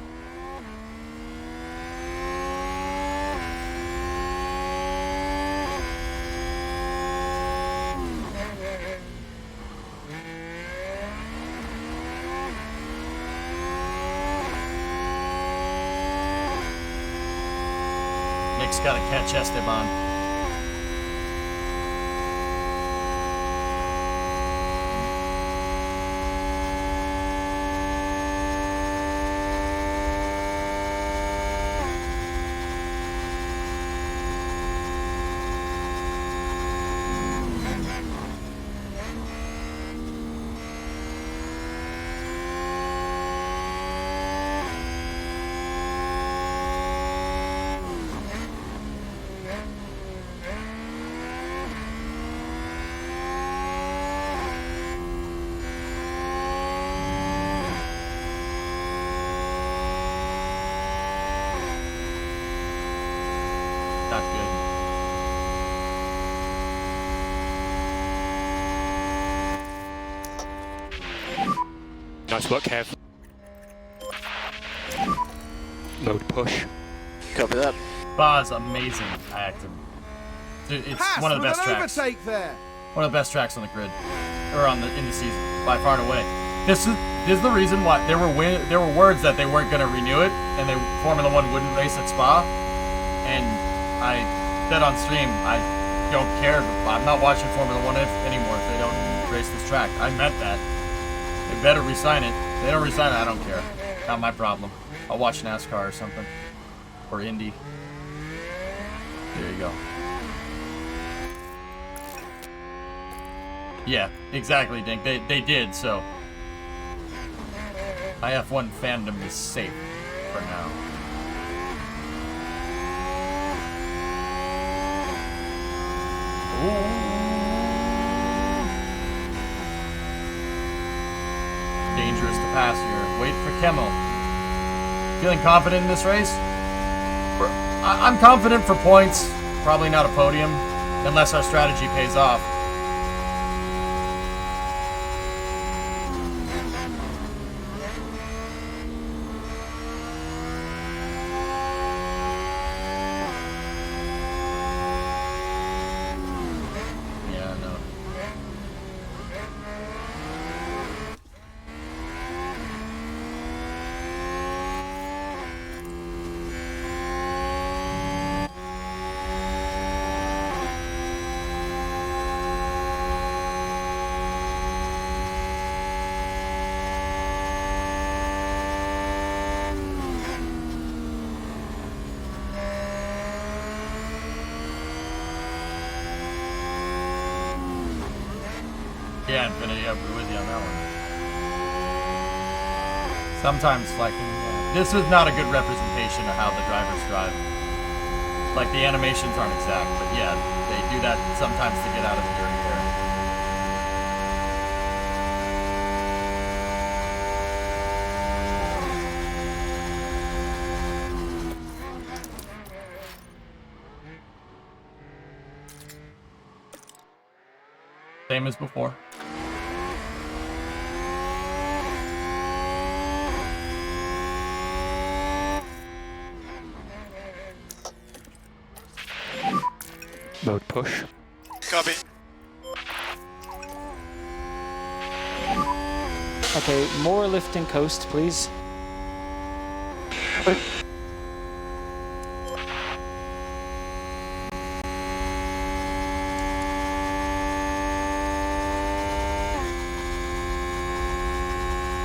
Nick's got to catch Esteban. Nice work, Kev. Load push. Copy that. Spa's amazing acting. Dude, it's Pass one of the with best an tracks. overtake there. One of the best tracks on the grid, or in the season, by far and away. This is the reason why there were words that they weren't going to renew it, and Formula One wouldn't race at Spa. And I said on stream, I don't care. I'm not watching Formula One anymore if they don't race this track. I meant that. They better resign it. If they don't resign it, I don't care. Not my problem. I'll watch NASCAR or something, or Indy. There you go. Yeah, exactly, Dink. They did, so my F1 fandom is safe for now. Dangerous to pass here. Wait for Kemmel. Feeling confident in this race? I'm confident for points. Probably not a podium, unless our strategy pays off. Yeah, no. Yeah, Infinity, I'll be with you on that one. Sometimes, like, this is not a good representation of how the drivers drive. Like, the animations aren't exact, but yeah, they do that sometimes to get out of the dirty air. Same as before. Load push. Copy. Okay, more lift and coast, please.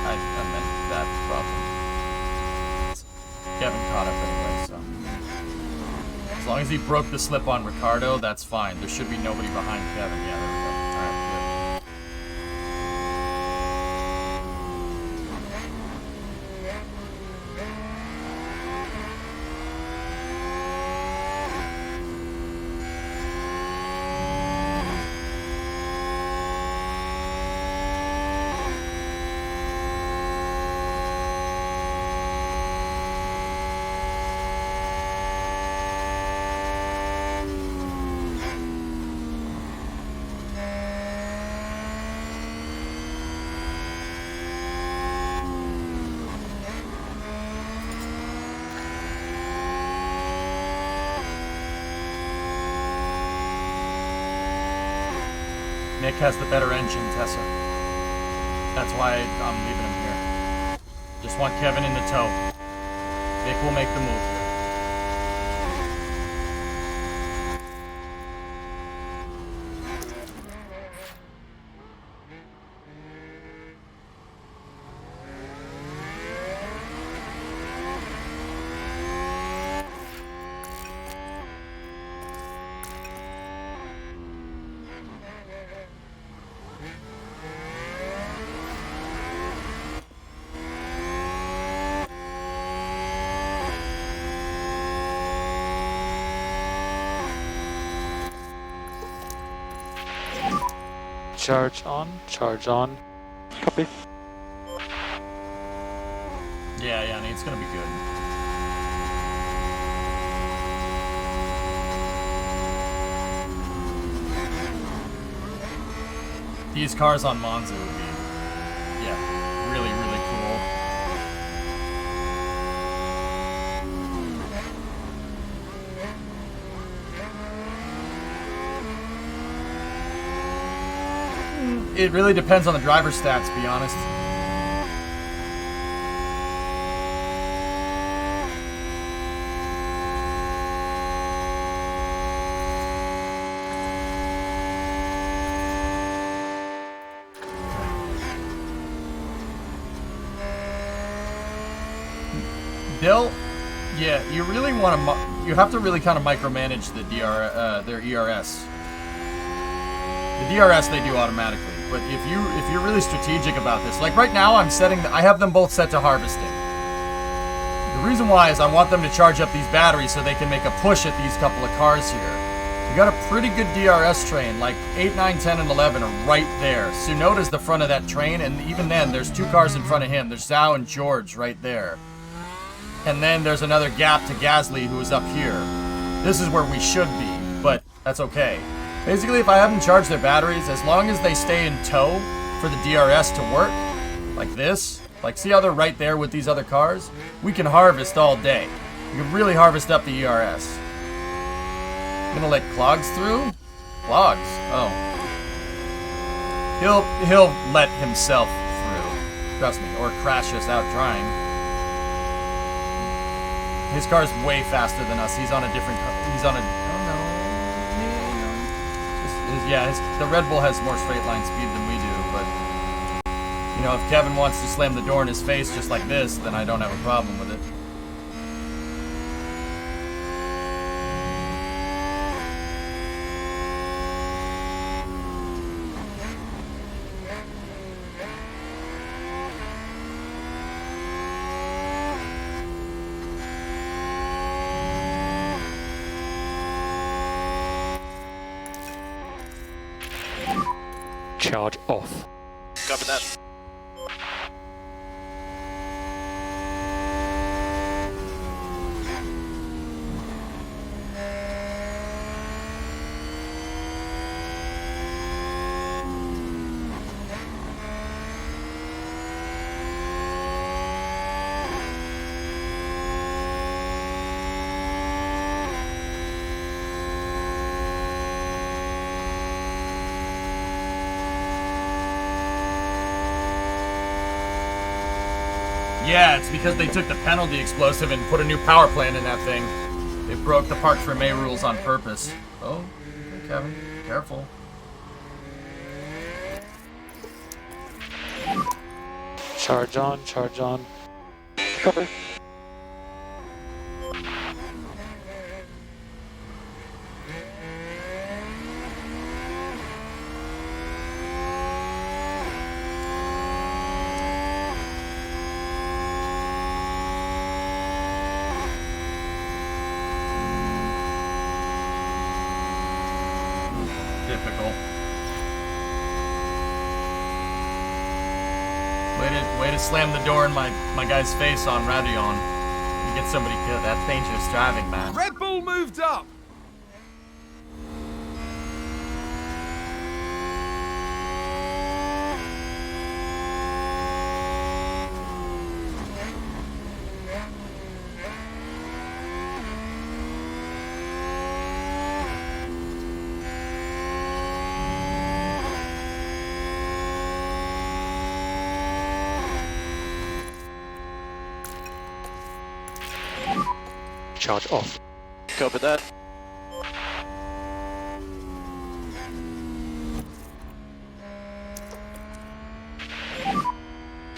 I meant that problem. Kevin caught up anyway, so. As long as he broke the slip on Ricardo, that's fine. There should be nobody behind Kevin. Yeah, there we go. Alright, good. Nick has the better engine, Tessa. That's why I'm leaving him here. Just want Kevin in the tow. Nick will make the move here. Charge on, charge on. Copy. Yeah, it's gonna be good. These cars on Monza would be, yeah, really, really It really depends on the driver's stats, to be honest. Bill, yeah, you really want to. You have to really kind of micromanage the their ERS. The DRS they do automatically, but if you're really strategic about this, like right now, I have them both set to harvesting. The reason why is I want them to charge up these batteries so they can make a push at these couple of cars here. We got a pretty good DRS train, like 8, 9, 10, and 11 are right there. Sunoda's the front of that train, and even then, there's 2 cars in front of him. There's Zhao and George right there. And then there's another gap to Gasly, who is up here. This is where we should be, but that's okay. Basically, if I have them charge their batteries, as long as they stay in tow for the DRS to work, like this, like see how they're right there with these other cars? We can harvest all day. We can really harvest up the ERS. I'm gonna let Clogs through? Clogs, oh. He'll let himself through, trust me, or crash us out trying. His car's way faster than us. He's on a different, he's on a, oh no. The Red Bull has more straight line speed than we do, but, you know, if Kevin wants to slam the door in his face just like this, then I don't have a problem with it. Charge off. Copy that. Yeah, it's because they took the penalty explosive and put a new power plant in that thing. They broke the Park for May rules on purpose. Oh, okay, Kevin, careful. Charge on, charge on. Cover. Difficult. Way to slam the door in my guy's face on Radion. You get somebody killed. That's dangerous driving, man. Red Bull moved up. Charge off. Copy that.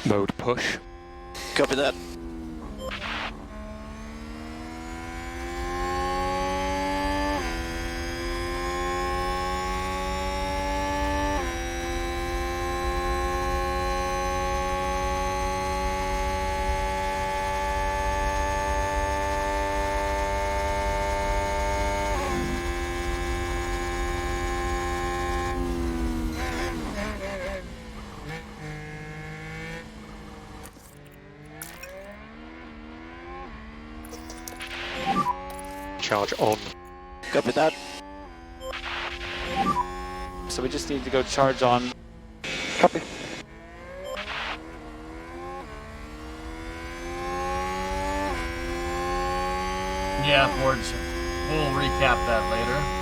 Mode push. Copy that. Charge on. Copy that. So we just need to go charge on. Copy. Yeah, Forge. We'll recap that later.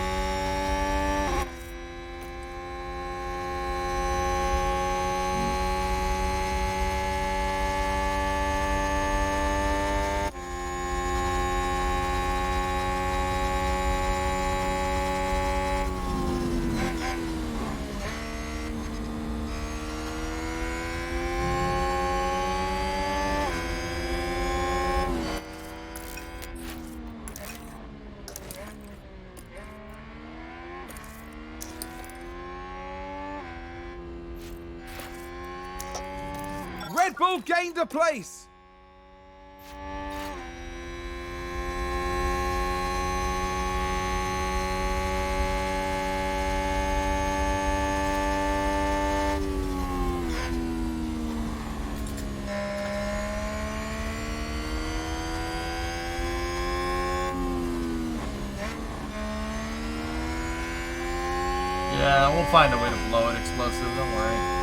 Red Bull gained a place. Yeah, we'll find a way to blow it explosive, don't worry.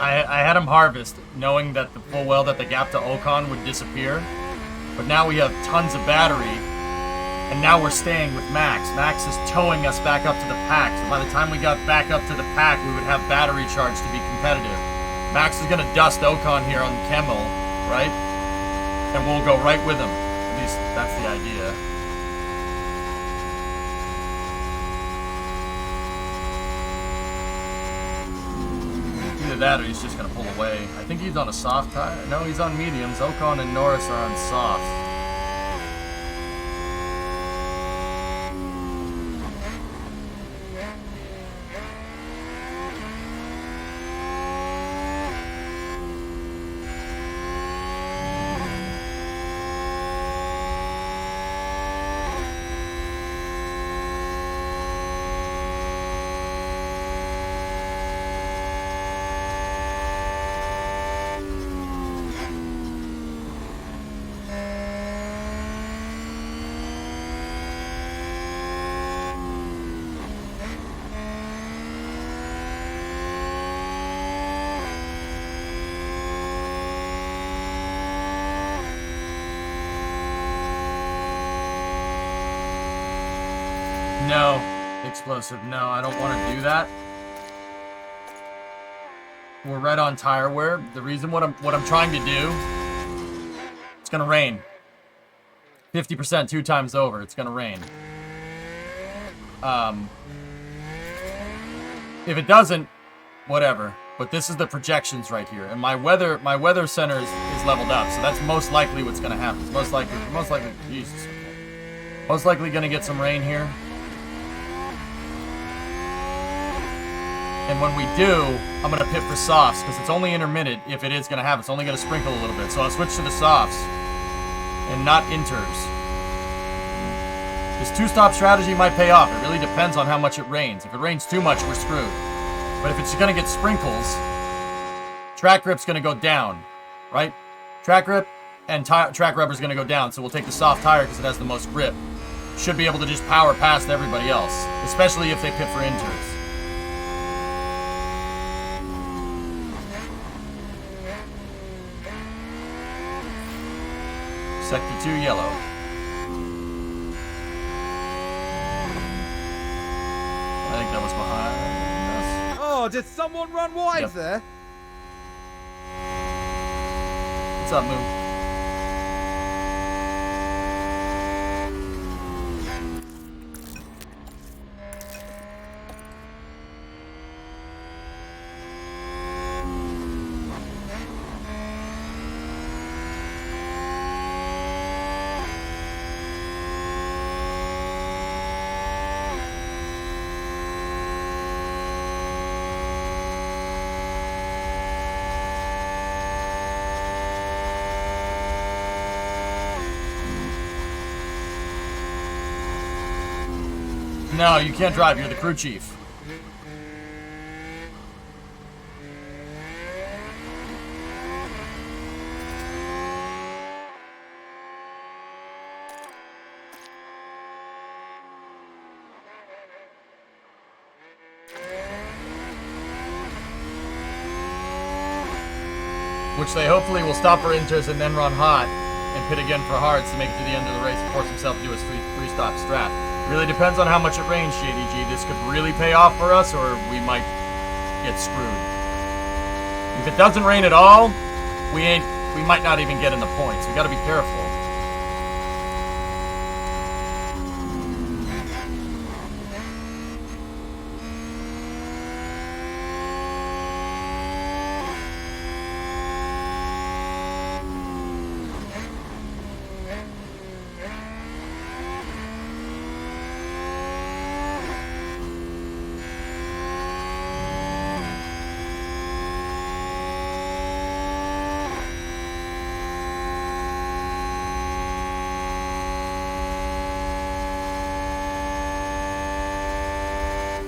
I had him harvest, knowing that the full well that the gap to Ocon would disappear. But now we have tons of battery, and now we're staying with Max. Max is towing us back up to the pack, so by the time we got back up to the pack, we would have battery charge to be competitive. Max is going to dust Ocon here on the Camel, right? And we'll go right with him. At least that's the idea. Either that or he's just going to pull away. I think he's on a soft tire. No, he's on mediums. Ocon and Norris are on softs. No, explosive. No, I don't want to do that. We're right on tire wear. The reason what I'm trying to do, it's gonna rain. 50% 2 times over. It's gonna rain. If it doesn't, whatever. But this is the projections right here, and my weather center is leveled up, so that's most likely what's gonna happen. It's most likely. Jesus. Most likely gonna get some rain here. And when we do, I'm going to pit for softs, because it's only intermittent if it is going to happen. It's only going to sprinkle a little bit. So I'll switch to the softs and not inters. This 2-stop strategy might pay off. It really depends on how much it rains. If it rains too much, we're screwed. But if it's going to get sprinkles, track grip's going to go down, right? Track grip and track rubber's going to go down. So we'll take the soft tire because it has the most grip. Should be able to just power past everybody else, especially if they pit for inters. Sector 2 yellow. I think that was behind us. Oh, did someone run wide Yep. there? What's up, Moon? No, you can't drive. You're the crew chief. Which they hopefully will stop for inters and then run hot and pit again for hards to make it to the end of the race and force himself to do his three-stop strat. Really depends on how much it rains, Shady G. This could really pay off for us, or we might get screwed. If it doesn't rain at all, we might not even get in the points. We got to be careful.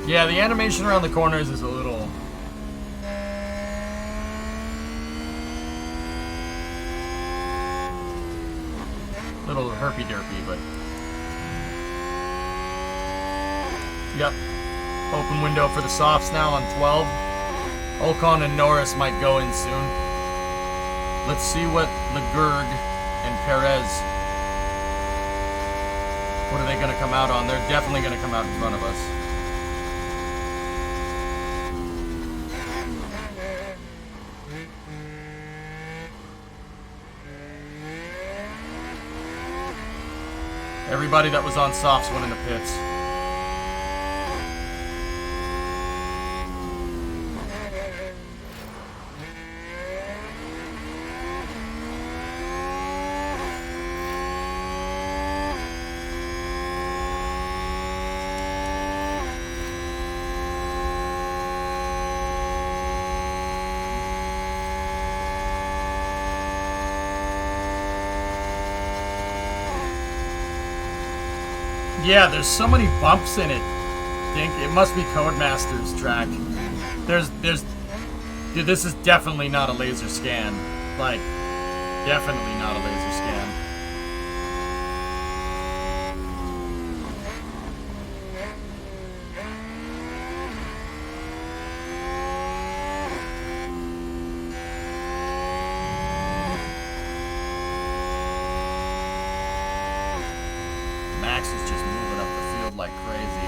Yeah, the animation around the corners is a little herpy-derpy, but yep. Open window for the softs now on 12. Ocon and Norris might go in soon. Let's see what Leclerc and Perez, what are they going to come out on? They're definitely going to come out in front of us. Everybody that was on softs went in the pits. Yeah, there's so many bumps in it. Dink, it must be Codemaster's track. Dude, this is definitely not a laser scan. Like, definitely not a laser scan. Max is just moving up the field like crazy.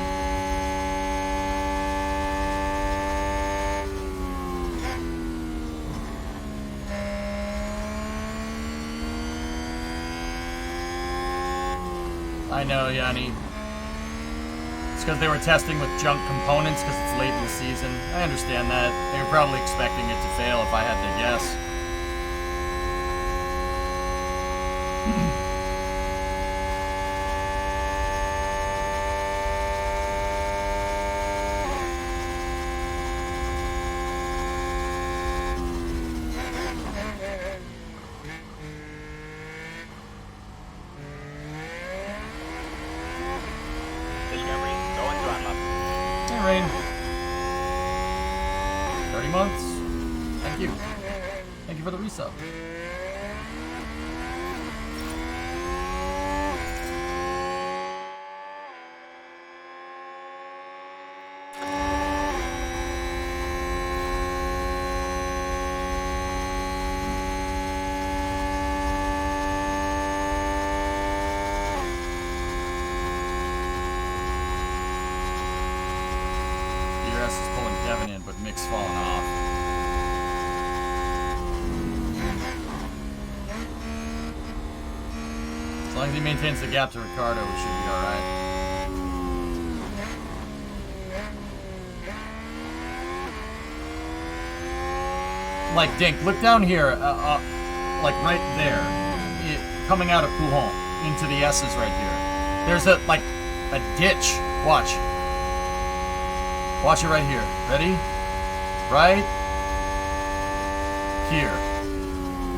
I know, Yanni. It's because they were testing with junk components because it's late in the season. I understand that. They were probably expecting it to fail if I had to guess. Rain. 30 months. Thank you. Thank you for the resub. But Mick's falling off. As long as he maintains the gap to Ricardo, we should be alright. Like, Dink, look down here, like right there, coming out of Pouhon into the S's right here. There's a ditch. Watch. Watch it right here. Ready? Right here.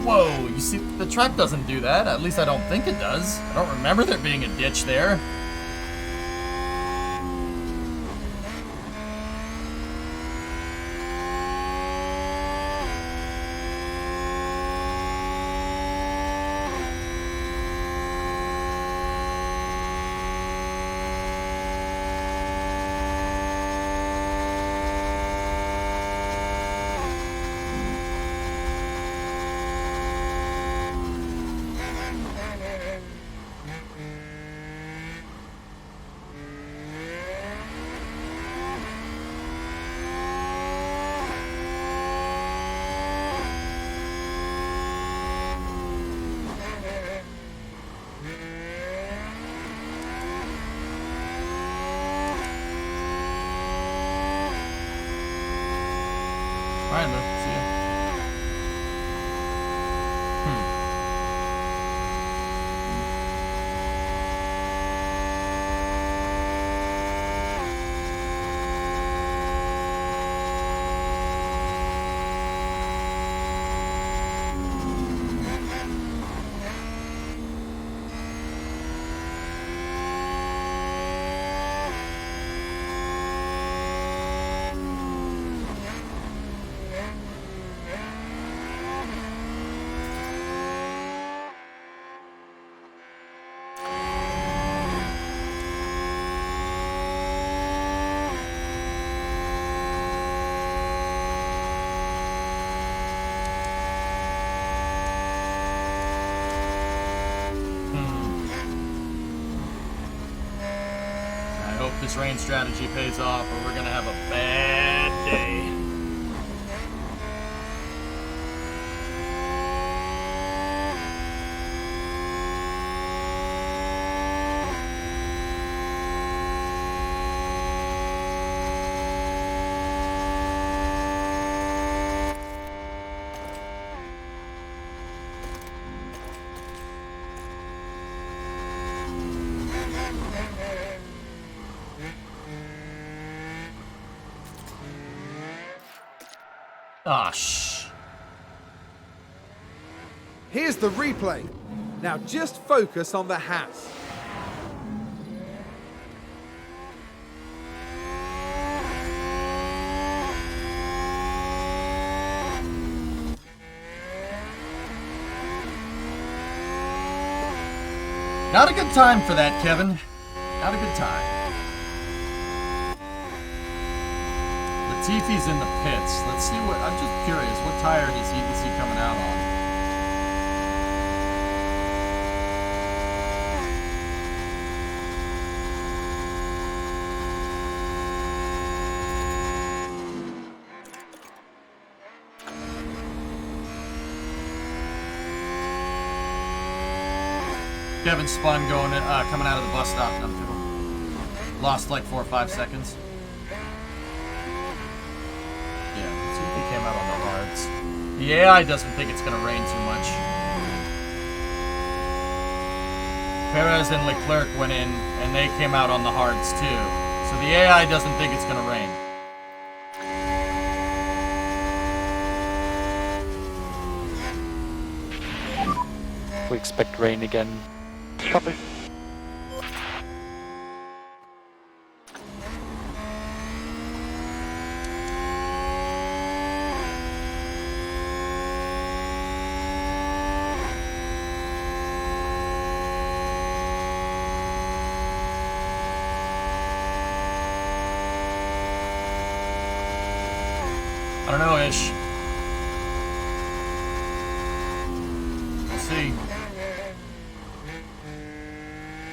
Whoa, you see, the track doesn't do that. At least I don't think it does. I don't remember there being a ditch there. Alright, Lou. See ya. I hope this rain strategy pays off, or we're gonna have a bad day. Ah, shh. Here's the replay. Now just focus on the hat. Not a good time for that, Kevin. Not a good time. Latifi's in the pits. Let's see what. I'm just curious. What tire is he coming out on? Kevin spun going coming out of the bus stop. Lost like 4 or 5 seconds. Yeah, let's see if he came out on the hards. The AI doesn't think it's going to rain too much. Perez and Leclerc went in, and they came out on the hards too. So the AI doesn't think it's going to rain. We expect rain again. Copy. I don't know, Ish. We'll see.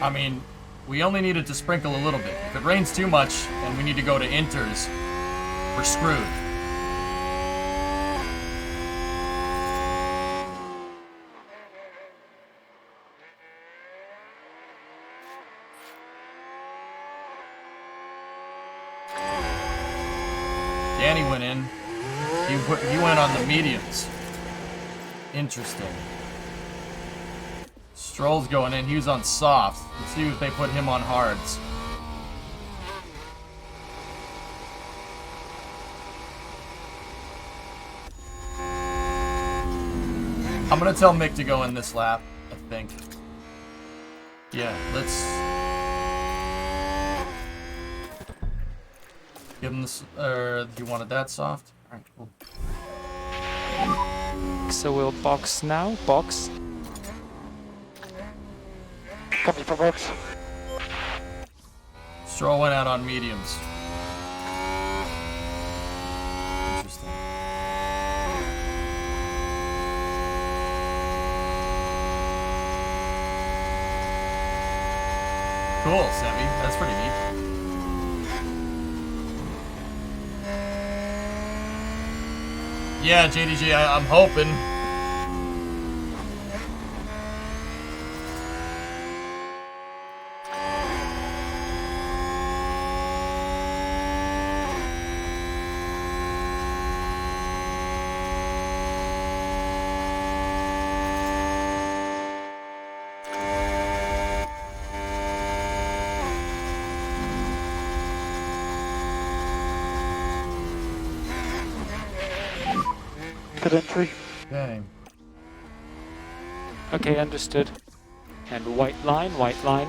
I mean, we only need it to sprinkle a little bit. If it rains too much and we need to go to inters, we're screwed. Danny went in. He went on the mediums. Interesting. Stroll's going in. He was on soft. Let's see if they put him on hards. I'm gonna tell Mick to go in this lap, I think. Yeah, let's give him this. You wanted that soft? All right, cool. So we'll box now. Box. Copy for box. Stroll went out on mediums. Interesting. Cool, Semi. That's pretty neat. Yeah, JDG, I'm hoping. Pit entry. Okay. Okay, understood. And white line, white line.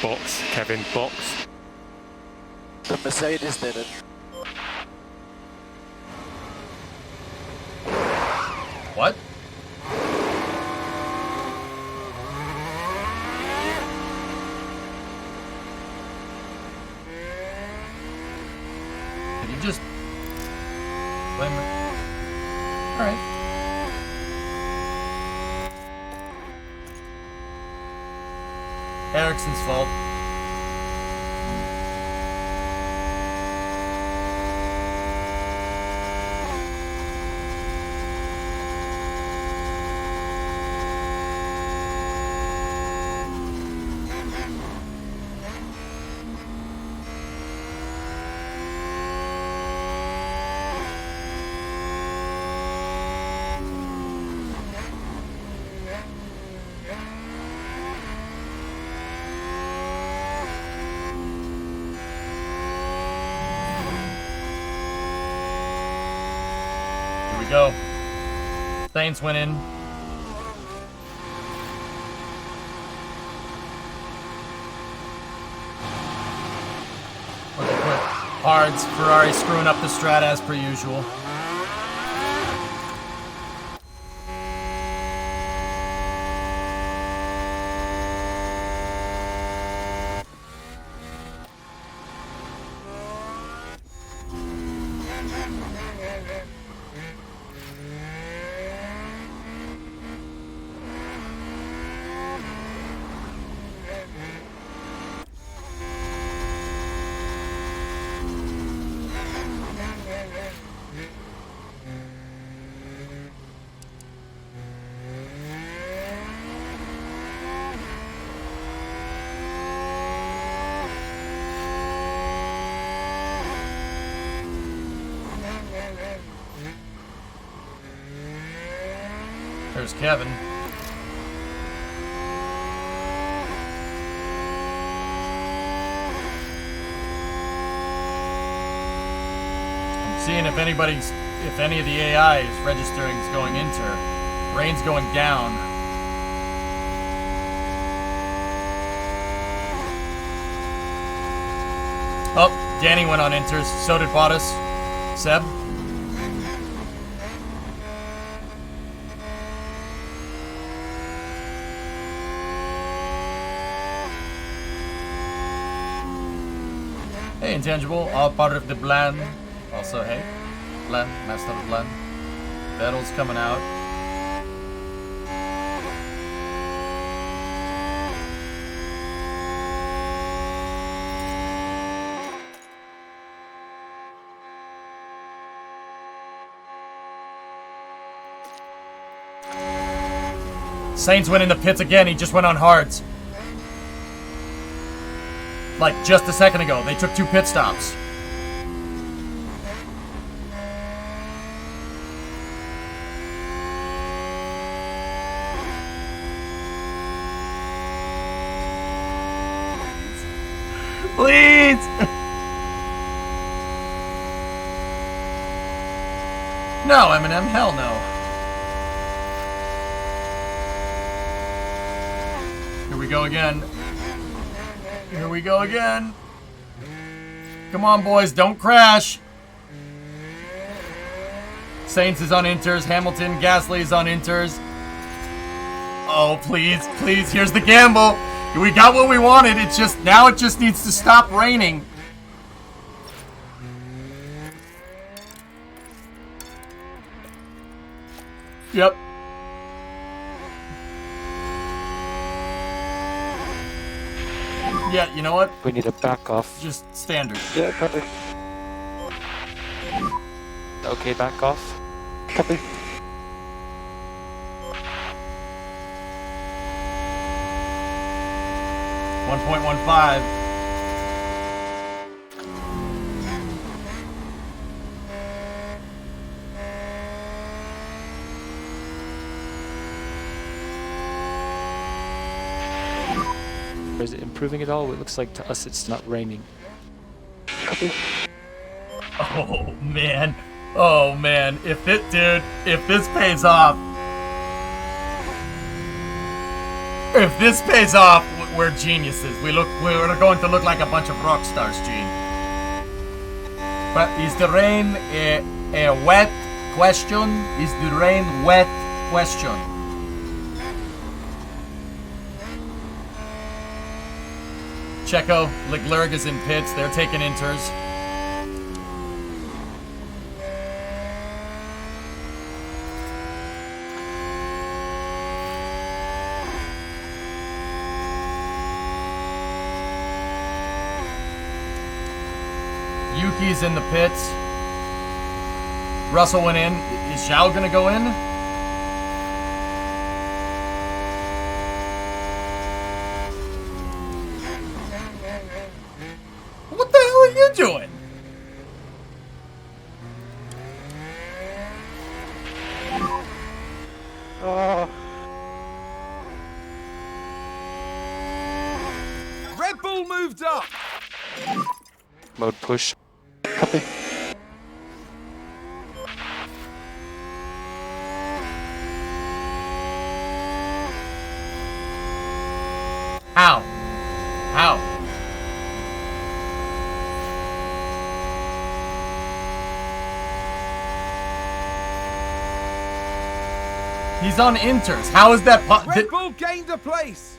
Box, Kevin, box. The Mercedes did it. What? Did he just blame it? All right. Ericsson's fault. Here we go. Saints went in. Look at Hards. Ferrari screwing up the strat as per usual. There's Kevin. I'm seeing if any of the AI is registering is going inter. Rain's going down. Oh, Danny went on inters. So did Bottas. Seb. Hey, Intangible, all part of the plan. Also, hey, plan, master of plan. Battle's coming out. Saints went in the pits again. He just went on hards. Like just a second ago, they took 2 pit stops. Please! No, Eminem, hell no. Here we go again. Here we go again. Come on, boys, don't crash. Saints is on inters. Hamilton, Gasly is on inters. Oh, please, please, here's the gamble. We got what we wanted. It's just, now it just needs to stop raining. Yep. Yeah, you know what? We need a back off. Just standard. Yeah, copy. Okay, back off. Copy. .15. Is it improving at all? It looks like to us it's not raining. Copy. Oh man. Oh man. If this pays off. If this pays off, we're geniuses. We're going to look like a bunch of rock stars, Gene. But is the rain a wet question? Is the rain wet question? Checo, Leclerc is in pits. They're taking inters. Yuki's in the pits. Russell went in. Is Zhao gonna go in? What the hell are you doing? Oh, Red Bull moved up. Mode push. copy. How? How? He's on inters. How is that? Red Bull gained a place.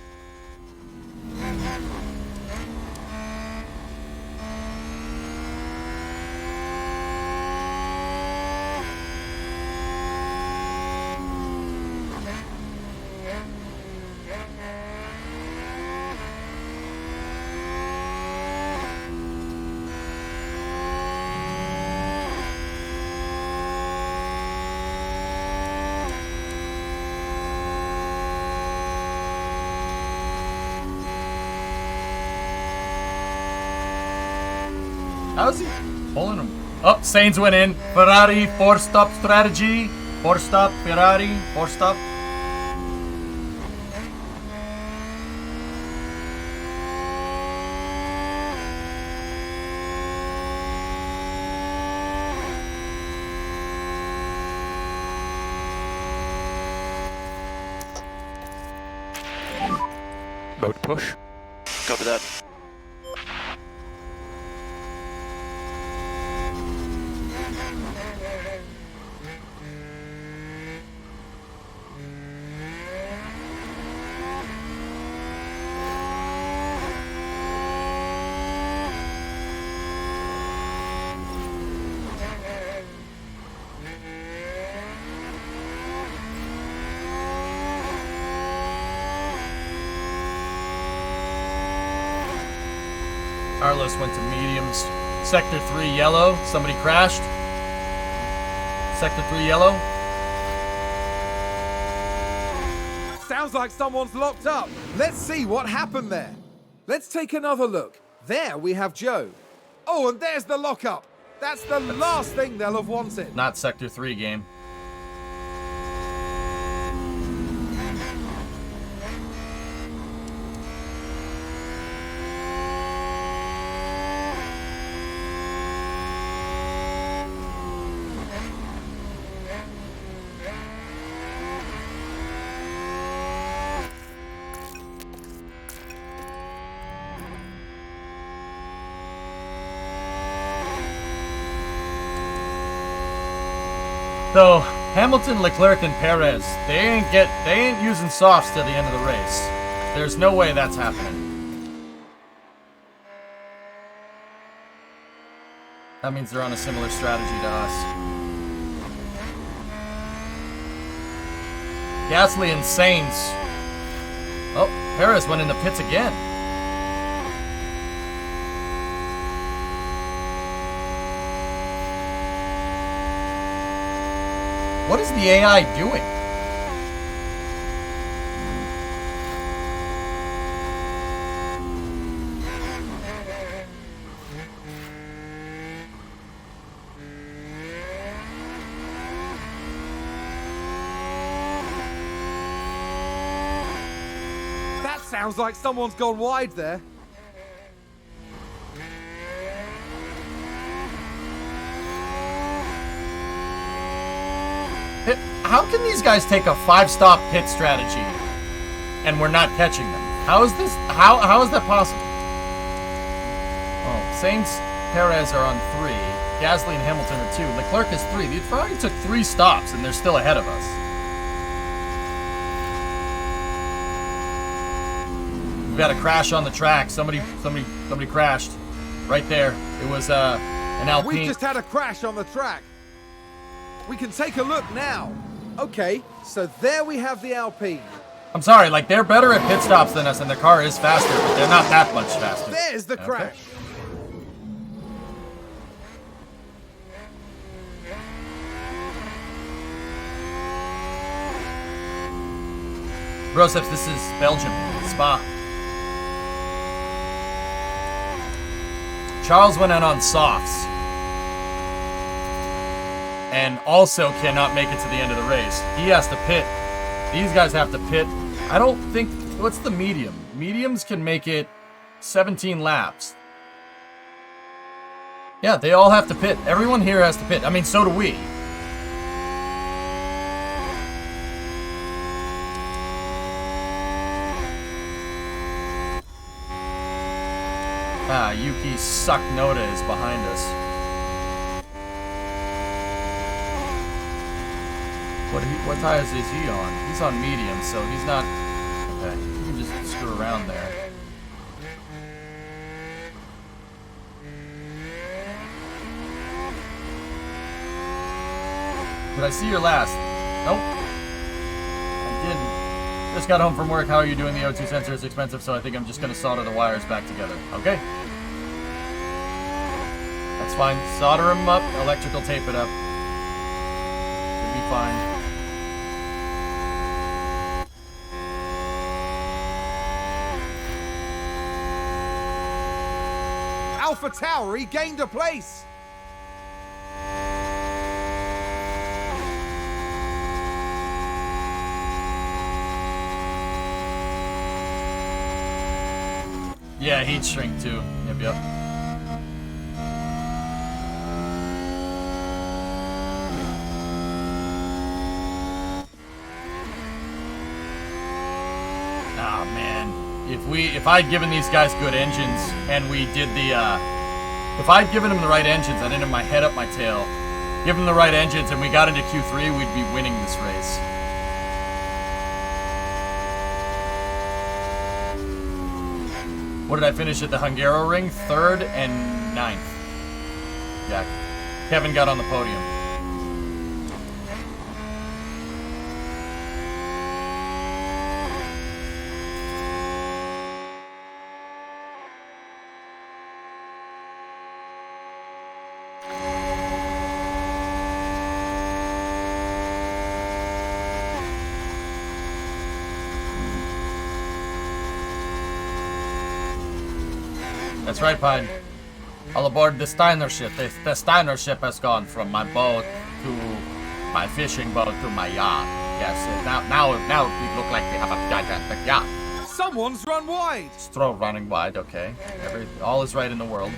How's he pulling him? Oh, Sainz went in. Ferrari, four-stop strategy. Four-stop, Ferrari, four-stop. Mode push. Copy that. Carlos went to mediums. Sector 3 yellow. Somebody crashed. Sector 3 yellow. Sounds like someone's locked up. Let's see what happened there. Let's take another look. There we have Joe. Oh, and there's the lockup. That's the last thing they'll have wanted. Not Sector 3 game. So Hamilton, Leclerc, and Perez, they ain't using softs till the end of the race. There's no way that's happening. That means they're on a similar strategy to us. Gasly and Sainz. Oh, Perez went in the pits again. What is the AI doing? That sounds like someone's gone wide there. How can these guys take a 5-stop pit strategy and we're not catching them? How is this? How is that possible? Oh, Sainz, Perez are on 3. Gasly and Hamilton are 2. Leclerc is 3. The Ferrari took 3 stops and they're still ahead of us. We've got a crash on the track. Somebody crashed right there. It was an Alpine. We just had a crash on the track. We can take a look now. Okay, so there we have the Alpine. I'm sorry, like, they're better at pit stops than us, and their car is faster, but they're not that much faster. There's the crash. Broseps, this is Belgium, Spa. Charles went out on softs. And also cannot make it to the end of the race. He has to pit. These guys have to pit. I don't think... What's the medium? Mediums can make it 17 laps. Yeah, they all have to pit. Everyone here has to pit. I mean, so do we. Ah, Yuki Sucknoda is behind us. What tires is he on? He's on medium, so he's not... Okay, you can just screw around there. Did I see your last? Nope. I didn't. Just got home from work. How are you doing? The O2 sensor is expensive, so I think I'm just going to solder the wires back together. Okay. That's fine. Solder them up. Electrical tape it up. It'll be fine. Alpha Tauri gained a place. Yeah, heat shrink too. Yep. Ah, man. If I'd given these guys good engines and we did the if I'd given them the right engines, I didn't have my head up my tail. Give them the right engines and we got into Q3, we'd be winning this race. What did I finish at the Hungaroring? 3rd and 9th. Yeah. Kevin got on the podium. That's right, Pine. All aboard the Steiner ship. The Steiner ship has gone from my boat to my fishing boat to my yacht. Yes, now we look like we have a gigantic yacht. Someone's run wide. Stroll running wide, okay. All is right in the world.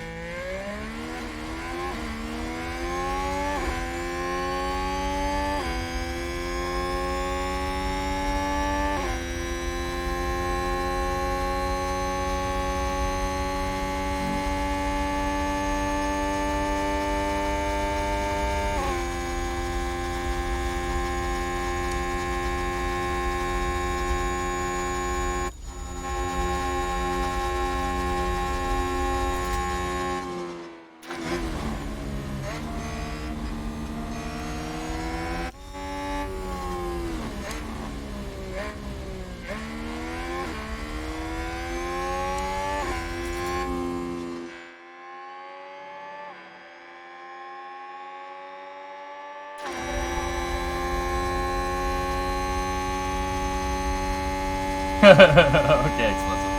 Okay, explosive.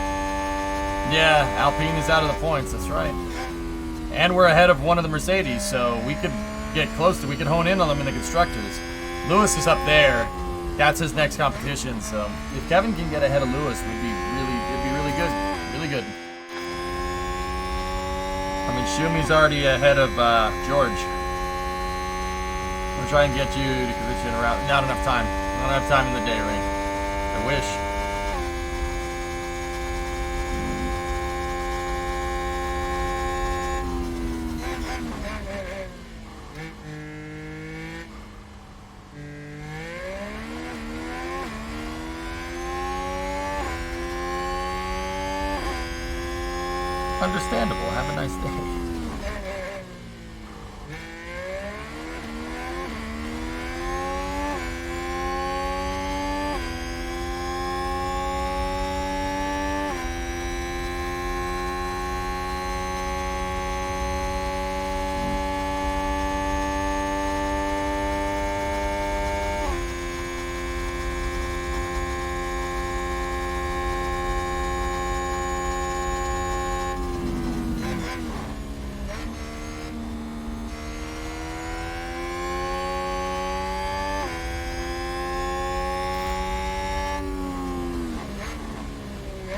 Yeah, Alpine is out of the points, that's right. And we're ahead of one of the Mercedes, so we could get close to, we could hone in on them in the constructors. Lewis is up there. That's his next competition, so if Kevin can get ahead of Lewis, it'd be really good. Really good. I mean, Shumi's already ahead of George. We'll try and get you to convince you in a route. Not enough time. Not enough time in the day, Ray. I wish. Understandable. Have a nice day.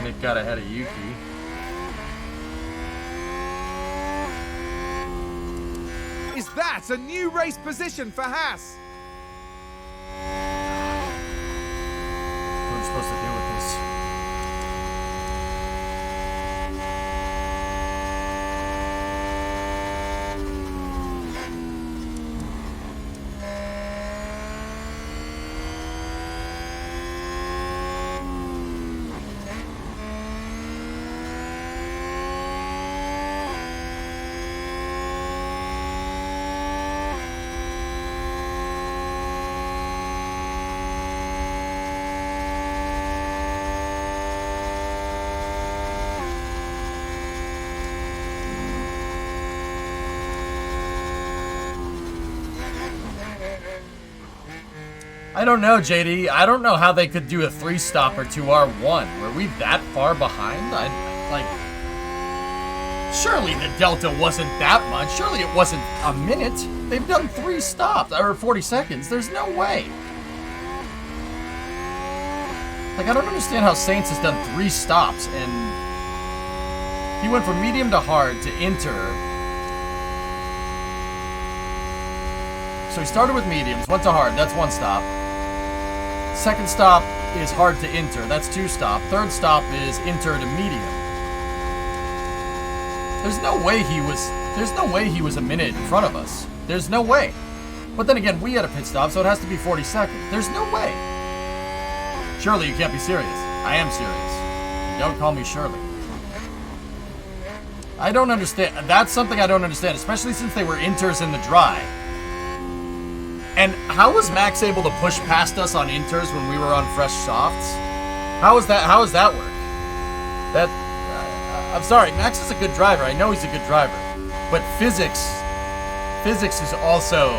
Nick got ahead of Yuki. Is that a new race position for Haas? What are we supposed to do with this? I don't know, JD. I don't know how they could do a 3-stopper to R1. Were we that far behind? Surely the delta wasn't that much. Surely it wasn't a minute. They've done 3 stops, or 40 seconds. There's no way. Like, I don't understand how Saints has done 3 stops, and he went from medium to hard to inter. So he started with mediums, went to hard. That's 1 stop. Second stop is hard to inter. That's 2 stop. Third stop is inter to medium. There's no way he was a minute in front of us. There's no way. But then again, we had a pit stop, so it has to be 40 seconds. There's no way. Surely you can't be serious. I am serious. Don't call me Shirley. I don't understand. That's something I don't understand, especially since they were inters in the dry. And how was Max able to push past us on inters when we were on fresh softs? How does that work? I'm sorry, Max is a good driver. I know he's a good driver. But physics is also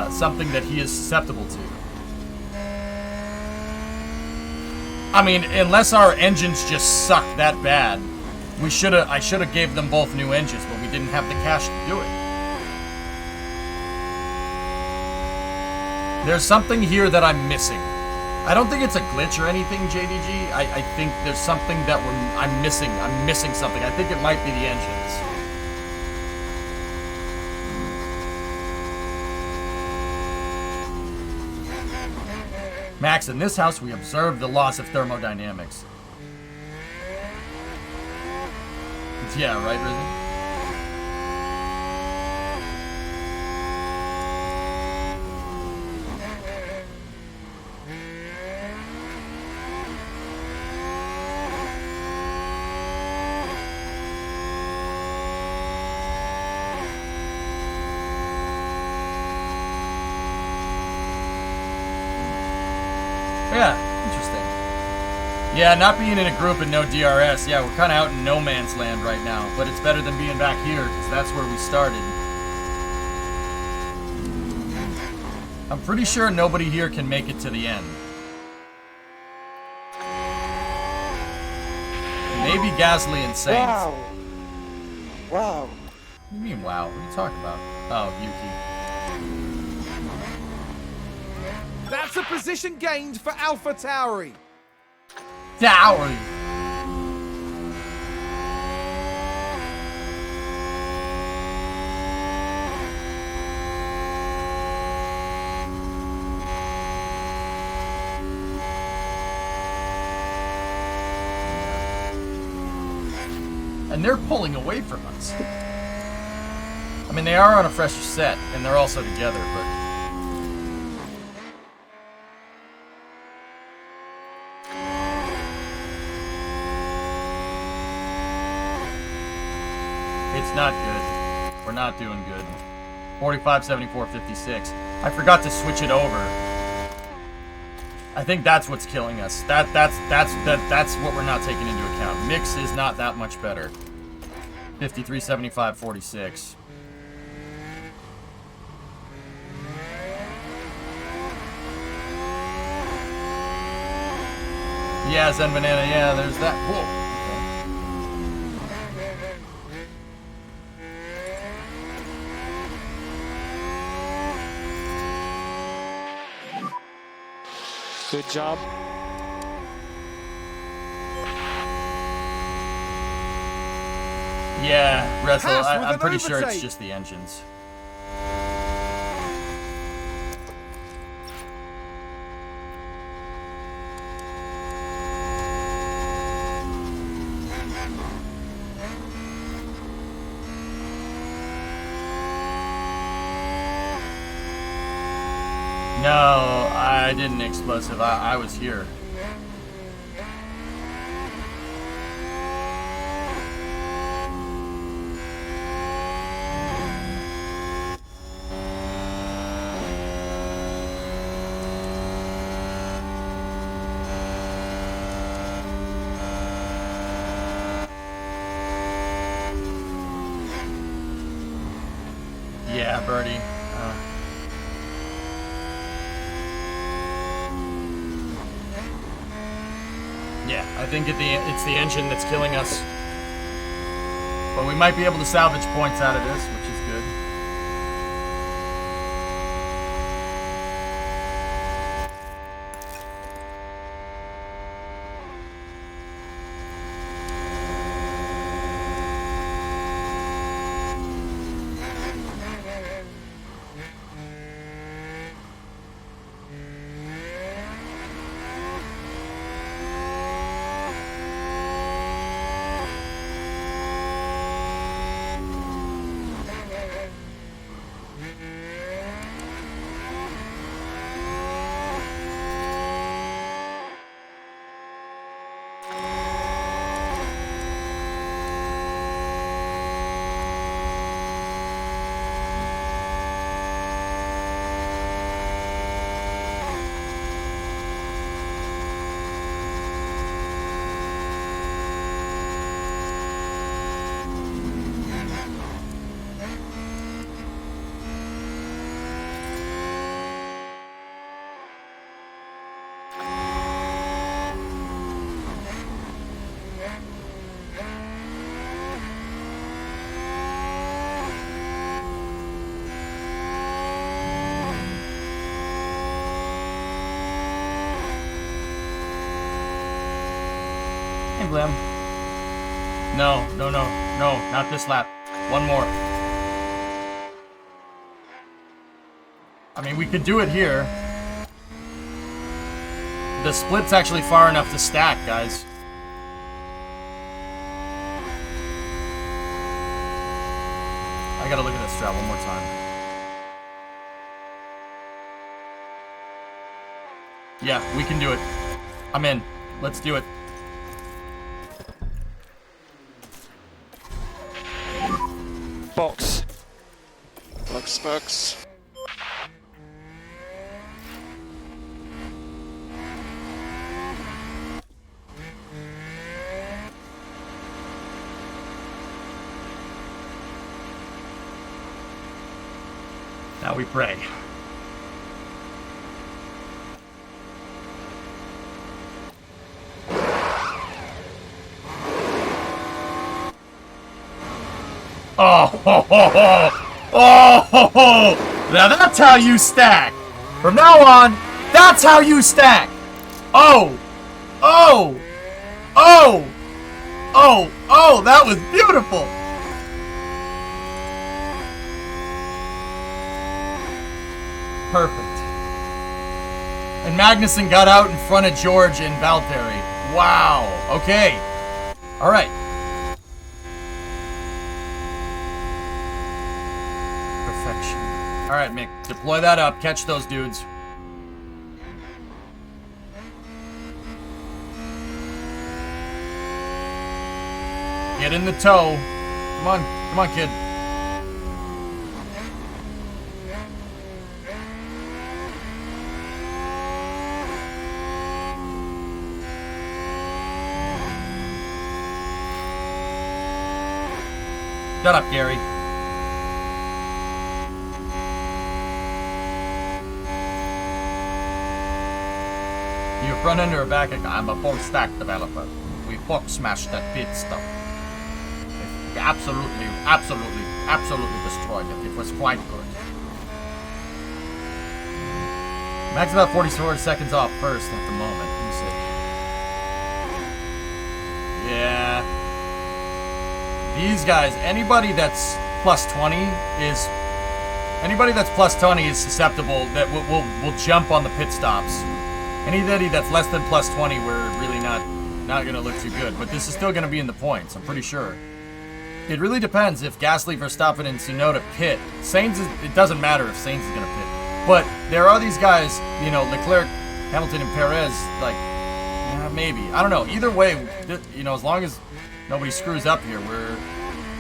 something that he is susceptible to. I mean, unless our engines just suck that bad, I should have gave them both new engines, but we didn't have the cash to do it. There's something here that I'm missing. I don't think it's a glitch or anything, JDG. I think there's something that I'm missing. I'm missing something. I think it might be the engines. Max, in this house, we observe the laws of thermodynamics. Yeah, right, Risen? Yeah, interesting. Yeah, not being in a group and no DRS. Yeah, we're kind of out in no man's land right now. But it's better than being back here, because that's where we started. I'm pretty sure nobody here can make it to the end. Maybe Gasly and Saints. Wow. Wow. What do you mean, wow? What are you talking about? Oh, Yuki. That's a position gained for AlphaTauri. Tauri. And they're pulling away from us. I mean, they are on a fresher set, and they're also together, but... It's not good. We're not doing good. 45, 74, 56. I forgot to switch it over. I think that's what's killing us. That's what we're not taking into account. Mix is not that much better. 53, 75, 46. Yeah, Zen Banana, yeah, there's that. Whoa. Good job. Yeah, Wrestle, Pass with I'm an pretty sure it's overtake. just the engines. No, I didn't explosive. I was here. Yeah, Birdie. Yeah, I think it's the engine that's killing us. But we might be able to salvage points out of this, which is good. Hey, Blim. No, not this lap. One more. I mean, we could do it here. The split's actually far enough to stack, guys. I gotta look at this strat one more time. Yeah, we can do it. I'm in. Let's do it. Box. Box. Now we pray. Oh, ho, ho, ho. Oh, ho, ho. Now that's how you stack. From now on, that's how you stack. Oh, that was beautiful. Perfect. And Magnussen got out in front of George and Valtteri. Wow. Okay. All right. All right, Mick, deploy that up. Catch those dudes. Get in the tow. Come on, kid. Shut up, Gary. You front end or back end? I'm a full stack developer. We fuck smashed that pit stuff. We absolutely destroyed it. It was quite good. Max about 44 seconds off first at the moment. Let me see. Yeah. These guys, anybody that's plus 20 is susceptible, that will jump on the pit stops. Anybody that's less than plus 20, we're really not gonna look too good. But this is still gonna be in the points, I'm pretty sure. It really depends if Gasly, Verstappen, and Tsunoda pit. It doesn't matter if Sainz is gonna pit. But there are these guys, you know, Leclerc, Hamilton, and Perez, like, maybe. I don't know. Either way, you know, as long as nobody screws up here, we're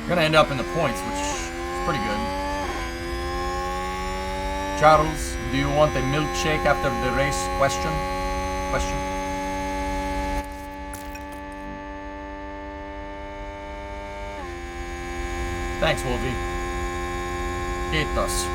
gonna end up in the points, which is pretty good. Charles, do you want a milkshake after the race? Question. Thanks, Wolvie. Gatos.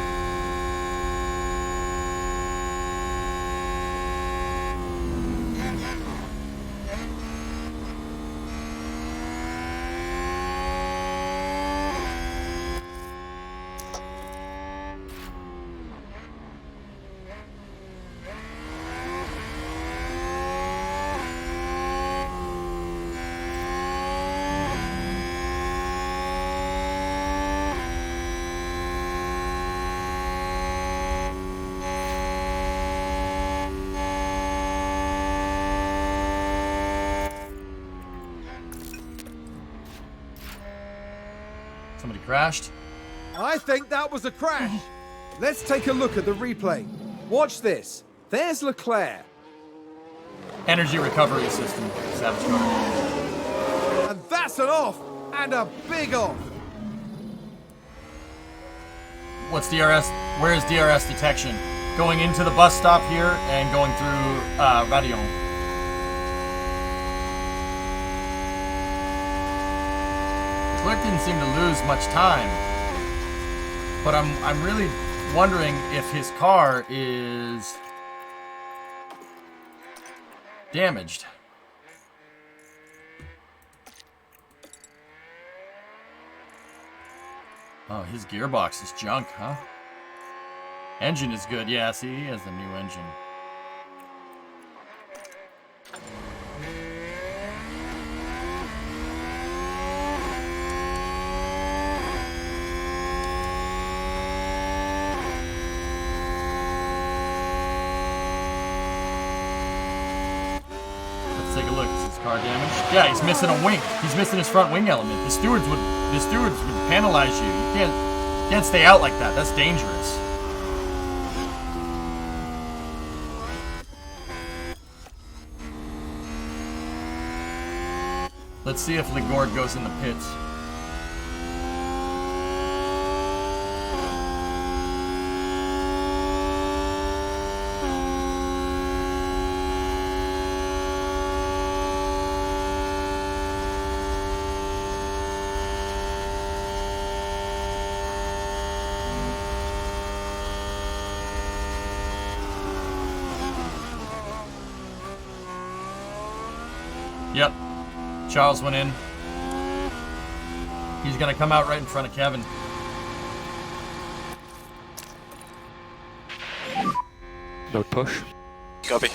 Somebody crashed. I think that was a crash. Let's take a look at the replay. Watch this. There's Leclerc. Energy recovery system. Savage car. And that's an off. And a big off. What's DRS? Where is DRS detection? Going into the bus stop here and going through Radion. Leclerc didn't seem to lose much time, but I'm really wondering if his car is damaged. Oh, his gearbox is junk, huh? Engine is good. Yeah, see, he has the new engine. Let's take a look. Is his car damaged? Yeah, he's missing a wing. He's missing his front wing element. The stewards would penalize you. You can't stay out like that. That's dangerous. Let's see if Ligord goes in the pits. Yep. Charles went in. He's gonna come out right in front of Kevin. Load push. Copy.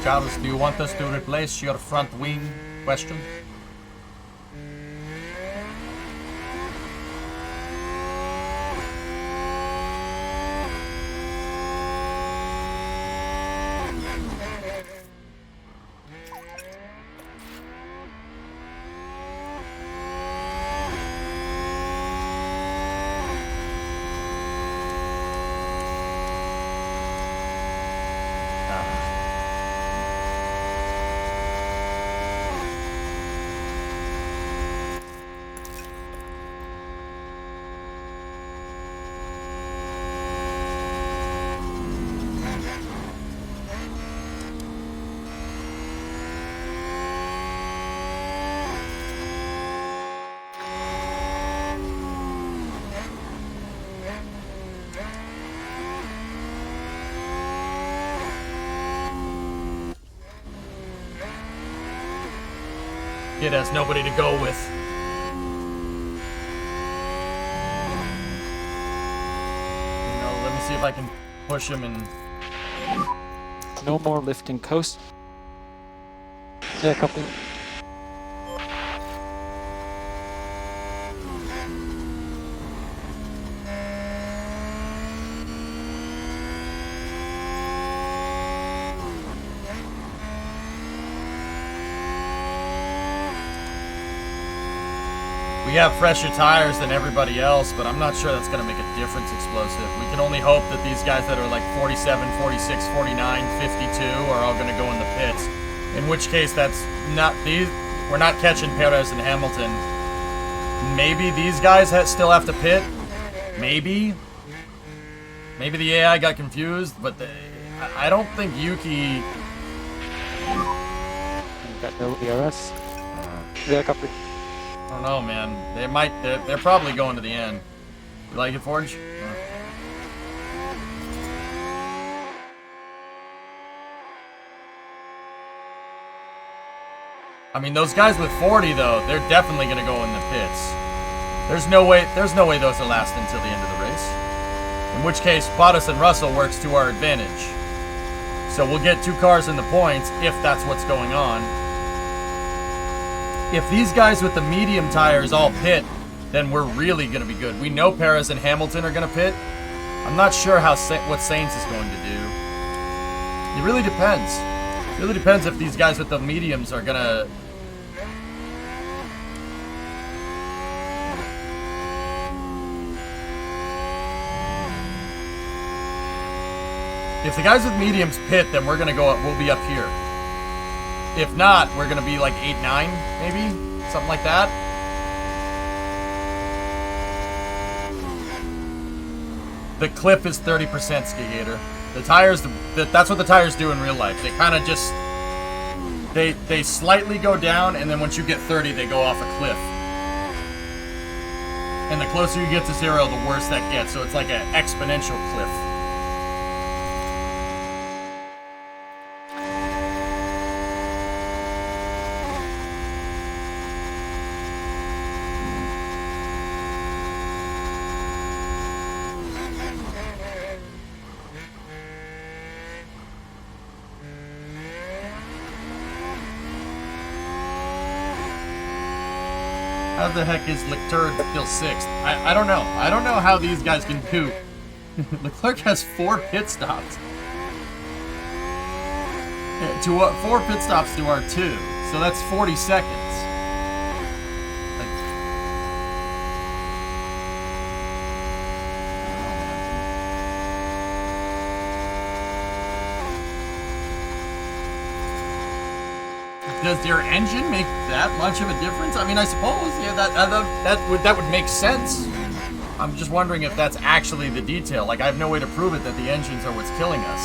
Charles, do you want us to replace your front wing? Question. kid has nobody to go with. You know, let me see if I can push him and... No more lifting coast. Yeah, copy. We have fresher tires than everybody else, but I'm not sure that's going to make a difference explosive. We can only hope that these guys that are like 47, 46, 49, 52 are all going to go in the pits. In which case, that's not these. We're not catching Perez and Hamilton. Maybe these guys still have to pit. Maybe. Maybe the AI got confused, but I don't think Yuki... You got no ERS. Yeah, copy. I don't know, man. They might. They're probably going to the end. You like it, Forge? I mean, those guys with 40 though, they're definitely going to go in the pits. There's no way those will last until the end of the race. In which case, Bottas and Russell works to our advantage. So we'll get 2 cars in the points if that's what's going on. If these guys with the medium tires all pit, then we're really going to be good. We know Perez and Hamilton are going to pit. I'm not sure what Sainz is going to do. It really depends. It really depends if these guys with the mediums are going to... If the guys with mediums pit, then we're going to go up. We'll be up here. If not, we're going to be like 8-9, maybe? Something like that. The clip is 30% Skigator. The tires, that's what the tires do in real life. They kind of just, they slightly go down, and then once you get 30, they go off a cliff. And the closer you get to 0, the worse that gets. So it's like an exponential cliff. How the heck is Leclerc still 6th? I don't know. I don't know how these guys can do. Leclerc has 4 pit stops. Yeah, 4 pit stops to our 2. So that's 40 seconds. Does your engine make that much of a difference? I mean, I suppose, yeah, that would make sense. I'm just wondering if that's actually the detail. Like, I have no way to prove it that the engines are what's killing us.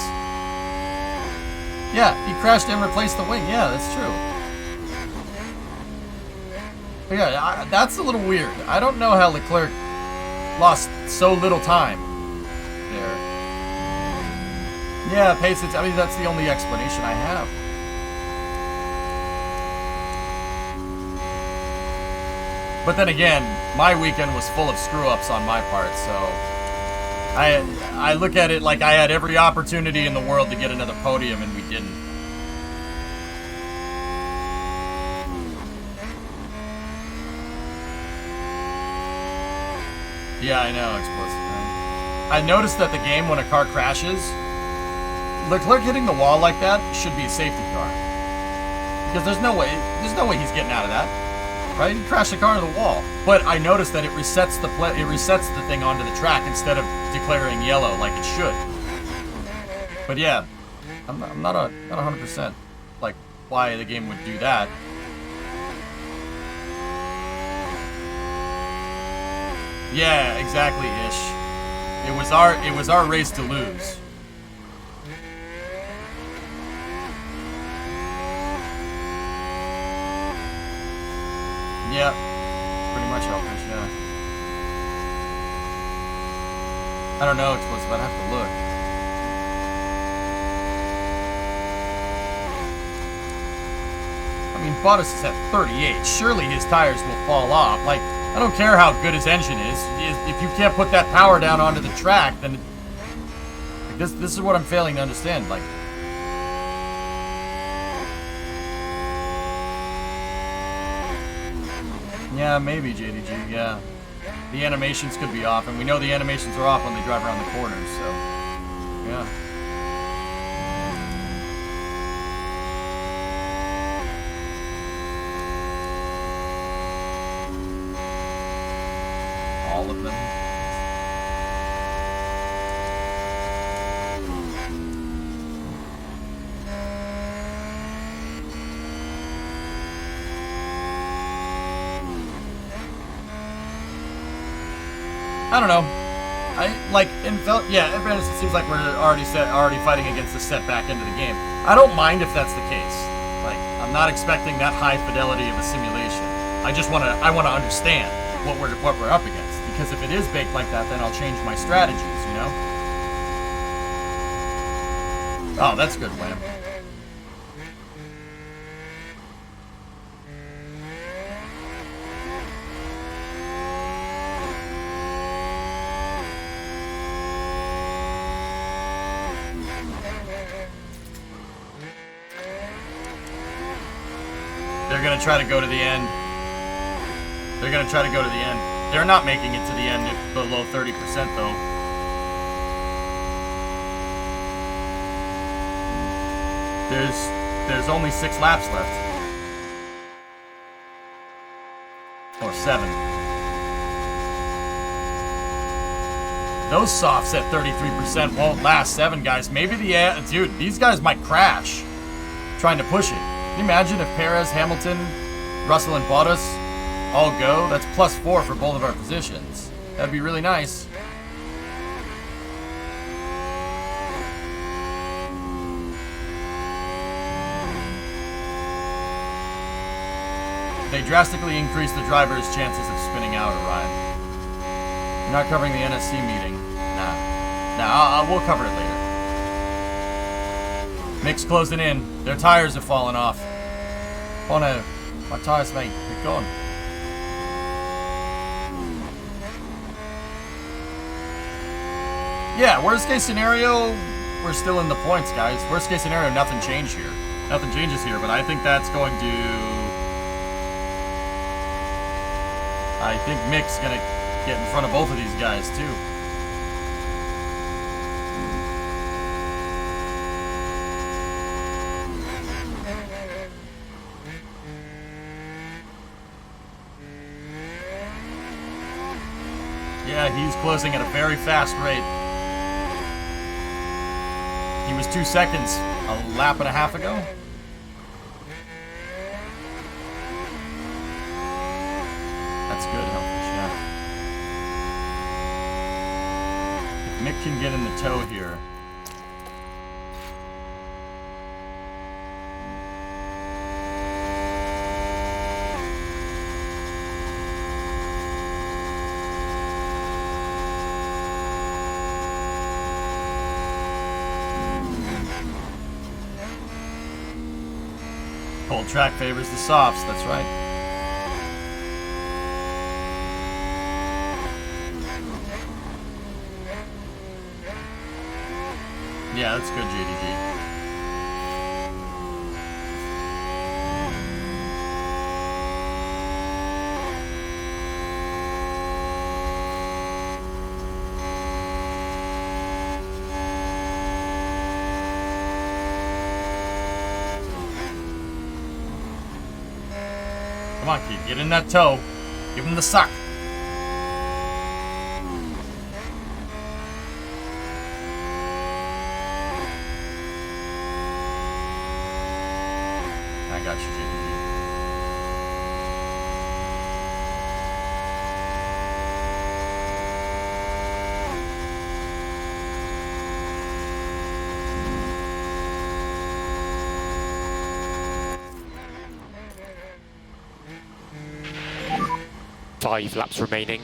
Yeah, he crashed and replaced the wing. Yeah, that's true. Yeah, that's a little weird. I don't know how Leclerc lost so little time there. Yeah, pace. I mean, that's the only explanation I have. But then again, my weekend was full of screw-ups on my part, so I look at it like I had every opportunity in the world to get another podium, and we didn't. Yeah, I know, explosive. Right? I noticed that the game, when a car crashes, Leclerc hitting the wall like that should be a safety car, because there's no way he's getting out of that. Right? He crashed the car into the wall. But I noticed that it resets the thing onto the track instead of declaring yellow like it should. But yeah, I'm not 100% like why the game would do that. Yeah, exactly, Ish. It was our race to lose. Yeah, pretty much helpless, yeah. I don't know, Explosive, I'd have to look. I mean, Bottas is at 38. Surely his tires will fall off. Like, I don't care how good his engine is. If you can't put that power down onto the track, then this is what I'm failing to understand. Like, yeah, maybe JDG. Yeah, the animations could be off, and we know the animations are off when they drive around the corners. So, yeah. All of them. I don't know. It seems like we're already fighting against the setback into the game. I don't mind if that's the case. Like, I'm not expecting that high fidelity of a simulation. I wanna understand what we're up against. Because if it is baked like that, then I'll change my strategies, you know? Oh, that's good, Lamb. They're gonna try to go to the end. They're not making it to the end if below 30% though. There's only 6 laps left. Or 7. Those softs at 33% won't last 7, guys. Maybe dude, these guys might crash trying to push it. Can you imagine if Perez, Hamilton, Russell, and Bottas all go? That's +4 for both of our positions. That'd be really nice. They drastically increase the driver's chances of spinning out, Orion. You're not covering the NSC meeting. Nah, we'll cover it later. Mick's closing in. Their tires have fallen off. Oh no, my tires, mate, they're gone. Yeah, worst case scenario, we're still in the points, guys. Worst case scenario, nothing changed here. Nothing changes here, but I think that's going to... I think Mick's going to get in front of both of these guys, too. Yeah, he's closing at a very fast rate. He was 2 seconds a lap and a half ago. That's good, Helfish, yeah. If Mick can get in the tow here. Cold track favors the softs, that's right. Yeah, that's good, JDG. Come on, kid, get in that toe. Give him the suck. I got you, JDG. Five laps remaining.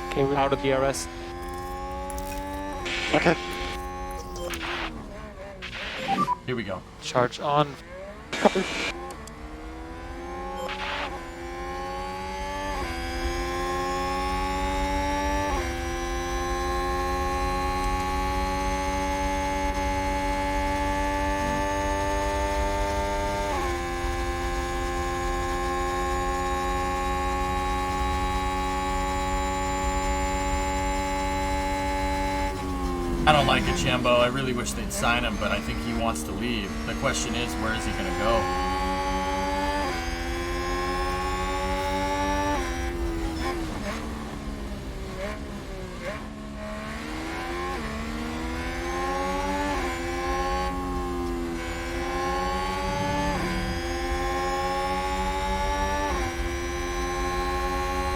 Okay, we're out of the DRS. Here we go. Charge on. Copy. I don't like it, Chambo. I really wish they'd sign him, but I think he wants to leave. The question is, where is he going to go?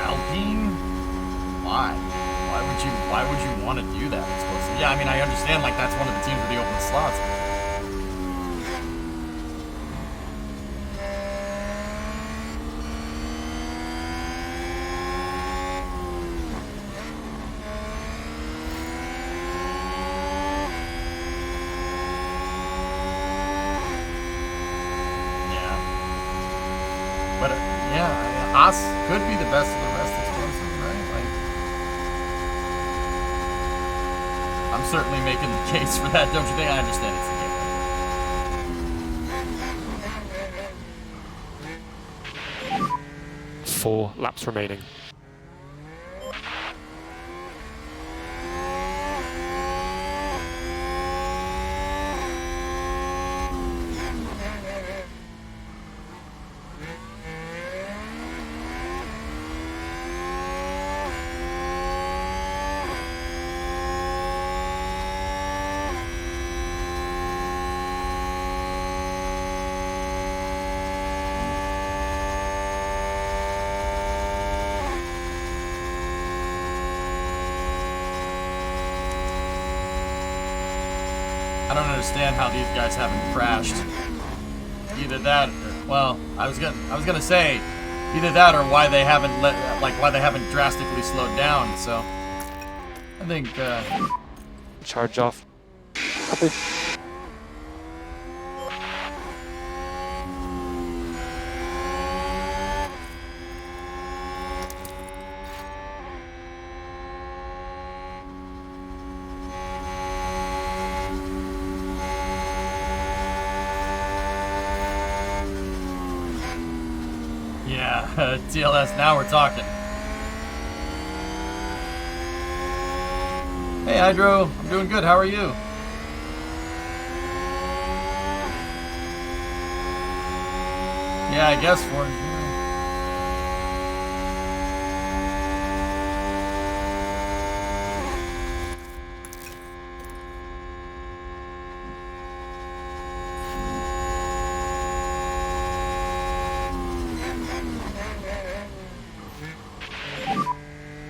Alpine? Why? Why would you want to do that? Explosive? Yeah, I mean, I understand, like, that's one of the teams with the open slots. Yeah. But, yeah, Haas could be the best of the rest explosive, right? Like, I'm certainly making the case for that, don't you think? I understand it's a game. 4 laps remaining. I don't understand how these guys haven't crashed. Either that, or, well, I was gonna say either that or why they haven't why they haven't drastically slowed down. So I think Charge off. Copy. yeah, TLS. Now we're talking. Hey, Hydro. I'm doing good. How are you? Yeah, I guess for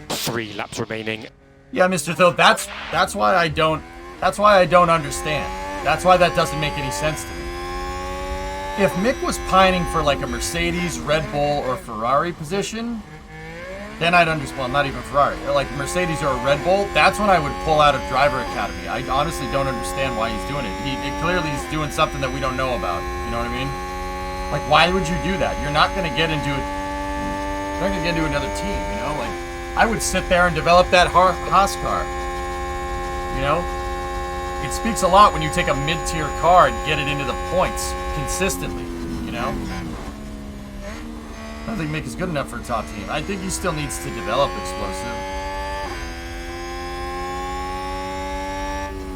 Three laps remaining. Yeah, Mr. Thoth, that's why I don't understand. That's why that doesn't make any sense to me. If Mick was pining for like a Mercedes, Red Bull, or Ferrari position, then I'd understand. Well, not even Ferrari, like Mercedes or a Red Bull. That's when I would pull out of Driver Academy. I honestly don't understand why he's doing it. Clearly he's doing something that we don't know about. You know what I mean? Like, why would you do that? You're not gonna get into it. You're not gonna get into another team. You know, like. I would sit there and develop that Haas car. You know? It speaks a lot when you take a mid-tier car and get it into the points consistently, you know? I don't think Mick is good enough for a top team. I think he still needs to develop explosive.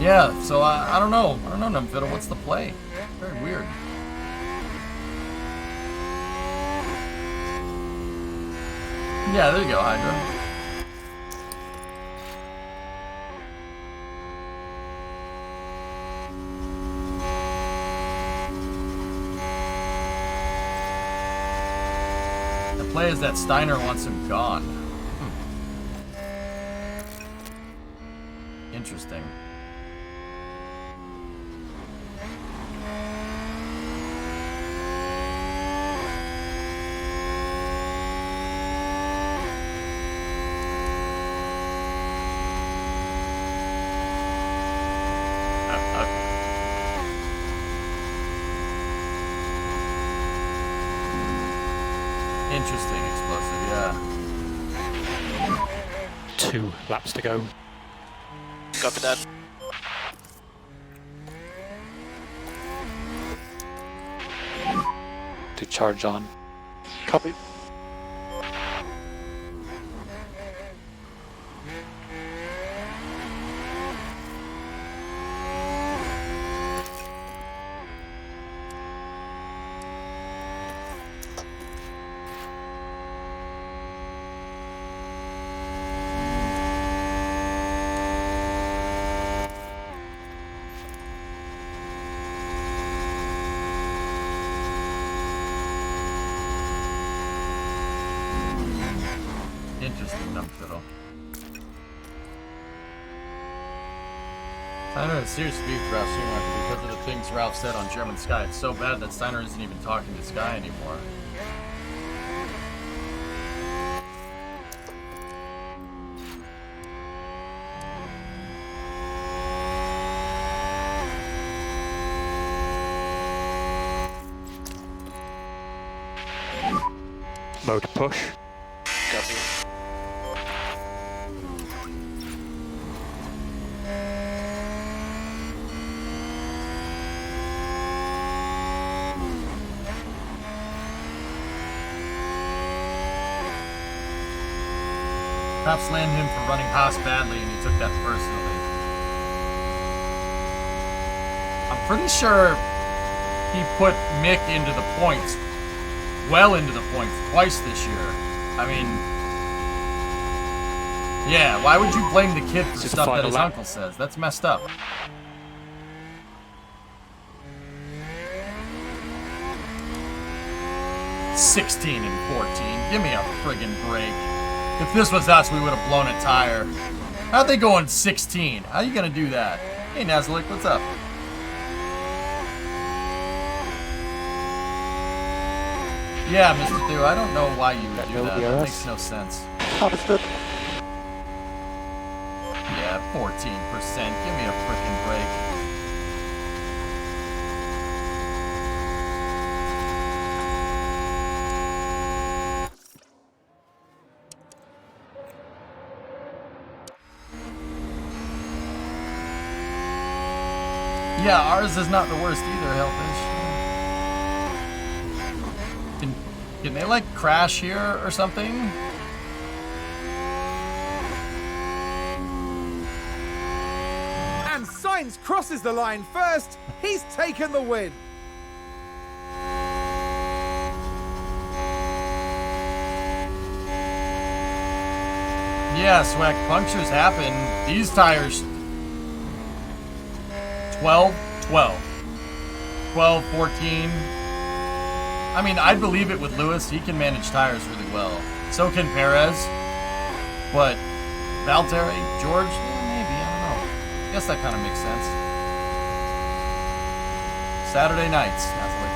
Yeah, so I don't know. I don't know, Numfiddle. What's the play? Very weird. Yeah, there you go, Hydra. Play is that Steiner wants him gone. Interesting. Interesting explosive, yeah. 2 laps to go. Copy that. To charge on. Copy. Interesting dump fiddle. Steiner had serious beef with Ralph Schumacher because of the things Ralph said on German Sky. It's so bad that Steiner isn't even talking to Sky anymore. Motor push. Copy. Ralph slammed him for running Haas badly, and he took that personally. I'm pretty sure he put Mick into the points, well into the points, twice this year. I mean, yeah, why would you blame the kid for This is stuff the that final his lap. uncle says? That's messed up. $16 and 14. Give me a friggin' break. If this was us, we would have blown a tire. How'd they go in 16? How are you gonna do that? Hey, Nazalik, what's up? Yeah, Mr. Thu, I don't know why you would do no that. That DRS? makes no sense. Understood. Yeah, 14%. Give me a frickin' break. Yeah, ours is not the worst either, Hellfish. Can they, like, crash here or something? And Sainz crosses the line first. He's taken the win. Yeah, Swag, punctures happen. These tires... 12, 12. 12, 14. I mean, I believe it with Lewis. He can manage tires really well. So can Perez. But Valtteri, George, maybe, I don't know. I guess that kind of makes sense. Saturday nights, Nazalik.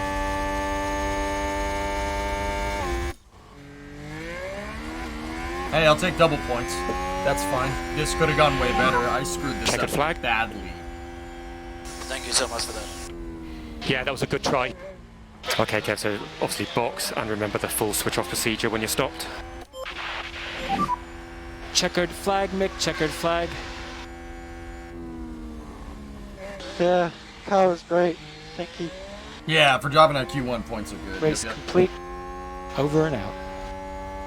Hey, I'll take double points. That's fine. This could have gone way better. I screwed this Checkered up flag. badly. Thank you so much for that. Yeah, that was a good try. Okay, Kev, so obviously box and remember the full switch off procedure when you're stopped. Checkered flag, Mick, checkered flag. Yeah, car was great. Thank you. Yeah, for dropping out Q1, points are good. Race Yep, yep. complete. Over and out.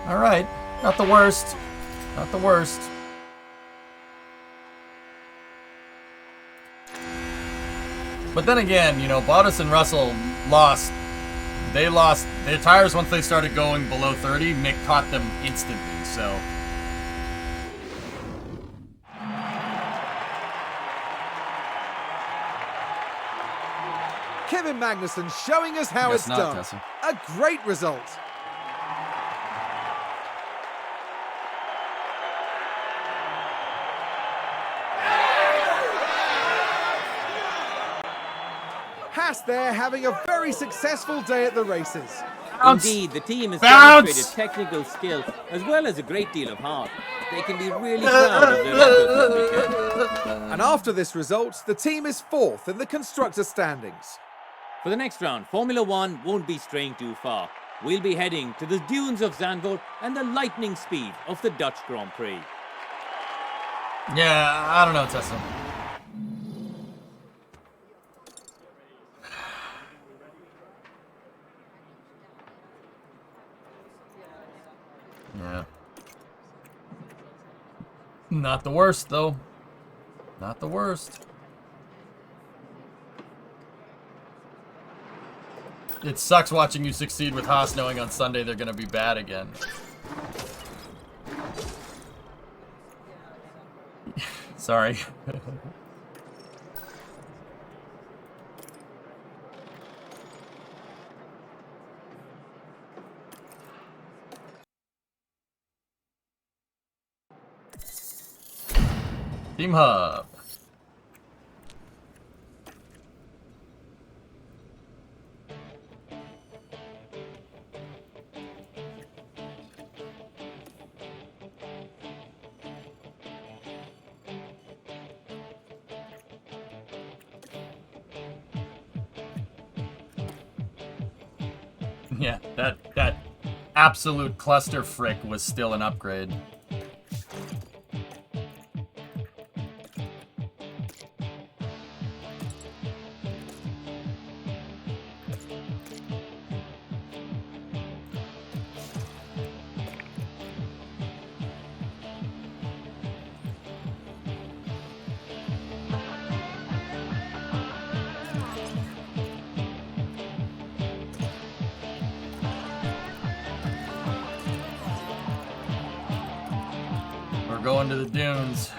All right, not the worst. Not the worst. But then again, you know, Bottas and Russell lost. They lost their tires once they started going below 30. Mick caught them instantly, so. Kevin Magnussen showing us how Guess it's not, done. Tessa. A great result. Haas there having a very successful day at the races. Bounce. Indeed, the team has Bounce. demonstrated technical skill as well as a great deal of heart. They can be really proud of their efforts this weekend. And after this result, the team is fourth in the constructor standings. For the next round, Formula One won't be straying too far. we'll be heading to the dunes of Zandvoort and the lightning speed of the Dutch Grand Prix. Yeah, I don't know, Tessa. Yeah. Not the worst, though. Not the worst. It sucks watching you succeed with Haas knowing on Sunday they're going to be bad again. Sorry. Team Hub. Yeah, that absolute cluster frick was still an upgrade. Going to the dunes.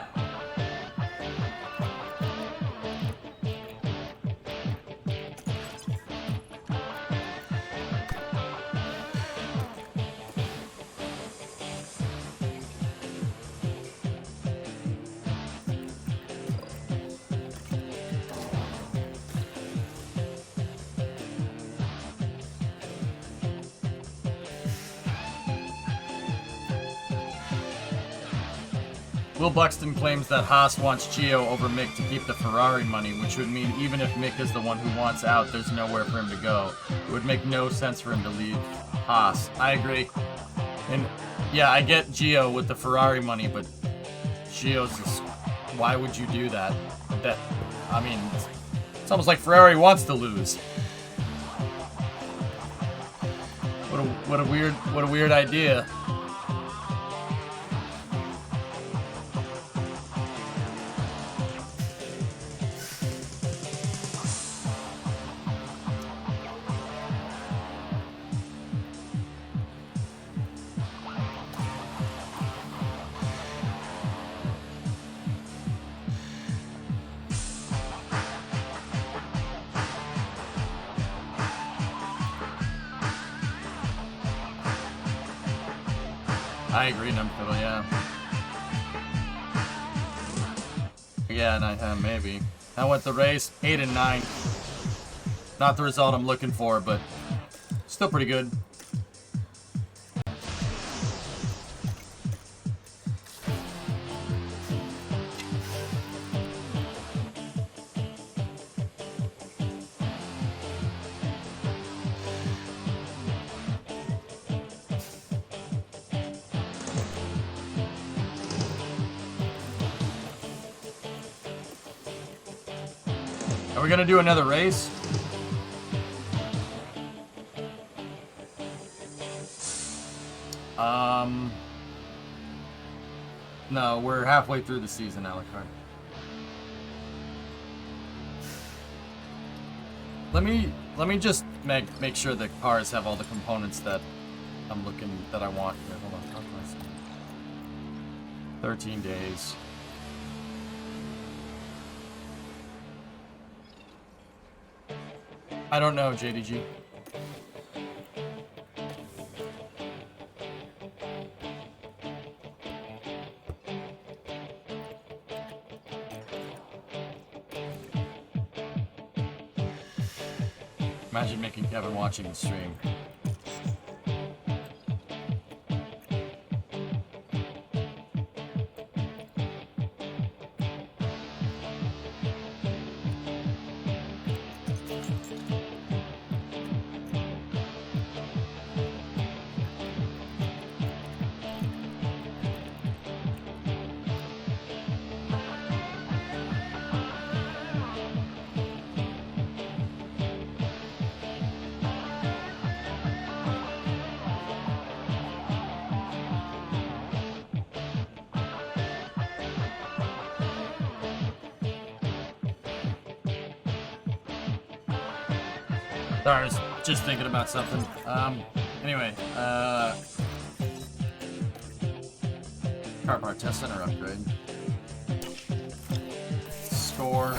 Will Buxton claims that Haas wants Gio over Mick to keep the Ferrari money, which would mean even if Mick is the one who wants out, there's nowhere for him to go. It would make no sense for him to leave Haas. I agree. And yeah, I get Gio with the Ferrari money, but Gio's just, why would you do that? I mean, it's almost like Ferrari wants to lose. What a weird idea. I agree, Numfiddle, yeah. Yeah, maybe. How went the race? 8 and 9. Not the result I'm looking for, but still pretty good. Are we gonna do another race? No, we're halfway through the season, Alucard. Let me just make sure the cars have all the components that I want here. Hold on, how can I see? 13 days. I don't know, JDG. Imagine making Kevin watching the stream. Sorry, I was just thinking about something. Anyway, car part test center upgrade. Score.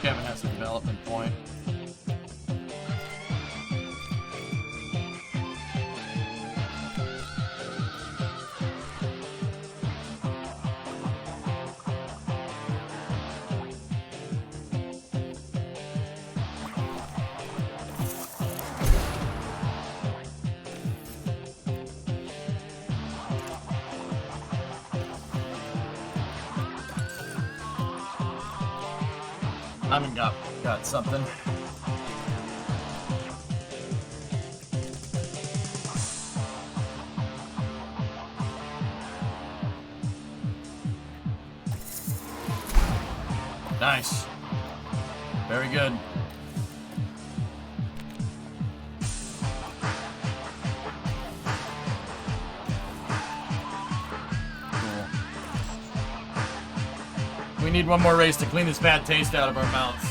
Kevin has a development point. I haven't got something. Nice. Very good. We need one more race to clean this bad taste out of our mouths.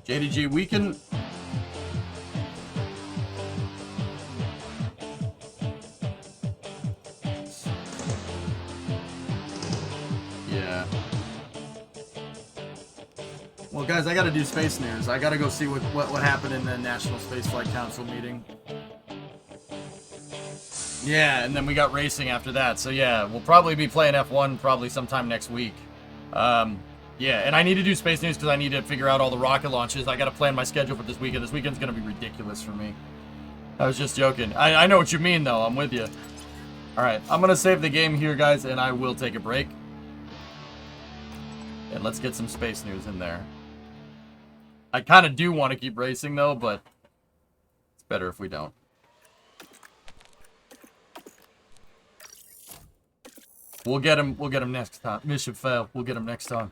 JDG, we can... Yeah. Well, guys, I gotta do Space News. I gotta go see what happened in the National Spaceflight Council meeting. Yeah, and then we got racing after that. So yeah, we'll probably be playing F1 probably sometime next week. Yeah, and I need to do Space News because I need to figure out all the rocket launches. I gotta plan my schedule for this weekend. This weekend's gonna be ridiculous for me. I was just joking. I know what you mean, though. I'm with you. Alright, I'm gonna save the game here, guys, and I will take a break. And let's get some Space News in there. I kind of do want to keep racing, though, but it's better if we don't. We'll get him next time. Mission failed. We'll get him next time.